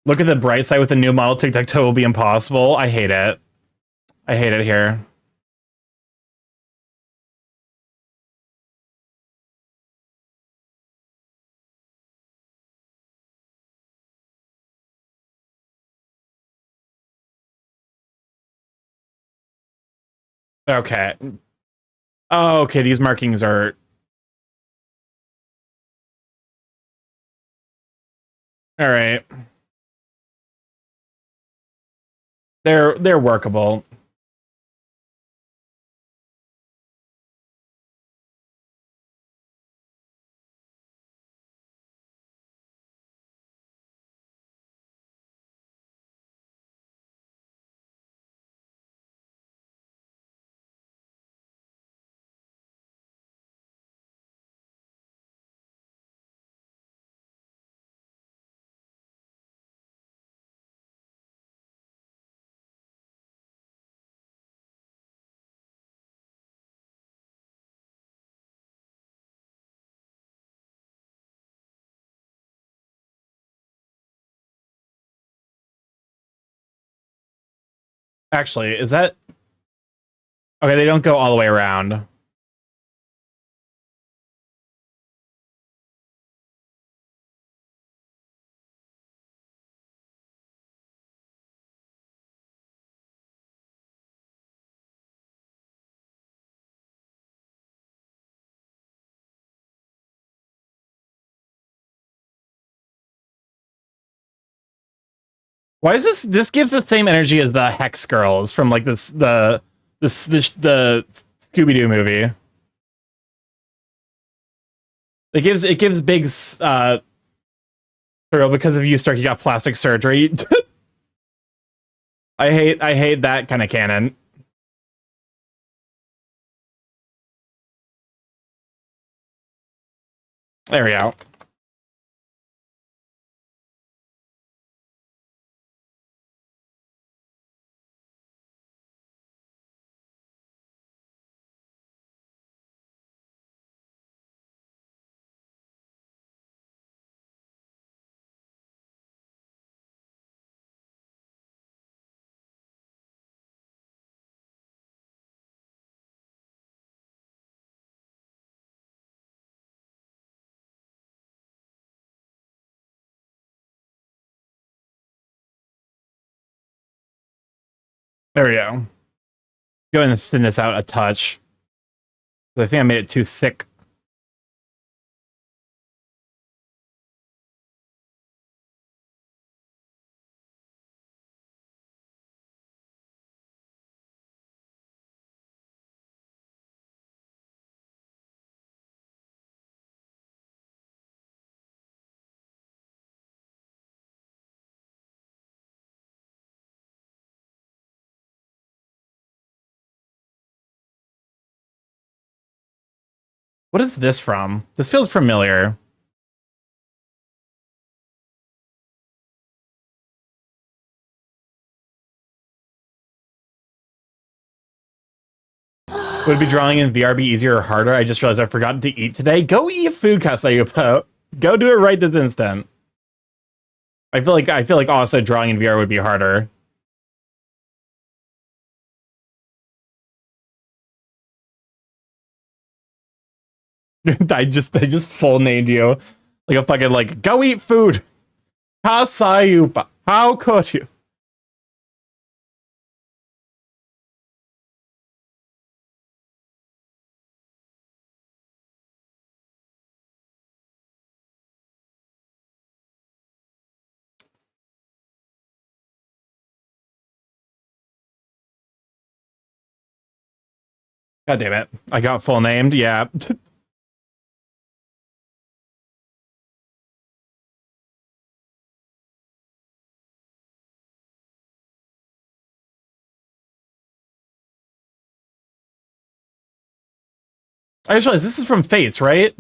Look at the bright side with the new model. Tic-tac-toe will be impossible. I hate it. I hate it here. Okay. Oh, okay, these markings are... All right. They're workable. Actually, is that... Okay, they don't go all the way around. Why is this... This gives the same energy as the Hex Girls from, like, the Scooby-Doo movie. It gives big, because of you, Starky got plastic surgery. I hate that kind of canon. There we go. There we go. Go ahead and thin this out a touch. I think I made it too thick. What is this from? This feels familiar. Would be drawing in VR be easier or harder? I just realized I forgot to eat today. Go eat food, Kasayupo. Go do it right this instant. I feel like also drawing in VR would be harder. I just full named you. Like a fucking like, go eat food. Kasayupa. How could you? God damn it. I got full named, yeah. I just realized this is from Fates, right?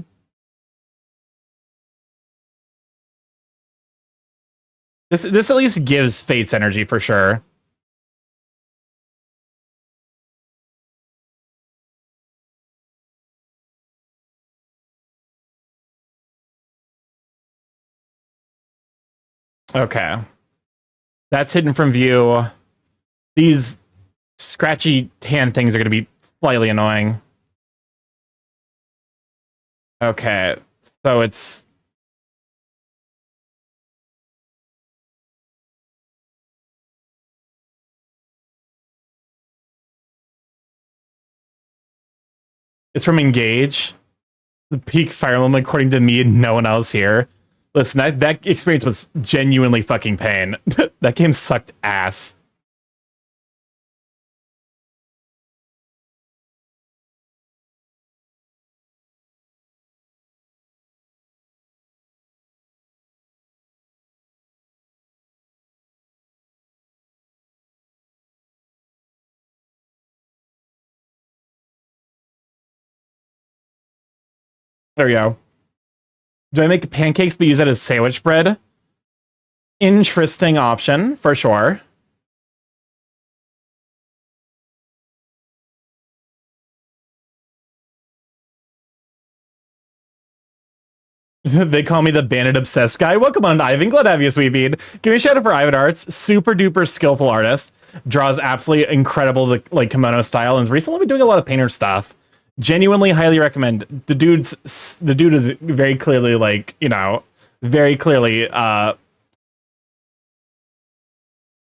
This at least gives Fates energy for sure. Okay. That's hidden from view. These scratchy hand things are going to be slightly annoying. Okay, so it's... It's from Engage. The peak fire emblem, according to me and no one else here. Listen, that experience was genuinely fucking pain. That game sucked ass. There we go. Do I make pancakes but use that as sandwich bread? Interesting option, for sure. They call me the bandit obsessed guy. Welcome on, Ivan. Glad to have you, sweet bean. Give me a shout out for Ivan Arts. Super duper skillful artist. Draws absolutely incredible, like, kimono style, and has recently been doing a lot of painter stuff. Genuinely highly recommend. The dude is very clearly, like, you know, very clearly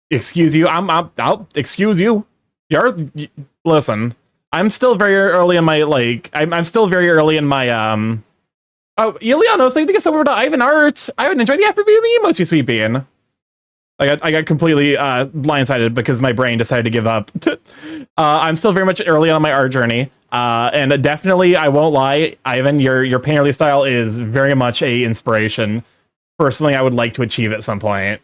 excuse you. I'll excuse you. Listen. I'm still very early in my, like, I'm still very early in my oh, Ilianos, thank you so much to Ivan Arts. I would enjoy the afternoon the emos, you sweet bean. I got completely blindsided because my brain decided to give up. I'm still very much early on my art journey. And definitely, I won't lie, Ivan, your painterly style is very much a inspiration. Personally, I would like to achieve at some point.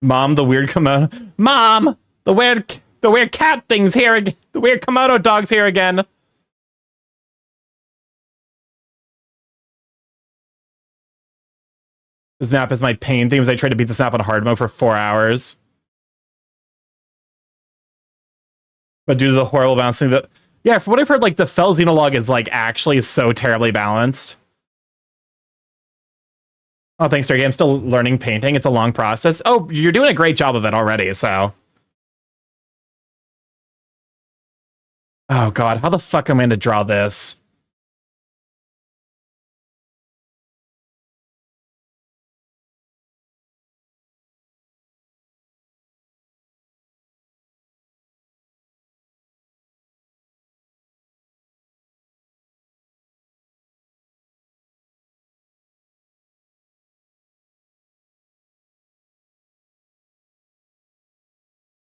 Mom, the weird kimono. Mom, the weird cat thing's here again. The weird kimono dog's here again. This map is my pain theme as I tried to beat this map on hard mode for 4 hours. But due to the horrible bouncing that... Yeah, from what I've heard, like, the Fell Xenologue is, like, actually so terribly balanced. Oh, thanks, Starky. I'm still learning painting. It's a long process. Oh, you're doing a great job of it already, so... Oh, God. How the fuck am I going to draw this?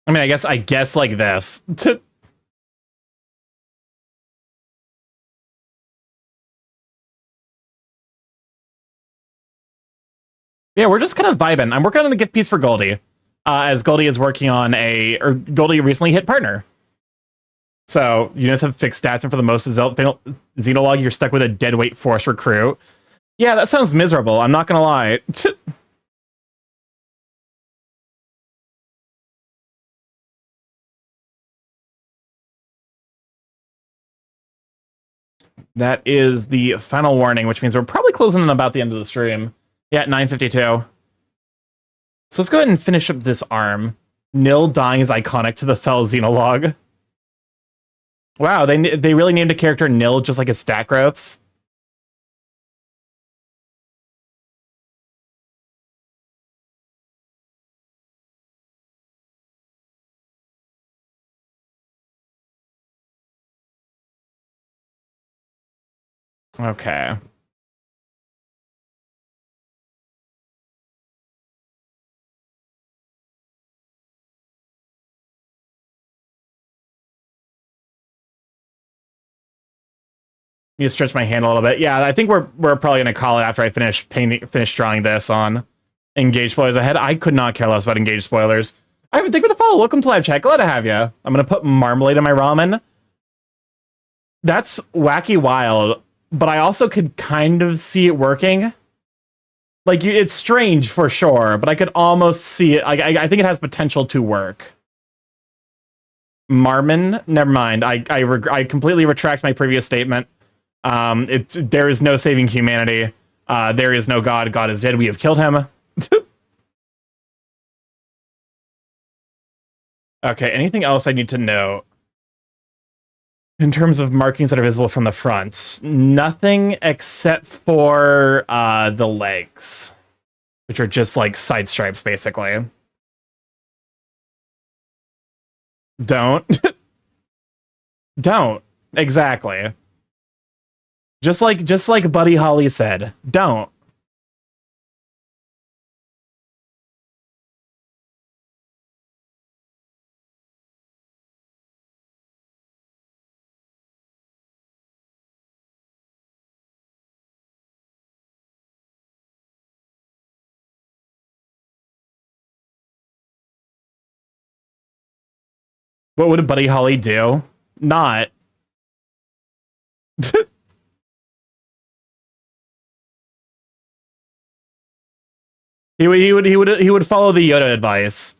I mean, I guess like this. Yeah, we're just kind of vibing. I'm working on a gift piece for Goldie, as Goldie is working on Goldie recently hit partner. So you just have fixed stats, and for the most Xenologue, you're stuck with a deadweight force recruit. Yeah, that sounds miserable. I'm not gonna lie. That is the final warning, which means we're probably closing in about the end of the stream. Yeah, at 9:52. So let's go ahead and finish up this arm. Nil dying is iconic to the Fell Xenologue. Wow, they really named a character Nil just like his stat growths. Okay. You stretch my hand a little bit. Yeah, I think we're probably gonna call it after I finish drawing this on Engage spoilers ahead. I could not care less about Engage spoilers. I haven't think with the follow. Welcome to live chat. Glad to have you. I'm gonna put marmalade in my ramen. That's wacky wild, but I also could kind of see it working. Like, it's strange for sure, but I could almost see it. I think it has potential to work. Marmon, never mind. I completely retract my previous statement. There is no saving humanity. There is no God. God is dead. We have killed him. Okay, anything else I need to know? In terms of markings that are visible from the front, nothing except for the legs, which are just like side stripes, basically. Don't. Don't. Exactly. Just like Buddy Holly said, don't. What would Buddy Holly do? Not. He would follow the Yoda advice.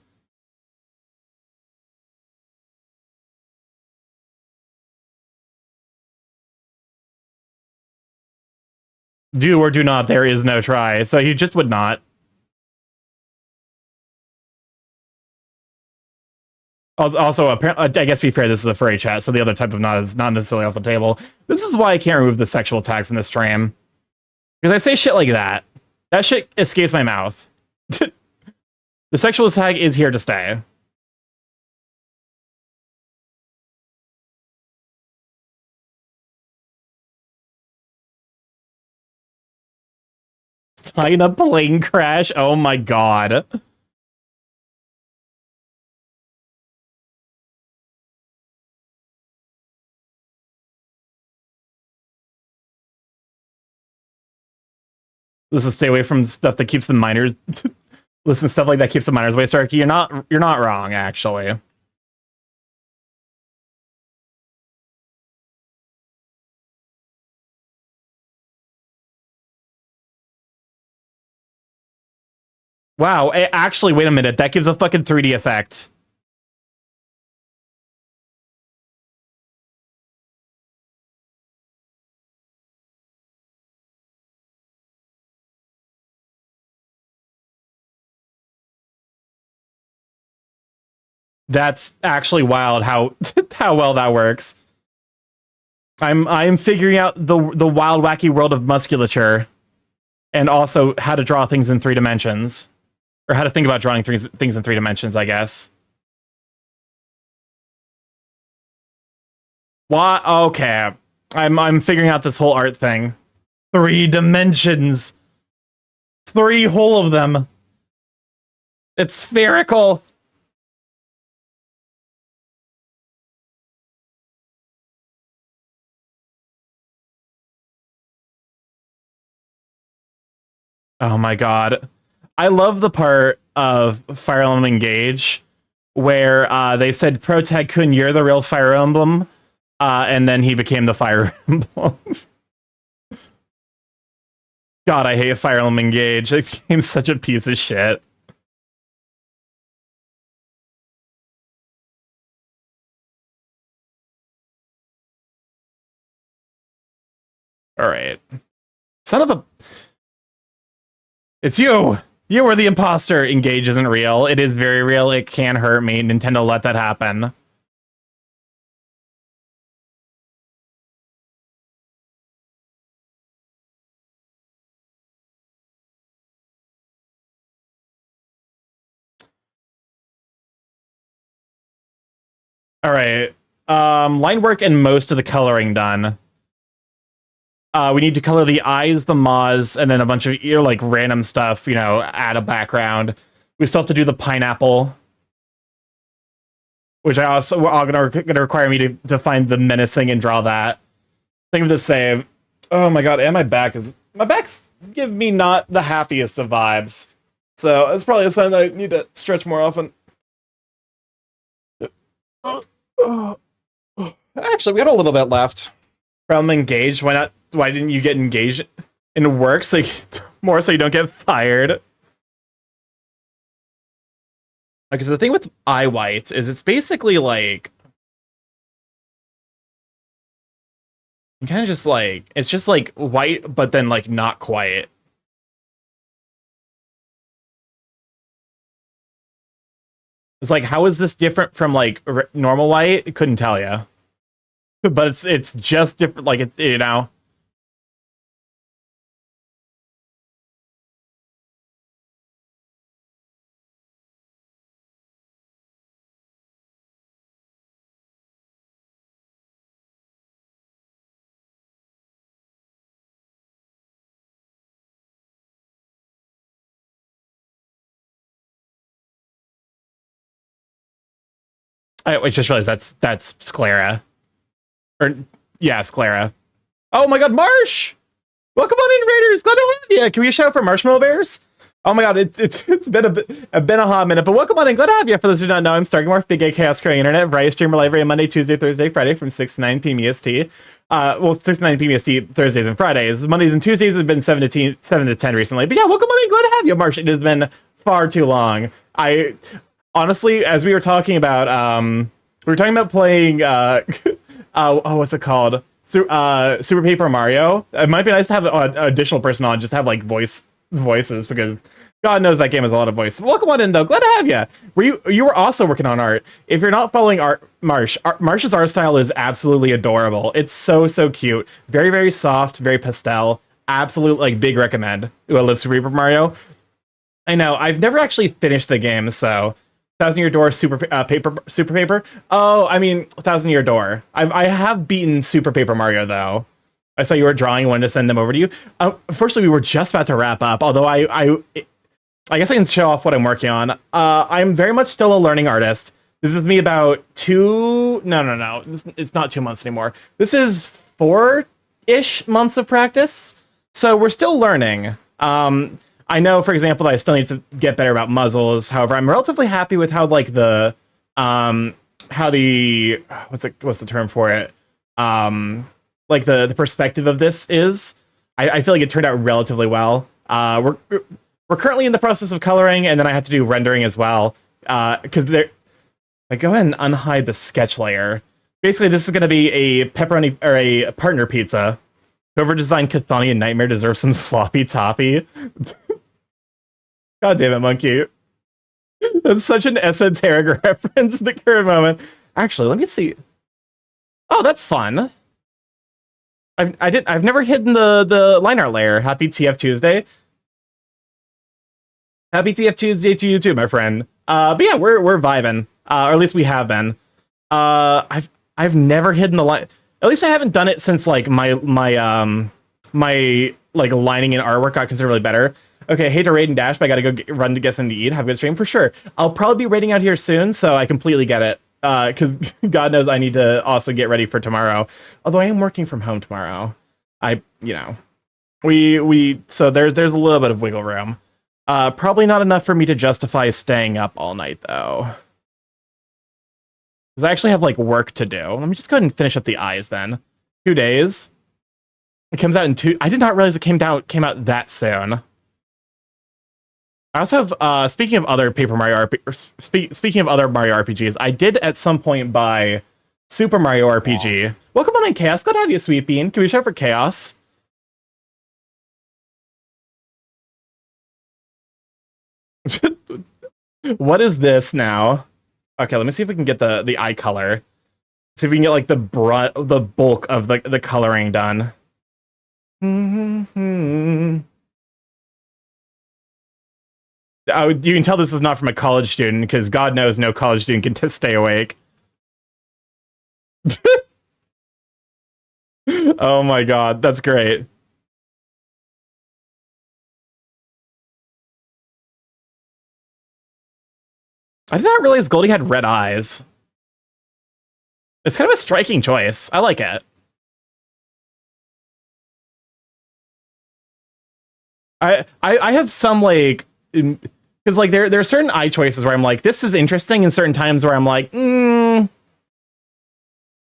Do or do not, there is no try. So he just would not. Also, apparently, I guess to be fair, this is a furry chat, so the other type of nod is not necessarily off the table. This is why I can't remove the sexual tag from the stream. Because I say shit like that. That shit escapes my mouth. The sexual tag is here to stay. Tying a plane crash? Oh my god. This is stay away from stuff that keeps the miners. Listen, stuff like that keeps the miners away, Starky. You're not wrong, actually. Wow, actually, wait a minute. That gives a fucking 3D effect. That's actually wild how how well that works. I'm figuring out the wild wacky world of musculature, and also how to draw things in 3 dimensions, or how to think about drawing things in 3 dimensions, I guess. What? Okay, I'm figuring out this whole art thing. 3 dimensions. 3 whole of them. It's spherical. Oh my god. I love the part of Fire Emblem Engage where they said Protag Kun, you're the real Fire Emblem, and then he became the Fire Emblem. God, I hate Fire Emblem Engage. It game's such a piece of shit. Alright. Son of a... It's you! You were the imposter! Engage isn't real. It is very real. It can hurt me. Nintendo let that happen. Alright. Line work and most of the coloring done. We need to color the eyes, the maws, and then a bunch of like random stuff, you know, add a background. We still have to do the pineapple, which I also are gonna require me to find the menacing and draw that. Think of the save. Oh my god, and my back's give me not the happiest of vibes. So it's probably a sign that I need to stretch more often. Actually, we got a little bit left. From engaged, why not? Why didn't you get engaged in work so more so you don't get fired? Because the thing with eye white is it's basically like you kind of just like it's just like white, but then like not quite. It's like, how is this different from like normal white? Couldn't tell you. But it's just different, like it, you know. I just realized that's Sclera. Or yeah, Sclera. Oh my god, Marsh! Welcome on in, Raiders! Glad to have you! Can we shout for Marshmallow Bears? Oh my god, it's been a hot minute, but welcome on in, glad to have you. For those who don't know, I'm StarkyMorph, Big A Chaos Creating Internet, variety streamer live every Monday, Tuesday, Thursday, Friday from 6 to 9 p.m. EST. Well, 6 to 9 p.m. EST, Thursdays and Fridays. Mondays and Tuesdays have been 7 to 10 recently. But yeah, welcome on in, glad to have you, Marsh. It has been far too long. I honestly, as we were talking about, playing, what's it called? Super Paper Mario. It might be nice to have an additional person on, just have like voices, because God knows that game has a lot of voice. Welcome on in though. Glad to have you. You were also working on art. If you're not following Marsh's art style is absolutely adorable. It's so cute. Very, very soft, very pastel. Absolute like big recommend. Ooh, I love Super Paper Mario. I know. I've never actually finished the game, so Thousand Year Door, Super Paper. Oh, I mean, Thousand Year Door. I have beaten Super Paper Mario though. I saw you were drawing. Wanted to send them over to you. Unfortunately, we were just about to wrap up. Although I guess I can show off what I'm working on. I'm very much still a learning artist. This is me about no. It's not 2 months anymore. This is 4-ish months of practice. So we're still learning. I know, for example, that I still need to get better about muzzles. However, I'm relatively happy with how like the what's the term for it? Like the perspective of this is. I feel like it turned out relatively well. We're currently in the process of coloring, and then I have to do rendering as well. Because I go ahead and unhide the sketch layer. Basically, this is going to be a pepperoni or a partner pizza. Whoever designed Chthonian Nightmare deserves some sloppy toppy. God damn it, Monkey. That's such an esoteric reference in the current moment. Actually, let me see. Oh, that's fun. I've never hidden the line art layer. Happy TF Tuesday. Happy TF Tuesday to you too, my friend. But yeah, we're vibing. Or at least we have been. I've never hidden the line. At least I haven't done it since like my like lining and artwork got considerably better. Okay, hate to raid and dash, but I gotta go run to get something to eat. Have a good stream for sure. I'll probably be raiding out here soon, so I completely get it. Because God knows I need to also get ready for tomorrow. Although I am working from home tomorrow. So there's a little bit of wiggle room. Probably not enough for me to justify staying up all night though. Because I actually have like work to do. Let me just go ahead and finish up the eyes then. 2 days. It comes out in 2. I did not realize it came out that soon. I also have, speaking of other speaking of other Mario RPGs, I did at some point buy Super Mario RPG. Welcome on in, Chaos. Glad to have you, Sweet Bean. Can we shout for Chaos? What is this now? Okay, let me see if we can get the eye color. See if we can get like the bulk of the coloring done. You can tell this is not from a college student, because God knows no college student can stay awake. Oh my god, that's great. I did not realize Goldie had red eyes. It's kind of a striking choice. I like it. I have some like... Because like there are certain eye choices where I'm like, this is interesting, and certain times where I'm like,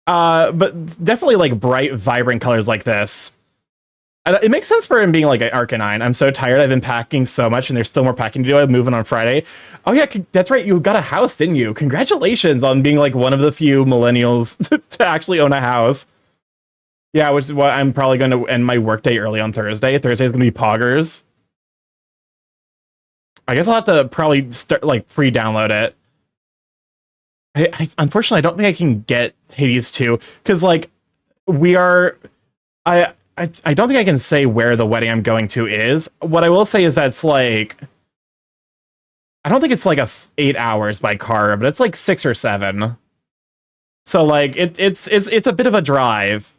but definitely like bright, vibrant colors like this. It makes sense for him being like an Arcanine. I'm so tired. I've been packing so much, and there's still more packing to do. I'm moving on Friday. Oh yeah, that's right. You got a house, didn't you? Congratulations on being like one of the few millennials to actually own a house. Yeah, which is what I'm probably going to end my workday early on Thursday. Thursday is going to be Poggers. I guess I'll have to probably start like pre-download it. Unfortunately, I don't think I can get Hades 2 because like we are. I don't think I can say where the wedding I'm going to is. What I will say is that it's like I don't think it's like 8 hours by car, but it's like 6 or 7. So like it's a bit of a drive,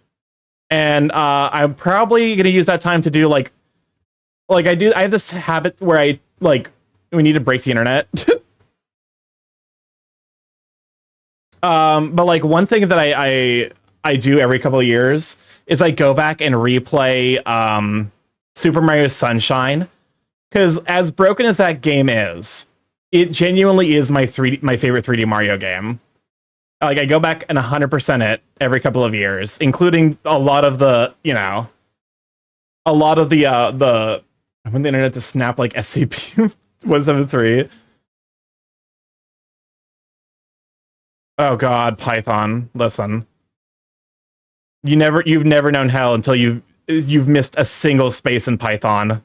and I'm probably gonna use that time to do like I have this habit where we need to break the internet. But like one thing that I do every couple of years is I go back and replay Super Mario Sunshine, because as broken as that game is, it genuinely is my favorite 3D Mario game. Like I go back and 100% it every couple of years, including a lot of the I want the internet to snap like SCP-173. Oh god, Python. Listen. You've never known hell until you've missed a single space in Python.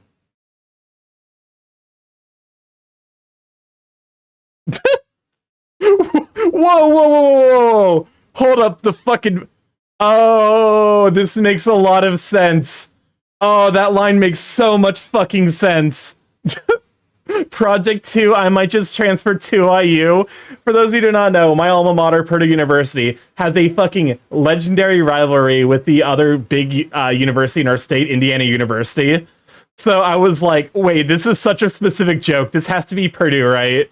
Whoa. Hold up the fucking... Oh, this makes a lot of sense. Oh, that line makes so much fucking sense. Project 2, I might just transfer to IU. For those who do not know, my alma mater, Purdue University, has a fucking legendary rivalry with the other big university in our state, Indiana University. So I was like, wait, this is such a specific joke. This has to be Purdue, right?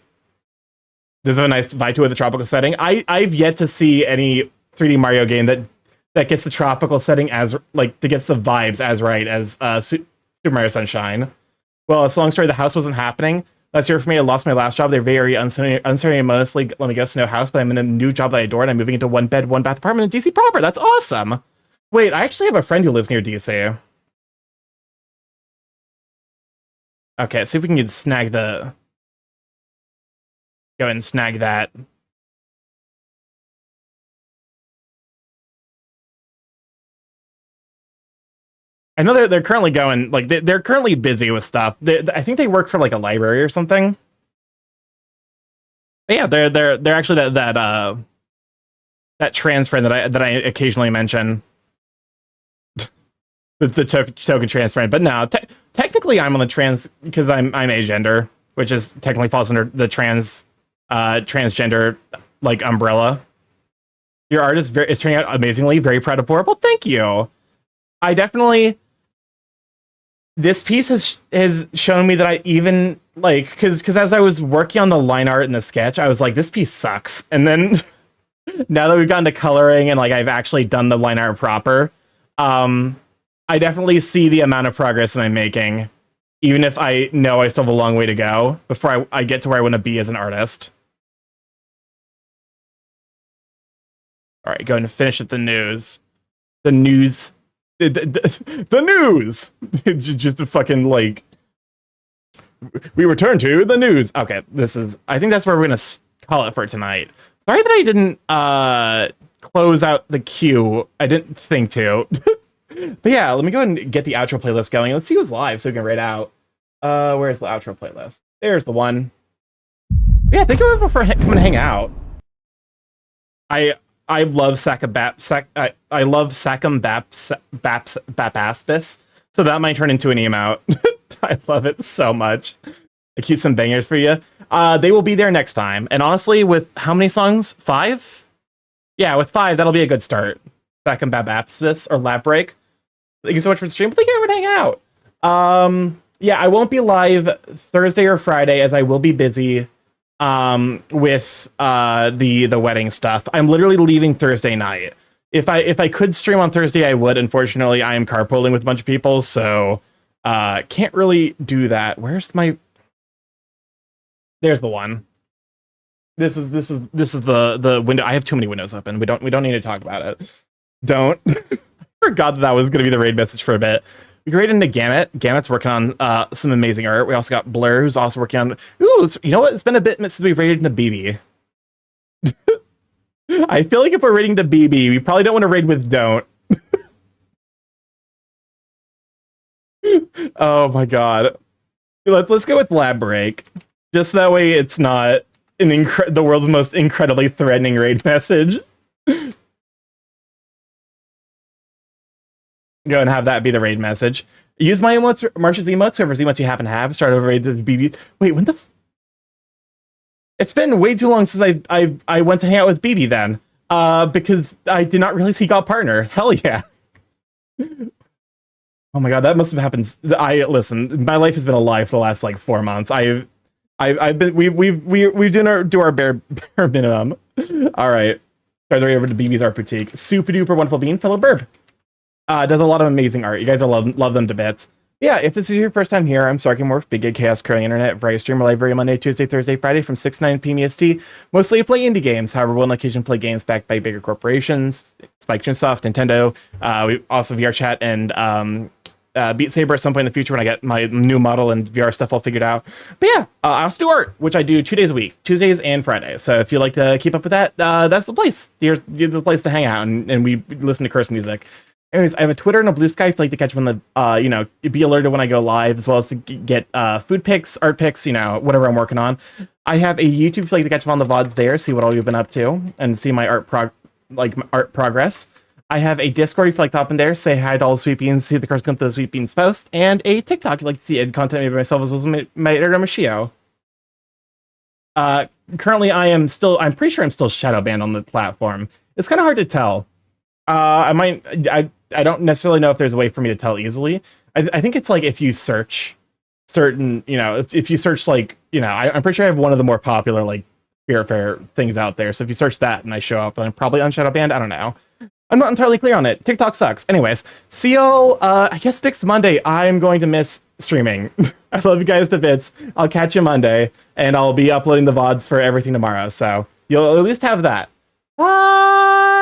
Does have a nice vibe to it with the tropical setting. I've yet to see any 3D Mario game that gets the tropical setting that gets the vibes as right as Super Mario Sunshine. Well, it's a long story. The house wasn't happening. Last year for me, I lost my last job. They're very unceremoniously let me guess, no house, but I'm in a new job that I adore, and I'm moving into 1-bed, 1-bath apartment in DC proper. That's awesome. Wait, I actually have a friend who lives near DC. Okay, let's see if we can snag the... Go ahead and snag that. I know they're currently going, like, they're currently busy with stuff. I think they work for, like, a library or something. But yeah, they're actually that trans friend that I occasionally mention. the token trans friend. But no, technically I'm on the trans, because I'm agender, which is technically falls under the transgender, like, umbrella. Your art is turning out amazingly. Very proud of Boar. Well, thank you. I definitely... This piece has shown me that I even, like, because as I was working on the line art and the sketch, I was like, this piece sucks. And then now that we've gotten to coloring and, like, I've actually done the line art proper, I definitely see the amount of progress that I'm making, even if I know I still have a long way to go before I get to where I want to be as an artist. All right, going to finish at the news. The news... The news! Just a fucking, like... We return to the news. Okay, I think that's where we're gonna call it for tonight. Sorry that I didn't, close out the queue. I didn't think to. But yeah, let me go ahead and get the outro playlist going. Let's see who's live so we can rate out. Where's the outro playlist? There's the one. Yeah, thank you for coming to hang out. I love I love Sacum Bapaspis, so that might turn into an emote. I love it so much. I keep some bangers for you. They will be there next time. And honestly, with how many songs? 5? Yeah, with 5, that'll be a good start. Sacum Bapaspis or Lab Break. Thank you so much for the stream. Thank you for hanging out. Yeah, I won't be live Thursday or Friday as I will be busy with the wedding stuff. I'm literally leaving Thursday night. If I could stream on Thursday, I would. Unfortunately, I am carpooling with a bunch of people, so can't really do that. Where's my... There's the one. This is the window. I have too many windows open. We don't need to talk about it. Don't. I forgot that was going to be the raid message for a bit. We raided into Gamut. Gamut's working on some amazing art. We also got Blur, who's also working on... Ooh, you know what? It's been a bit since we've raided into BB. I feel like if we're raiding to BB, we probably don't want to raid with Don't. Oh my god. Let's go with Lab Break. Just that way it's not... the world's most incredibly threatening raid message. Go and have that be the raid message. Use my emotes, Marsh's emotes, whoever's emotes you happen to have. Start over raid to the BB. Wait, when the? It's been way too long since I went to hang out with BB then. Because I did not realize he got partner. Hell yeah. Oh my god, that must have happened. Listen, my life has been a lie for the last like 4 months. I've been we do our bare minimum. All right, start the way over to BB's Art Boutique. Super duper wonderful bean, fellow burb. Does a lot of amazing art. You guys are love them to bits. Yeah, if this is your first time here, I'm StarkyMorph, Big Gig Chaos Curling Internet, variety streamer library Monday, Tuesday, Thursday, Friday from 6 to 9 p.m. EST. Mostly I play indie games, however, we'll on occasion play games backed by bigger corporations, Spike Chunsoft, Nintendo. We also VR chat and Beat Saber at some point in the future when I get my new model and VR stuff all figured out. But yeah, I also do art, which I do 2 days a week, Tuesdays and Fridays. So if you like to keep up with that, that's the place. You're the place to hang out, and we listen to curse music. Anyways, I have a Twitter and a Blue Sky if you like to catch when be alerted when I go live, as well as to get food pics, art pics, whatever I'm working on. I have a YouTube if you like to catch them on the VODs there, see what all you've been up to, and see my art progress. I have a Discord if you like to hop in there, say hi to all the Sweet Beans, see the curse come to the Sweet Beans post, and a TikTok if you like to see content made by myself as well as my editor Machio. Currently, I'm pretty sure I'm still shadow banned on the platform. It's kind of hard to tell. I don't necessarily know if there's a way for me to tell easily. I think it's like if you search certain, if you search like, I'm pretty sure I have one of the more popular like Spirit Fair things out there. So if you search that and I show up, then I'm probably on shadow banned. I don't know. I'm not entirely clear on it. TikTok sucks. Anyways, see y'all. I guess next Monday I'm going to miss streaming. I love you guys to bits. I'll catch you Monday, and I'll be uploading the VODs for everything tomorrow. So you'll at least have that. Bye.